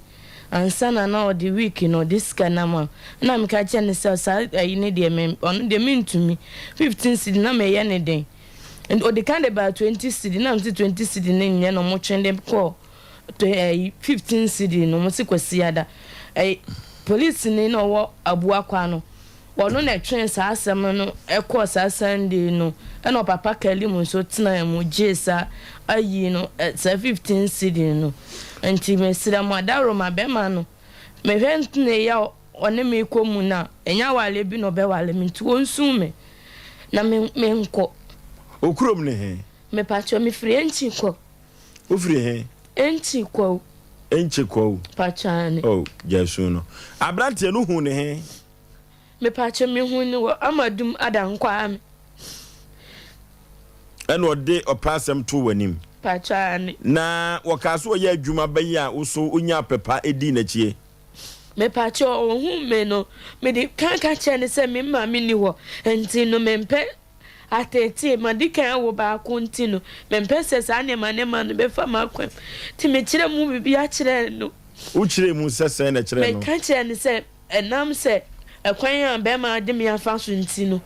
ansana na o the week no this kanama na me ka che ne se sa ne de me on de me ntumi 15 cedi na me ye ne den and o de kind about 20 cedi na me 20 cedi ne nye no mo twende ko to 15 cedi no mo se kwasi ada police ni no wo abuakwa no wono na twen sa asem no ekọ sa Sunday no e no papa kali mu so tena mu jesa ayi no 15 cedi no anti me sira mo adaro ma be ma no me hwent na ya one me komu na enya wale bi no be wale mi nti wonsu me na me nko okurom ne he me pacho me free enchi ko o free he enchi ko pachane oh jesu no abrante no hu ne he me pacho me hu ni wo amadum adankwa am eno de opasem to wanim pachane na wakaso ye adwuma bayi a uso unya pepa edi na chie me pacho ohun me no me de kanka chene se me ma me ni wo enti no me mpe atete madika wo ba konti no me mpe se sa ne ma no be fa makwem ti me kire mu bibi a kire no u kire mu sese na kire no me ka chene se enam se ekwan a be ma de me afa so nti no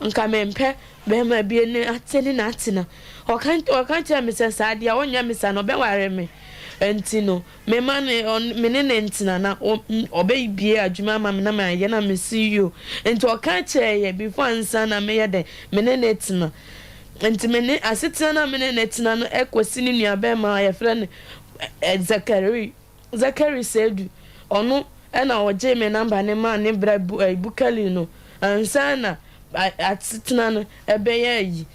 nka me mpe be ma bi ne atene na atena o kan tell me say sa dia wonya me sa no be ware me enti no me man me ne ntina na obe bie adwuma ma me na ma ye na me see you enti o kan tell ye before ansa na me ye den me ne netina enti me ne asetina na me ne netina no ekosi ni nua be ma ye frɛ ne Zakari said ono na oje me number ne ma ne bra bukali no ansa na asetina no ebe ye yi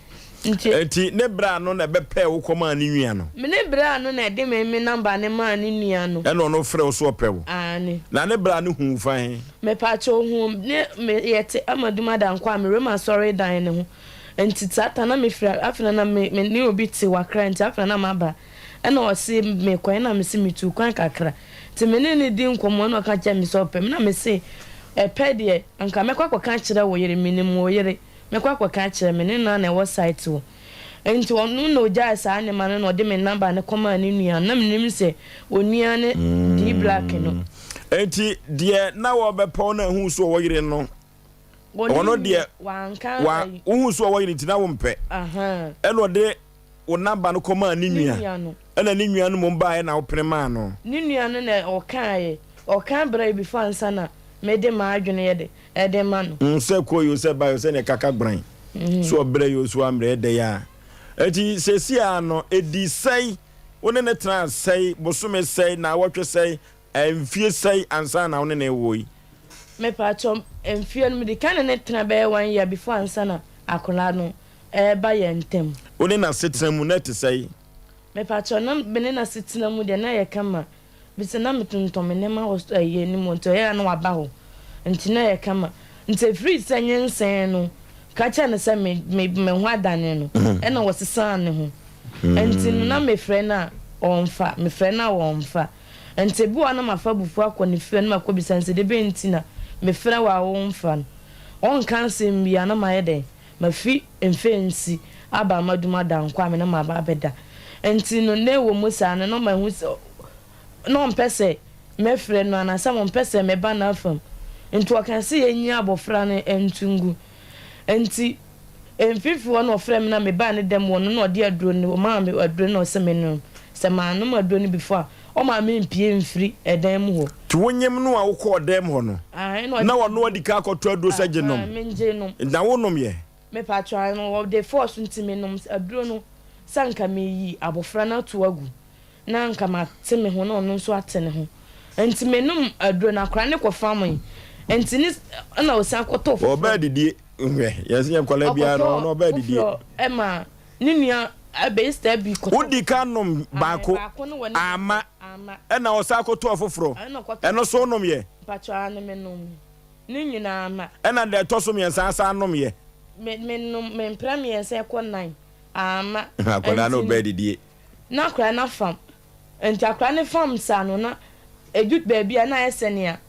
enti ne bra no na bepe wo koma ni nwia no me ne bra no na de me number ne ma ni nwia no e no no frɛ wo so pewo ani na ne bra no hu fa he me pa cho hu ne me yete amaduma da nkwa me rema sorry dan ne ho enti tata na me fra afina na me ni obi ti wakra enti afina na maba e na o se me kwan na me se me tu kwan kakra ti me ne di nkomo no ka cha me so pem na me se pede anka me kwa kan kire wo yere minim wo yere me kwa kan kire me ne na wo site wo enti onu no ja sa ne ma no de me number ne koma ne nua na me nim se onua ne di black no enti de na wo be pon na hu so wo yere no ono de wa hu so wo yere ti na wo mpe aha eno de wo number no koma ne nua ena ne nua no mo ba na wo prema no ne nua no na o kan bra before ansa na me de ma adwene ye de e de ma no nse ko yo se ba yo se ne kaka bran so bra yo so amre de ya eti sesia no edi sei one ne trans sei bosume sei na wotwe sei emfie sei ansa na one ne woi me pacho emfie no me de kan ne tra be 1 year before ansa na akola no ba ye ntem one na setra mu net sei me pacho na bene na setra mu de na ye kama bise na metonto me ne ma wo ye ni mo to ye na waba ho enti na ye kama nte free senyen sen no ka cha ne se me ho adane no e na wosesa ne ho enti na me frɛ na onfa me frɛ na onfa enti bu ana mafa bufu akɔ ne frɛ na makɔ bisanse de be enti na me frɛ wa onfa on kan se mbia na ma ye den mafi emfensi aba maduma dan kwa me na ma ba beda enti no ne wo musa no ma hu no mpese me frɛ no anasa mo mpese me ba na afam nti ɔka sɛ yɛnyi abɔfra no ntungu nti mfifi wɔ no ɔfrɛ me na meba ne dɛm wɔ no na ɔde aduro no ɔmaa me aduro no ɔsɛ me nom sɛ maanom aduro no before ɔmaa me mpie mfiri ɛdan mu hɔ ti wonyem no a wokɔ ɔdɛm hɔ no na wɔno adi ka akɔto aduro sɛ gye nom mengye nom na wonom yɛ mepatwa no wɔde force nti me nom aduro no sɛ nka meyi abɔfra no ato agu na nka mate me ho na ɔno nso ate ne ho nti me nom aduro no akora ne kɔfa mo nti ne na ɔsan kɔtɔ fo ɔbɛ didie nhwɛ yɛsɛ yɛ nkɔla biara no ɔbɛ didie ɛma ne nua abɛsta bi kɔtɔ wodi ka nom baako ama ɛna ɔsan kɔtɔ afoforo ɛno so nom yɛ patwa ne me nom ne nyina ama ɛna de ɛtɔ so mmiɛnsa san nom yɛ me nom me mpra mmiɛnsa kɔ 9 ama akɔla no ɔbɛ didie na akora na fam nti akora ne fam sa no na edut baabi a na ɛsɛ nea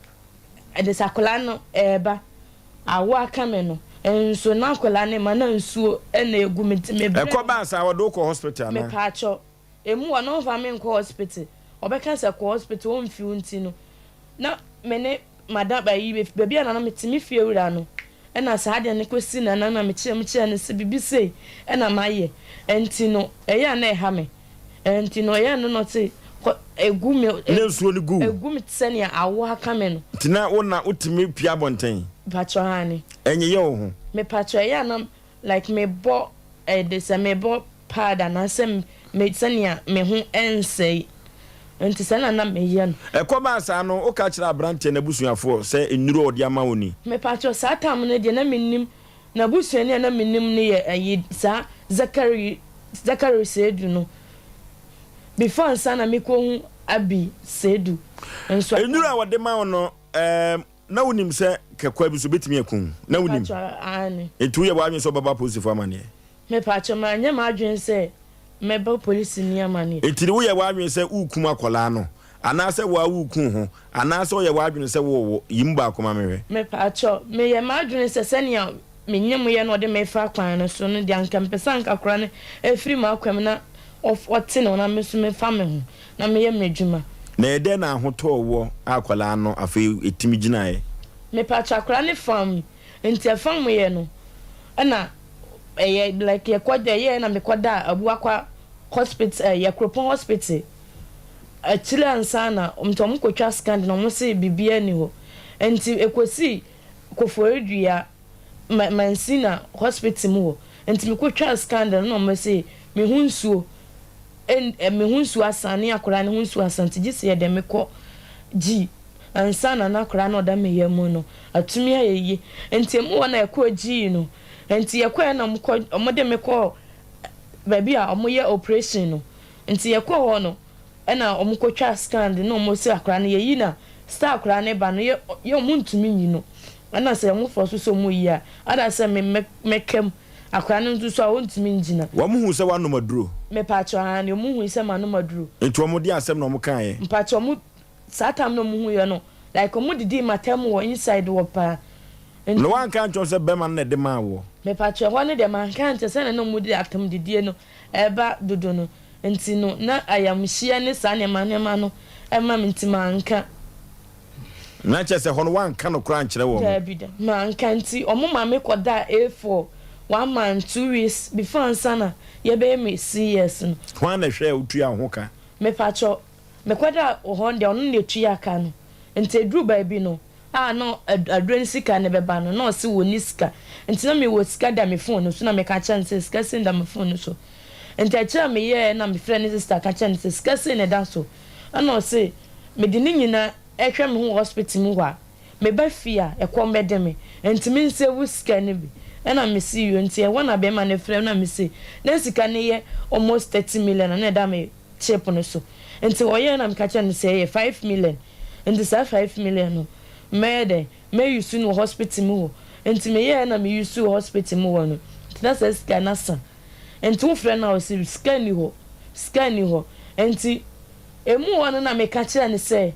ɛde sakola no ɛba awo aka me no nso na akora ne ma na nsuo ɛna egu me ti me ɛkɔ ba sa wɔde kɔ hospital na me paacho emu wɔ no fa me nkɔ hospital ɔbɛka sɛ kɔ hospital wɔn mfi unti no na me ne madam bayi baabi a na me ti me fie wura no ɛna saa de ne kɔsi na na me kyerɛ ne se bibi sei ɛna maye enti no ɛyɛ na ɛha me enti no ɛyɛ no te egu me nensuo ni gu egu me tsenia awo aka me no tina wona utimi pia bonten patro hani enye ye wo ho me patro ya na like me bo de se me bo pad na se me tsenia me ho ensei enti se na me ye no ekoma asa no o ka kira brante na busuafo se enuro odi ama woni me patro sa tam no de na menim na busuani na menim ne ye ayi sa Zakari Sedu no before nsana me ko abi Sedu enso enura wode ma no na wonim se kekwa bi so betimi akun na wonim etu ye wa anwen so baba police for amane me pacho ma nya ma adwen se me ba police ni amane etiri wo ye wa anwen se ukum akola no ana se wa ukun ho ana se wo ye wa adwen se wo yimba akoma me pacho me ye ma adwen se senia me nyem ye no de me fa kwan no so no de anka mpesa nka kora ne efiri ma akwam na of ote no na me so me fa me ho na me ye medwuma na ede na ahoto wo akwala no afi etimi ginae me pacha kora ne fam enti afam ye no na like ye kwada ye na me kwada abu akwa hospital ye kropon hospital achile ansana mtom kotwa scan no mo se bibia ni ho enti ekosi koforedua mansina hospital mu ho enti me kotwa scan no mo se me hunsuo me hunsu asane akora ne hunsu asante gise ye de me ko gi ansana na akora no da me ye mu no atumi ayeye enti mu wona e ko gi no enti ye ko na mo de me ko baby a mo ye operation no enti ye ko ho no na mo ko twa scan de no mo se akora ne ye na star akora ne ba no ye mo ntumi yi no ana se mo fo so mo yi a ada se me kem akora ne ntu so a wontumi ngina wo mu hu se wa no maduro me pacho han yo mu hu se ma no maduro enti wo mo di asem no mo kan ye pacho mu satam no mu hu yo no like mo didi matem wo inside wo pa no wan kan cho se be man na de ma wo me pacho ho ne de man kan che se na no mu di atam didi no eba dodo no enti no na ayamhia ne sa ne ma no ema mentima anka na che se ho no wan kan no kra nkyere wo man kan ti omo ma me koda A4 1 month 2 weeks before nsana ye be me CS no ho na hwe otua ho ka me pacho me kwada ho nde ono na etua ka no enti edru ba bi no no adren sika ne beba no no se woni sika enti na me wo sika da me phone so na me ka chance sika sin da me phone so enti acha me ye na me friend sister ka chance sika sin ne da so ana se me di ni nyina ehwe me ho hospital mu wa me ba fia ekọ mede me enti me nse wo sika ne bi na me see you enti e wana be ma ne frem na me see na sika ne ye almost 30 million na da me chip no so enti oye na me ka chance say 5 million enti sa 5 million no me use no hospital mu enti me ye na me use hospital mu no na say sika na san enti wo frem na o see sika ni ho enti emu wona na me ka chance say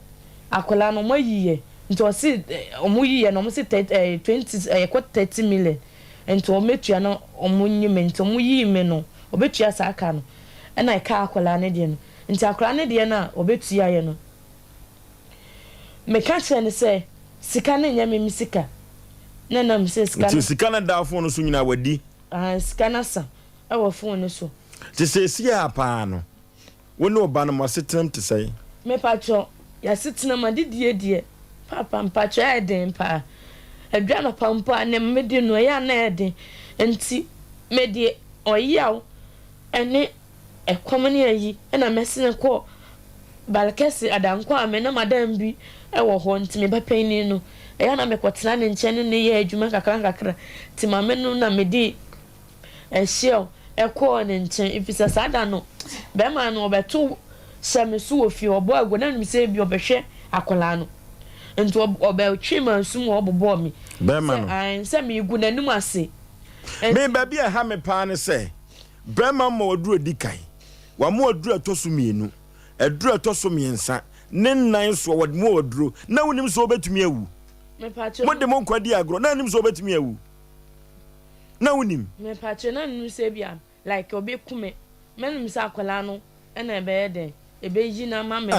akola no mayiye nti o see omuyiye no mo see 20 30 million enti o metua na omunyime nti omuyi me no obetua sa aka no na e ka akola ne de no nti akola ne de na obetua ye no me ka chene say sika ne nya me sika na na me se sika na da phone so nyina wadi sika na sa e wo phone so ti se sia pa no woni oba no mo setem te sei me pacho ya sitina ma die papa mpacho e den pa adwa na pampa ne me de no ya na e den enti me de oyaw ene ekomani ayi na mesene ko balkesi adanko ame na madam bi e wo ho ntime ba pani no e ya na me kwotena ne nche no ne ye adwuma kakra ti mame no na me di e hio e ko ne nche ifisa sada no be ma no obeto semesu ofi obo agwo na me se bi obehwe akola no nto obe twima sum obobo mi be ma no an se me igu nanim ase me ba bi ha me pa ne se be ma mo oduro dikai wa mo oduro toso mienu eduro toso miensa ne nan so wod mo oduro na wonim so obetumi awu me pacho mo de mo kwadi agro na nim so obetumi awu na wonim me pacho na nim se bia like obi kume menim sa akola no na ebe de ebe yi na ma me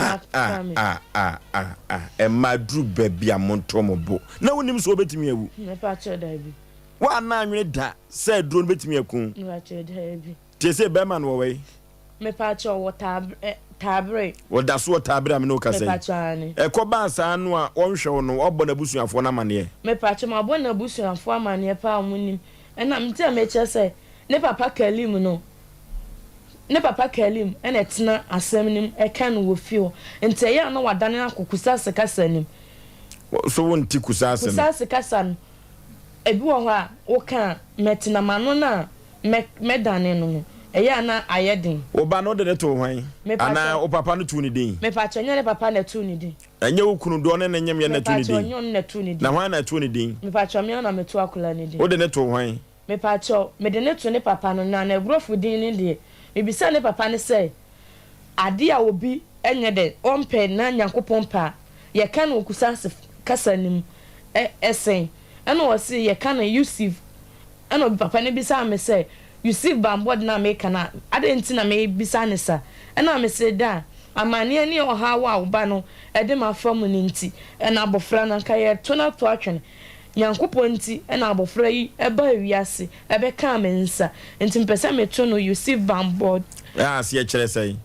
e madru bebia monto mo bo na wonim so obetumi awu me pacho da bi wa na anwene da se duro no betumi akun me pacho da bi tie se be man wo we me pacho wo tabre wo da so tabre am no ka say me pacho ani e ko ba sa anu a wonhwe no obo na busuafo na mane me pacho ma bo na busuafo amane pa amunim na mte me che say ne papa kalim no ne papa kalim ene tena asem nim e kan wo fio nte ya no wadane akokusa sekasa nim so wonti kusa asem kusa sekasa no ebi wo ho a wo kan metina mano na medane no e ya na ayedin wo ba no de ne to hwan ana o papa no tu ni din me pa chonye ne papa na tu ni din enye wo kunu do ne nyem ye na tu ni din me pa chonye na tu ni din na hwan na tu ni din me pa chonye na me tu akula ni din wo de ne to hwan me pa cho me de ne tu ne papa no na egrofu din ni de me bisa ne papa ne say ade a obi enye de ompe na nyankopon pa ye kan wo kusa kasa nim esen ena wo se ye kan Yusuf ena obi papa ne bisa me say Yusuf bambod na me kana ade nti na me bisa ne sa ena me say da amane ani oha wa oba no ede ma fam ni nti ena abofra na ka ye to na to atwen nyankopon nti ena abofra yi eba wiase ebe ka me nsa nti mpese me to no Yusuf bambod se ye kire say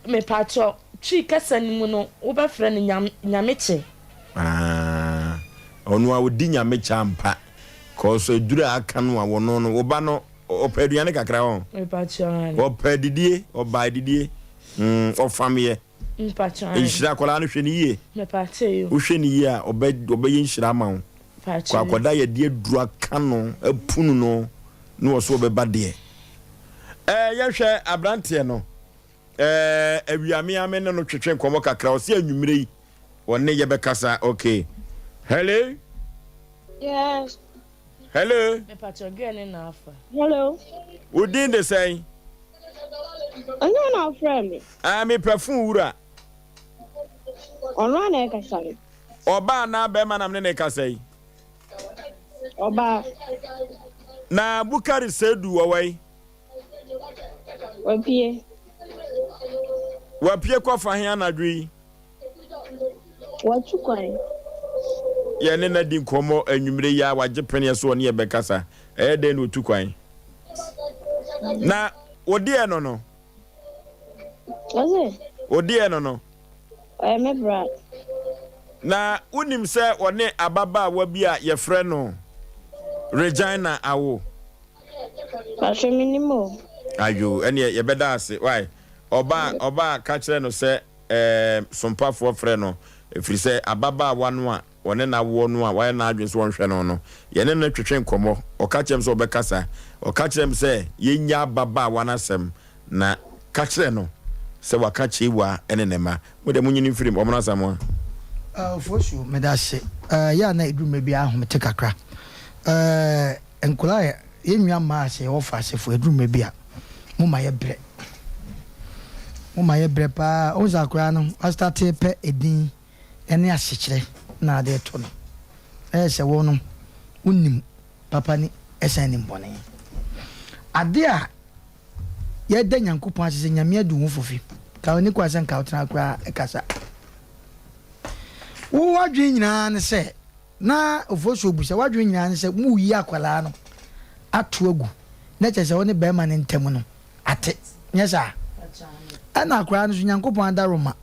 me pacho chi kasa ni mu no obefra ni nyameche onu a wodi nyameche ampa ko so edura aka no a wono no oba no opeduane kakra ho me pacho ani opedidie obaididie ofamie pacho ani inshira kola no hwe ni yie me pacho yo wo hwe ni yie a obe inshira ma wo pacho akoda ye die duru aka no apunu no no so obeba de ye hwe abrante no awiame ame no twetwe nkomo kakra o se anwumire yi wonne ye bekasa okay hello yes hello me pacho gene na afa hello udin de say ono na friend me perfume wura ono na kasa oba na be manam ne kasa yi oba na Bukari Sedu wawai wapie kwa fahia na dwi watukwan ye ne na di nkomo anwumire ya waje pene so ne bekasa de no tukwan na odie no no oze odie no no me bra na unim se one ababa wa bi a ye frɛ no Regina awo pashe minimo ayo ene ye beda ase why oba ka kire no se Sompa fo frɛ no efiri se ababa wa no a one na wo no a why na adwen so wonhwɛ no no ye ne na twetwe nkomo o ka kire so obekasa o ka kire se ye nya ababa wa na sem na ka kire no se wa ka kire wa ene ne ma mo de munyini firim o mo na samo Oforisuo medase ya na eduma bi ahomte kakra enkola yenwa ma se ofa se fo eduma bi a mo ma ye bre pa o za kra no astarte pe edin ene ahyekire na ade to no se wo no unnim papa ni esen ni mbone ade a ye da nyankopon ase nyame adu wo fofi ka oni kwa sen ka otra kra ekasa wo wadwe nyina ne se na Oforisuo busa wadwe nyina ne se mu yi akwala no ato agu na kyese woni be ma ne ntem no ate nyesa ana akwala no Nyankopon adaroma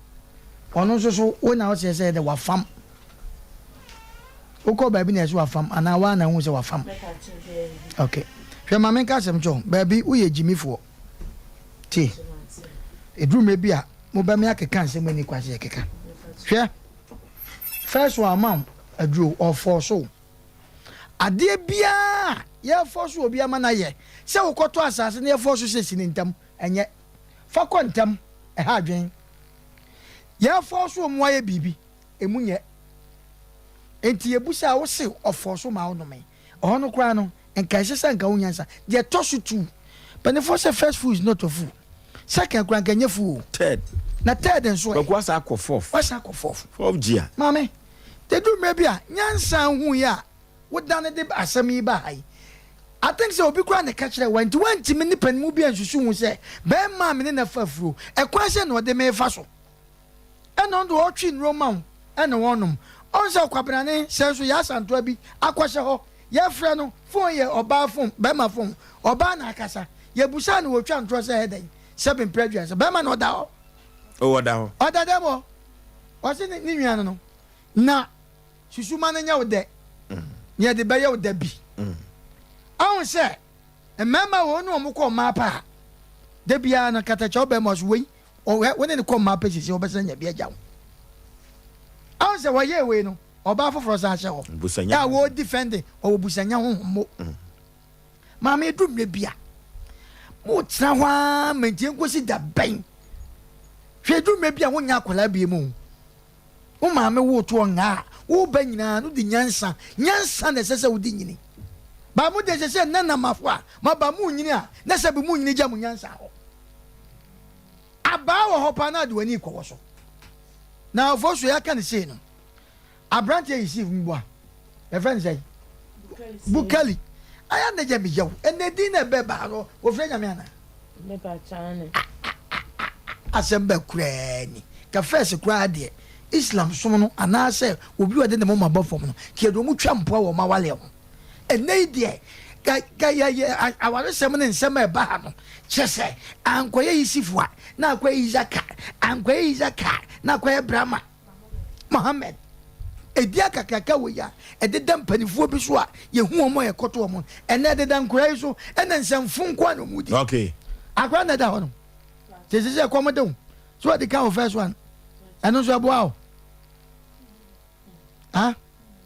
ono so wona o se de wafam uko baby na so wafam ana wa na hu se wafam okay hwe ma men ka asem cho baby uye jimifo ti edru me bia mo ba me akeka nsem ani kwase akeka hwe first one mam adru or for so ade bia ye force obi ama na ye se ukoto asase na ye force se sinintam enye fa kontam e ha adwen ye force mo aye bibi emunye enti ebusa wo se oforce ma wo no me ono kra no enka sesa nka wonyansa de tosu tu but the first food is not a food second kra nka nye food third na third enso e kwa sa akọ fourth wasa akọ fourth gia mame they do maybe a nyansa hu ya wo dan de asami ba hai I think so obi kra ne ka kire wanti wanti me nipa mu bi ansusu hu se be ma me ne na fafuro e kwa se no de me fa so e no do o twi nroma e no wonum onse kwabrane senso ya santo bi akwahye ho ye frɛ no phone ye oba phone be ma phone oba na akasa ye busa no wo twa ntro se hedan 7 prejudice be ma no da ho o wada ho oda demo o se ni nwan no na susuma na nya wo de ye de be ye wo da bi awon se emema wo no mo ko ma pa de bia na katacha obe mo so we o we ne ko ma pa sisi obesa nya bia jawo awon se wo ye we no oba foforo sa hye ho busanya ya wo defend o busanya ho mo ma me dum me bia mo tra hwa mentie nkosi da ben hwe dum me bia wo nya akola bia mu wo ma me wo to nga wo ba nyina no di nyansa na sese wo di nyini ba mu de sese nana mafwa ma ba mu nyini a na se bi mu nyini gya mu nyansa ho aba wo hopa na de wani kwo so na Oforisuo ya kan se no abrante receive mbwa e friend say bukali aya na jami yaw enedi na be ba ro wo frenya me ana me ba chane Asem Mpe kurani ka first kura de Islam som no anase obi wade ne mo mabɔ fom no ke do mu twa mpoa wo ma wale ho enei de ga ya aware sem ne nsem e ba ha no kyese ankoye yisifua na akoye izaka na akoye brahma Muhammad edia kakaka wo ya ededa mpanifuo bi so a ye hu omo ye koto omo ene ededa nkurai so ene nsemfu nko na mudi okay akwa na da ho no tese komodon so the kind of first one eno so aboa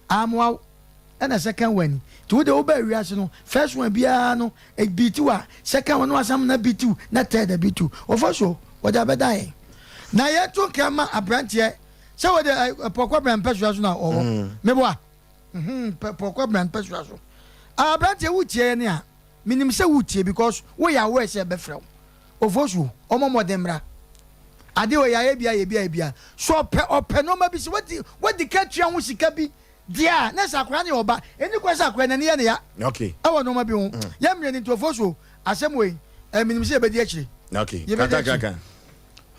amwa ena second one to the oba wiase no first one bia no e bitu a second one no asam na bitu na third bitu Oforisuo wada bedai na ye to kama abrantie se wo de pokwa brand pesua so na owo meboa pokwa brand pesua so abrantie wutie ne a minim se wutie because wo ya we se be frɛ Oforisuo omomodemra ade o ya ye bia so ope no ma bi se wadi ka tua ho sika bi dia na sakra ne oba eni kwa sakra na ne ya ne ya okay awo no ma bi ho ya mre ni to Oforisuo asem we minim se be di akire okay kaka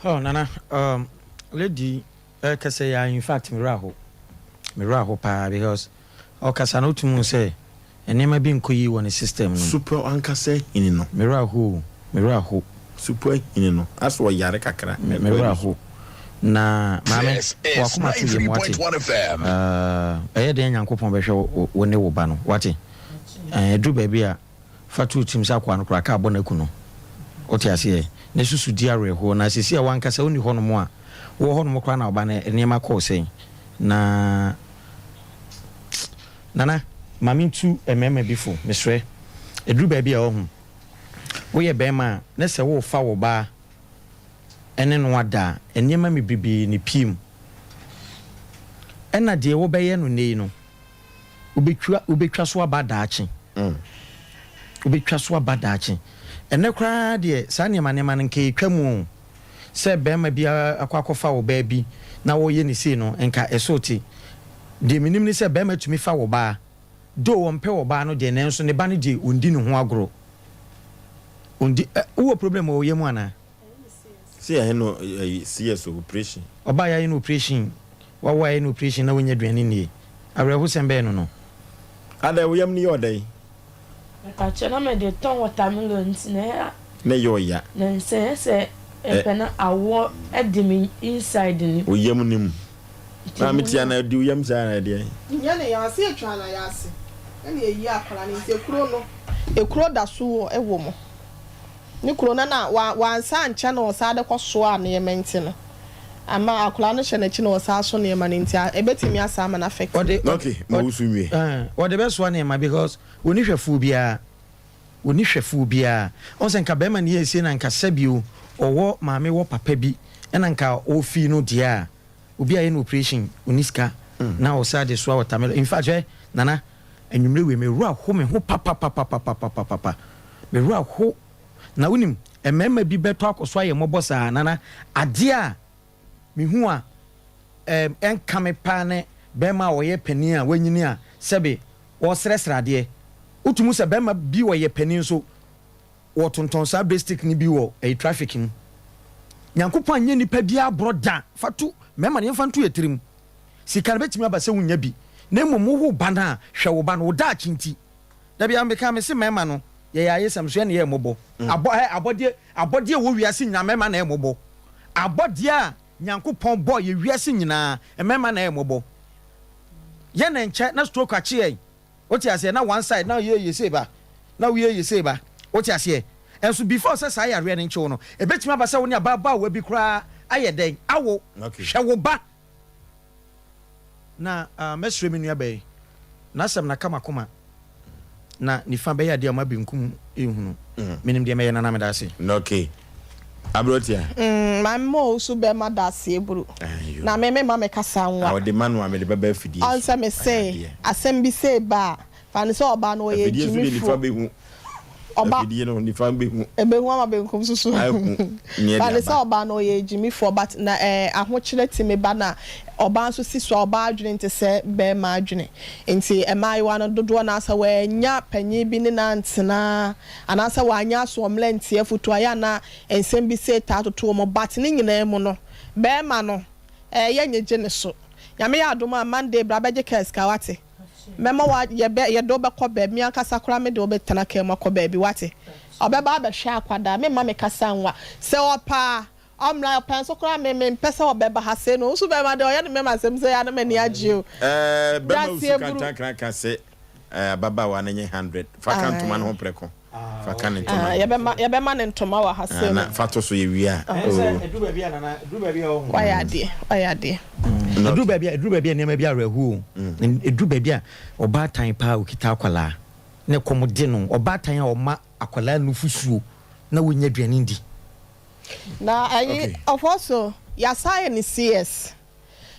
oh nana lady kase ya in fact me raho pa because o kasa no tumu say enema bi nkoyi won system no super ankase inino me raho super inino aso yare kakra me raho na mame wakoma tu ye mwati de Nyankopon behwe woni wo ba no wate edu baby a fatu tim sa kwa no kra ka abona ku no ote ase ne susu diare ho na sisi a wankasa oni ho no mo a wo ho no mo kra na oba na enema ko sen na nana mami tu ememe bifo mesre edu baby a ohun wo ye bema na se wo fa wo ba ene no ada enema me bibi ni pim ena de wo beye no nei no ubetwa so abadaachi ubetwa so abadaachi ene kra de sa ne manema nke twamu se bema bia akwakofa wo ba bi na wo ye ni sei no enka esoti de minim ni se bema tumi fa wo ba do wo mpe wo ba no de nenso ne ba no de ondi ne ho agro ondi wo problem wo ye mu ana see I know CS operation oba ya in operation wa in operation na wonya duane ni Abrɛho sembe no ada woyam ni odai ka chena me de ton watermelon tina ne yoya na se epena awo edimi inside ni woyam nim na metia na di woyam sa na de nya ne ya se atwa na ya se ene eyi akara ni ekuro no ekuro da so ewo mo ni kuro na wansa ncha na osa de kwaso a na yementi no ama akula no hye na chi na osa so na yema nti ebetimi asa ama na affect okay ma usumie what the best one na because oni hwefu bia on sen ka be ma ne ese na nka sabio owo maame wo papa bi ena nka ofi no dia obi aye no operation oniska na osa de so watermelon in fact nana enwumre we me ru aho me ho papa me ru aho na unim emema bi beto akoso aye mobosa nana ade a me hu a enka me pa ne be ma wo ye pani a wanyini a sebe wo sresrade utumu se be ma bi wo ye pani so wo tonton sa basic ni bi wo e trafficking nyankopon anye nipa bia broda fatu mema ne fantu yetirim sika betimi abase wunya bi na mmom wo bana hwe wo bana wo da achinti da bia mbeka me se mema no ye ya yesam so ne ye mobo abode wo wiase nyina mema na ye mobo abode a nyankopon bo ye wiase nyina mema na ye mobo ye na nche na stroke achi ye oti ase na one side na ye say ba na we ye say ba oti ase enso before say say yare ne nche no ebetimi abasa wo ne ababa wa bi kra aye den awo hwe wo ba na mesre menu abai na sam na kama kuma na nifa be ya dia ma benkum ehunu menim dia me na na me da se okay abrotia my mo so be ma da se eburu na me ma me kasa nwa o de manu a me de baba fidi answer me say asem bi say ba fa ne so oba no ye jimi fo oba fidi no ni fa be hu ebe hu ama benkum susu fa ne so oba no ye jimi fo but na ahokyere timi ba na oba nso si so oba adwene nte se be ma adwene nti emai wa no dodo na asa wa nya panyi bi ne na ntena anasa wa anya so omlente afutu aya na ensem bi se ta toto mo but ne nyina mu no be ma no ye nyeje ne so nyame ya adoma Monday bra beje kes ka wate mema wa ye do be ko be mi ankasa kura me de obetana ka ma ko be bi wate obeba be hwa akwada me ma me kasa nwa se opa amra penso kura me pesa obeba ha se no so be ma de oya ne me ma sem se ya na mani agye be ma usu kan se baba wa na 100 fakan to man ho preko fakan ntoma ye be ma ne ntoma wa ha se na fato so ye wi a edu ba bia na edu ba bia o waya de edu ba bia ne ma bia rehu edu ba bia oba tan pa okita akwala ne komode no oba tan a oma akwala no fusuo na wonya duane ndi na ayi also ya sai ni CS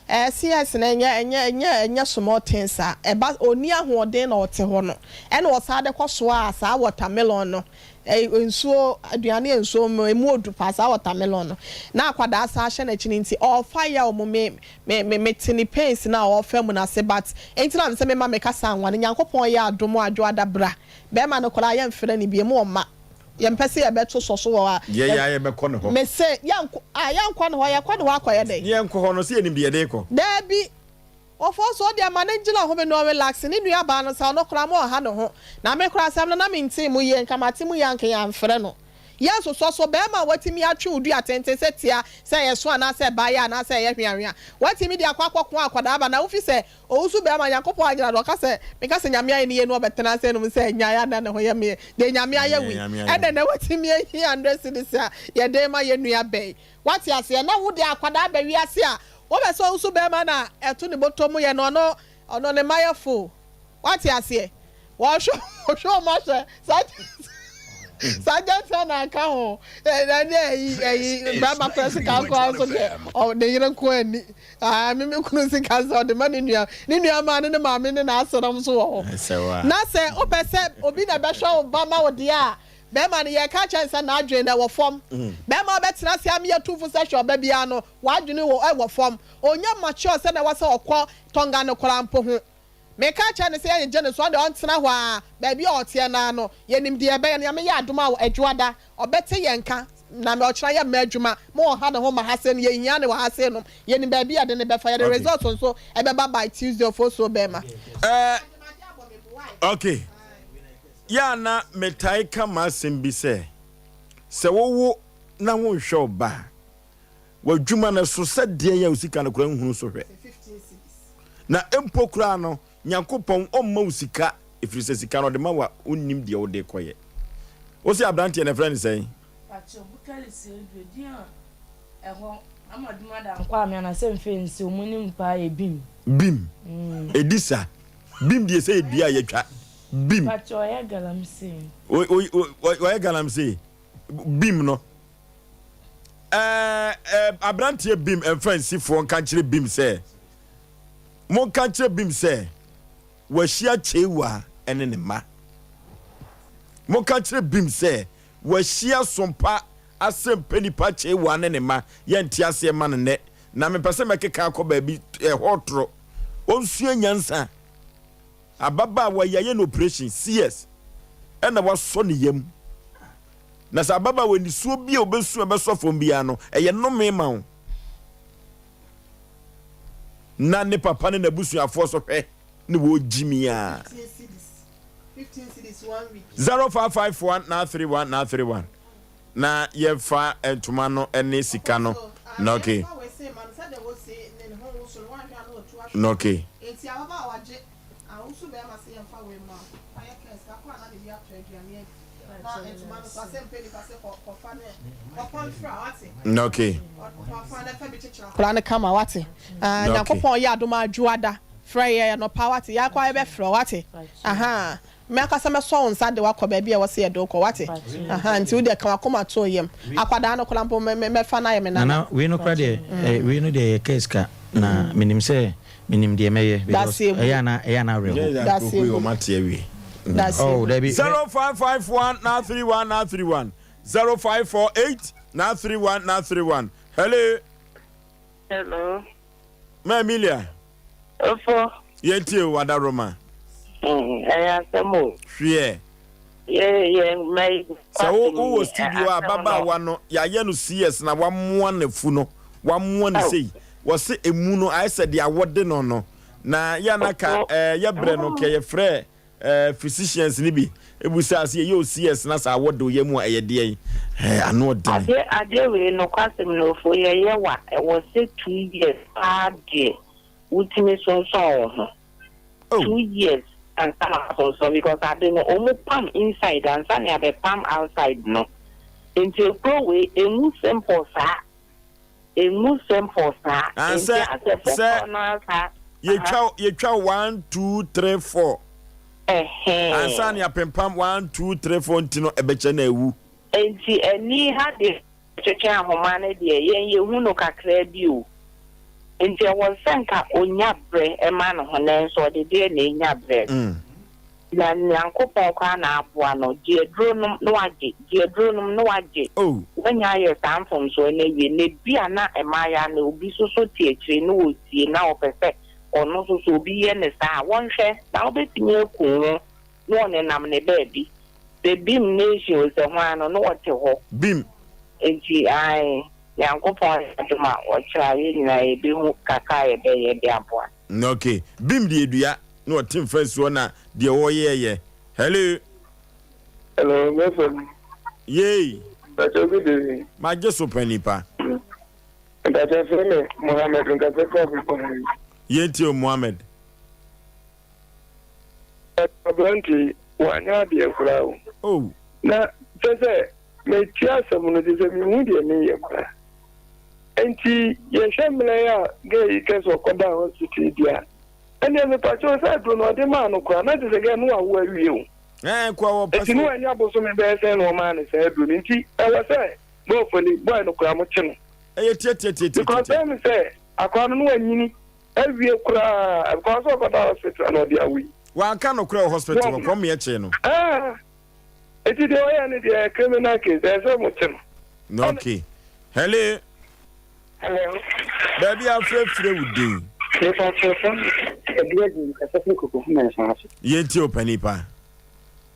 CS na enya small things a eba oni ahoden na ote ho no e na osade kwaso a sa watermelon no ensuo aduane ensuo emu odu pa sa watermelon no na akwada asa ahye na chini nti all fire o me tini pains na all fam na se but enti na se me ma me kasa anwa ne yankopon ya adomo adwo adabra be ma no kola ya mfere ne bi emu oma ye mpese ye beto soso wa ye be ko ne ho me se yanko ne ho ye ko ne ho akoye de yanko ho no se enim de ko da bi ofo so dia managila ho be no relax ni nua ba no sa no kra mo ha no ho na me kra sam na me nti mu ye nkamati mu yanke ya mfre no yes so be ma watimi atwe udu atente setia se ye so ana se ba ya na se ye hwanhwan watimi dia kwakoko akwada aba na ofi se ousu be ma yankopo agira do ka se me ka se nyame aye ni ye no betena se no se nya ya na ne ho ye me de nyame aye wi e de na watimi aye 100 cedis a ye de ma ye nua be wati ase na wo de akwada aba wi ase a wo be so ousu be ma na eto ni botomu ye no ono ne mayefo wati ase wo sho ma se Sajanta na ka ho na ne baba press ka ko so de o de yire ko ani me kunu sika so de mani nua ma ne ma me ne na asram so ho na se o pese obi na be hwa obama wo de a be ma ne ye ka chansa na adwen na wo fom be ma be tena se am ye tufu se hwa ba bia no wa adwen wo fom onya mature se na wa se okọ tonga ne kora mpo ho me ka cha ne se ye gene so de on tena hwa ba bia ote na no ye nim de be ye me ya adoma adwada obete ye nka na me ochra ya ma adwuma mo ha na ho ma ha se no ye hia ne wa ha se no ye ni ba bia de ne be fa ye the results so e be by Tuesday of so be ma okay ya na metai kama sembi se wo na wo hwe ba wadwuma na so se de ya usika na kura nhunu so hwe na empo kura no Nyankopon omma usika ifiri sika no de ma wa onnim de wo de koye Osei Aboagye na friend say Pacho bukali se dia eho amaduma da nkwa me na se mfe nsi omunim pa e bim edisa bim de say dia ye twa bim Pacho ya galamse o galamse bim no Abrantie bim en friend si fo nka kire bim say mo ka kire bim say wa hia chewa ene ne ma mo ka kire bim say wa hia Sompa Asem Mpe Nipa chewa ne ne ma ye ntiase ma ne na me pese mekeka akoba bi hotro onsu nyansa ababa wa yaye no operation CS ena waso ne yam na sa ababa we ni suo bi obesu ebeso fom bia no eye no me ma wo na ne papa ne nabusu afo so hwe ne wo jimia 15 cities 1 week 0551 na ye fa entuma no ene sika no na okay no okay enti ababa waje awusu be ma se yemfa we ma aye kesa ko na de bia traduane na entuma no Asem Mpe Nipa se ko fa ne ko kontra wate no okay fa na fa bi chichira plan kama wate Nyankopon ya adoma adwuada frey no power ya kwa be fro wate aha me akasa me so nsa de wakọ ba bia wo se do ko wate aha nti wo de kan akoma to yem akwada no kolampo me fa na yem na we no kra de we no de case ka na minim se minim de meye because eya na real that's it o matie we oh there be 0551 na 31 0548 na 31 hello ma Emilia Ofo yeti wada Roma Asemo hwe my so studio ababa wa no ya ye no CS na wamoa na fu no wamoa ne sei wo se emu no I said ya wode no na ya naka ya bre no ke ye frɛ physicians ni bi ebusa ase ye CS na sa wode ye mu aye de ano de ade we no kwasem no fo ye wa e wo se 2 years ade ultimate so 2 years and so because I don't know almost palm inside and sunny have a palm outside no until go away a muslim for sa and say you chow 1 2 3 4 and sunny a pam 1 2 3 4 ntino ebeche na ewu enti eni ha de cheche ahomane de ye hu no kakra bi o enti wonsenka onyabre e ma no honen so de na enyabre na Nyankopon kwa na aboa no die dronum no waje wanya ye samfom so na wie ne bia na emaya na obi so tiechire no otie na opese ono so obi ye ne sa wonhwe na obetimi ekun no ne nam ne baby the beam nation se ho ano no wote ho beam enti ai Nyankopon aduma wotra ye na ebi hu kaka ye be ye bi aboa okay beam die dua no team first one na de wo ye hello mefem yey but obi ma Jesu Mpe Nipa that is me Mohammed nka se ko yeti o Mohammed Abranti wanya de kura o na sese me tia samuno de se mi hu de me ye kura enti ye hwemle ya ge ikeso koda hospital dia ene me pacho sa do no de ma no kura na de se ge no awu awie o kwa wo paso enti no anya boso me be se no ma ne se do nti e wa se bo foni boy no kura mo chino eye tie because me say akwa no anyini awie kura because of koda hospital no de awi wa aka no kura hospital ko me eche no eti de oya ne de criminal case e se mo chino no okay hello baby afrefre wudin Yeti Mpe Nipa.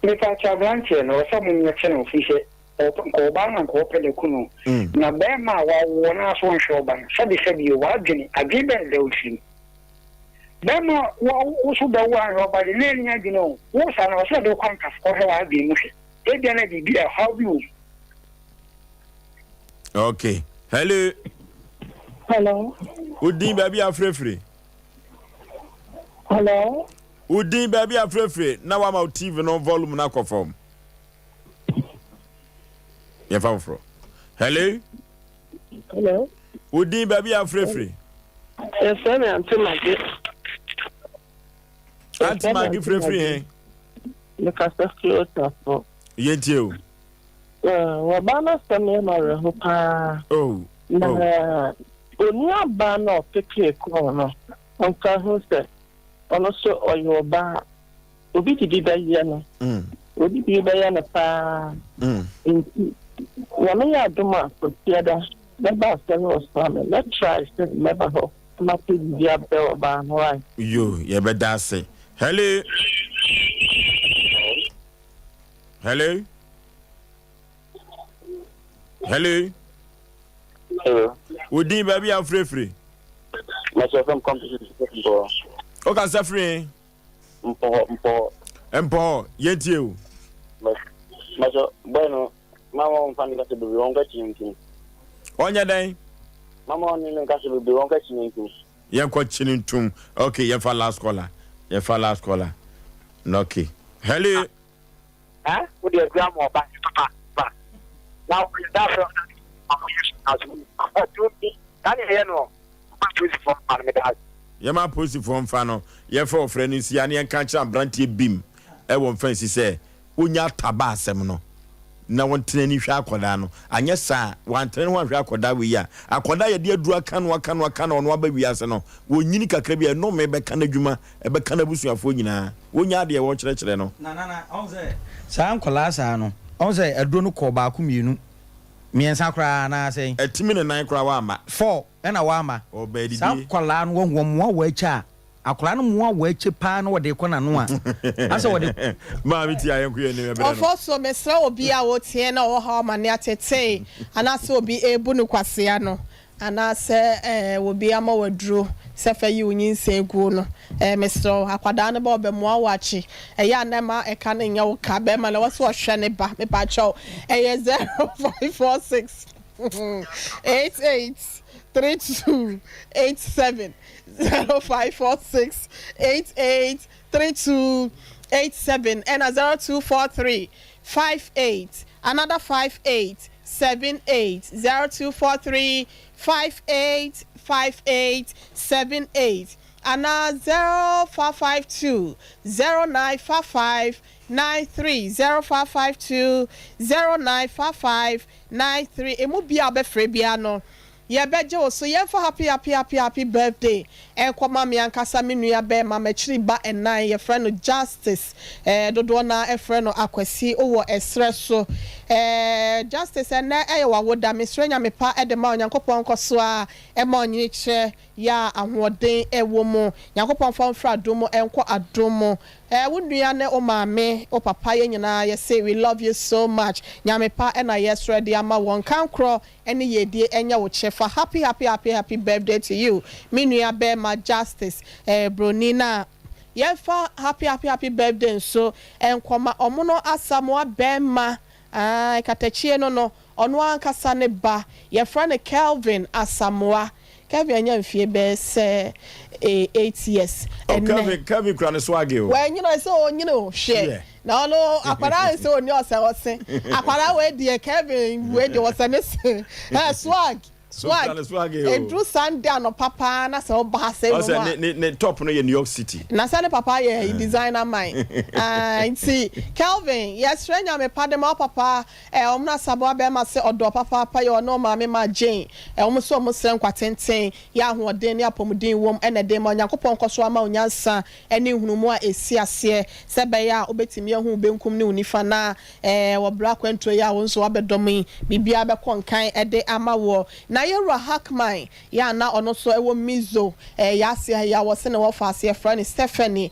Nipa cha branche no so mo nye cheno fishe nkɔba na nkɔpɛ de kunu na bɛrima wa wɔ na so nhwɛ ɔba sɛbi wa adwene bɛn da ofim bɛrima wo so bɛwo ahwɛ ɔba de na ɛnya adwene o wo sa na ɔsɛ de kɔntas kɔhwɛ wa adwene mu hwɛ ebia na bibi a how bi o. Okay. Hello. Udin baby afrefre. Hello. Udin baby afrefre. Now I'm out TV no volume na conform. Yeah, fro. Hello. Udin baby afrefre. Yes, sir, Auntie Maggie. Auntie Maggie frefre. The cast close up. Yetio. Wabana same mara ho pa. Oh. Na oni aba na opeke ko no. Onka ho se. Ono so oyoba. Obi didi ba ye no. Obi didi ba ye na pa. Wame ya duma ko tiada. Neba se no osame. Let's try to never ho. Ma ti dia be oba no ai. Yo, ye be da say. Hello. Hello. Hello. Udin baby afrefre. Myself from competition. O ka safre. Mpo. Yentie o. Maso bueno, mama on fan ka se be wonga chinkin. Onya dan. Mama on ni ka se be wonga chinkin. Yen ko chinintum. Okay, yen fa last caller. Okay. Hello. Huh? With your grandma back. Now, that's what Yama post from Fano, ye for friend is Yanni and catch a branty beam. I won't fancy say, Unya taba semino. No one tenny shakodano, and yes, sir, 110 shakoda we ya. Akoda ya dear drug can on what baby asano. Unika Crabia no maybe canajuma, a becanabusu of Fugina. Unya dear watch Recheno. Nana, Osei. Sam Colasano. Osei, a drone call back you. Me and Sakra na say a timid and 9 crowama 4 and a wama or baby Sam Colan won't more wager. A clan more wager pan or de Conanoa. That's what Mammy Tia and Queen. Of also, Mr. Obia or Tiena or Harmoniate say, and also be a Bunuquasiano. And I say, will be a more drew, Sefa Union say Guno, Mr. Aquadana Bob and Mwawachi, a Yanema, a canning your cabem, and I was washing it back, me pacho, a 0546 883287 0546 883287 and a 0243 58 another 58 78 0243 585878 and 0552 0955 93 0552 0955 93 emu bia be frebiano ye beje so ye for happy birthday e kwama me ankasa me nua be ma machiri ba enan ye friend Justice dodo na e friend Akwasi owo esre so Justice na e wa woda me srenya me pa e de ma onyankopon koso a e ma onyini kire ya ahoden e wo mu nyankopon fa mfra adomo enko adomo wunua ne o maame o papa ye nyina ye say we love you so much nyame pa e na yes ready ama won kankro ene ye die enya wo chefa happy birthday to you me nua be ma Justice bronina ye fa happy birthday so enkoma omono asamoa be ma katachie no ono ankasa ne ba ye fra ne Kelvin Asamoa Kevin anya mfie be say 8 years and Kevin kra ne swag o when you know so you know share na no akwara so oni ose akwara we die Kevin we dey was swag Drew Sunday no papa na so ba say no ne top no New York City na say ne papa ye designer mine see Kelvin yes frenya me pa de ma papa omna sabo be ma say odo papa pa ye no ma me ma Jane so mo sren kwatenten ya hoden ne apomuden wom ene de ma Yakopon koso ama onyansa ene hunumu a esi ase se be ya obetimi ahu benkum ne unifa na wo bra kwantro ya wo nso abedomi bibia be konkan ede ama wo na na yɛwura hackman ya na ɔno so ɛwɔ mizo yɛaseɛ ya wɔ se ne wɔfa aseɛ frɛ ne Stephanie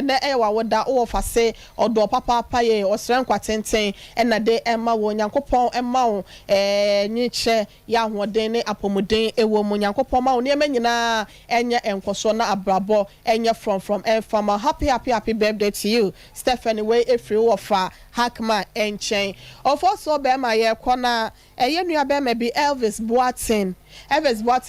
na ɛyɛ wawoda wɔ fa se ɔdɔ papa yɛ ɔsrɛ nkwa tenten ɛna de ɛma wɔ nyankopɔn ɛma wo nyikyɛ ya ahoɔden ne apɔmuden ɛwɔ mu nyankopɔn ma wo nneɛma nyinaa ɛnyɛ nkɔso na abrabɔ ɛnyɛ from ɛfama happy birthday to you Stephanie way efiri wɔ fa hackman enchen also bema ye kona eye nua bema bi Elvis Boateng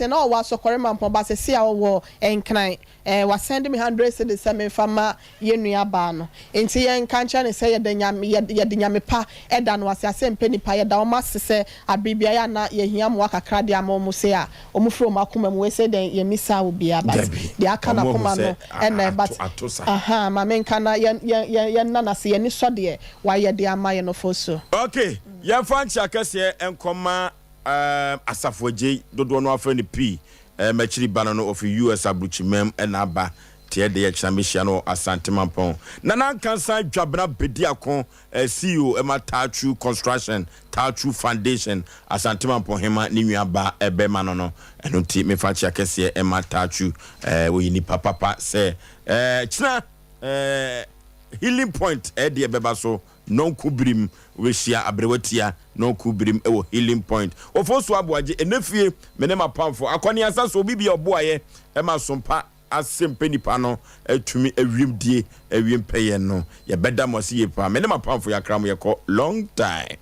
na wa sokore mampo ba se sia wo enkran wa send me 100 cedis me fama ye nua ba no enti ye nkancha ne se ye de nyame pa eda no wase Asem Mpe Nipa ye da o masese abibia ya na ye hia mo akakra de amomu se a omufro makoma mu we se den ye misa obi aba de aka na koma no ena but aha ma menka na ye na se ye ni so de ye de amaye no foso okay ya fanchi akese enkoma asafogye dodo no afre ne p machiri banano of US abruchimem enaba tie de yechna mehia no Asante Mampon nana kansa dwabna bediakon CEO ema Tachu Construction Tachu Foundation Asante Mampon hema ni nuaba ebema no eno ti me fanchi akese ema Tachu we ni papa se china healing point de ebeba so non kubrim we shia abrewatia non kubrim ewo healing point Osei Aboagye enefie menema pamfo akoni asa so bibia oboaye ema Sompa Asem Mpe Nipa no etumi ewiem die ewiem peye no ye beda mo se ye pa menema pamfo yakra mo ye ko long time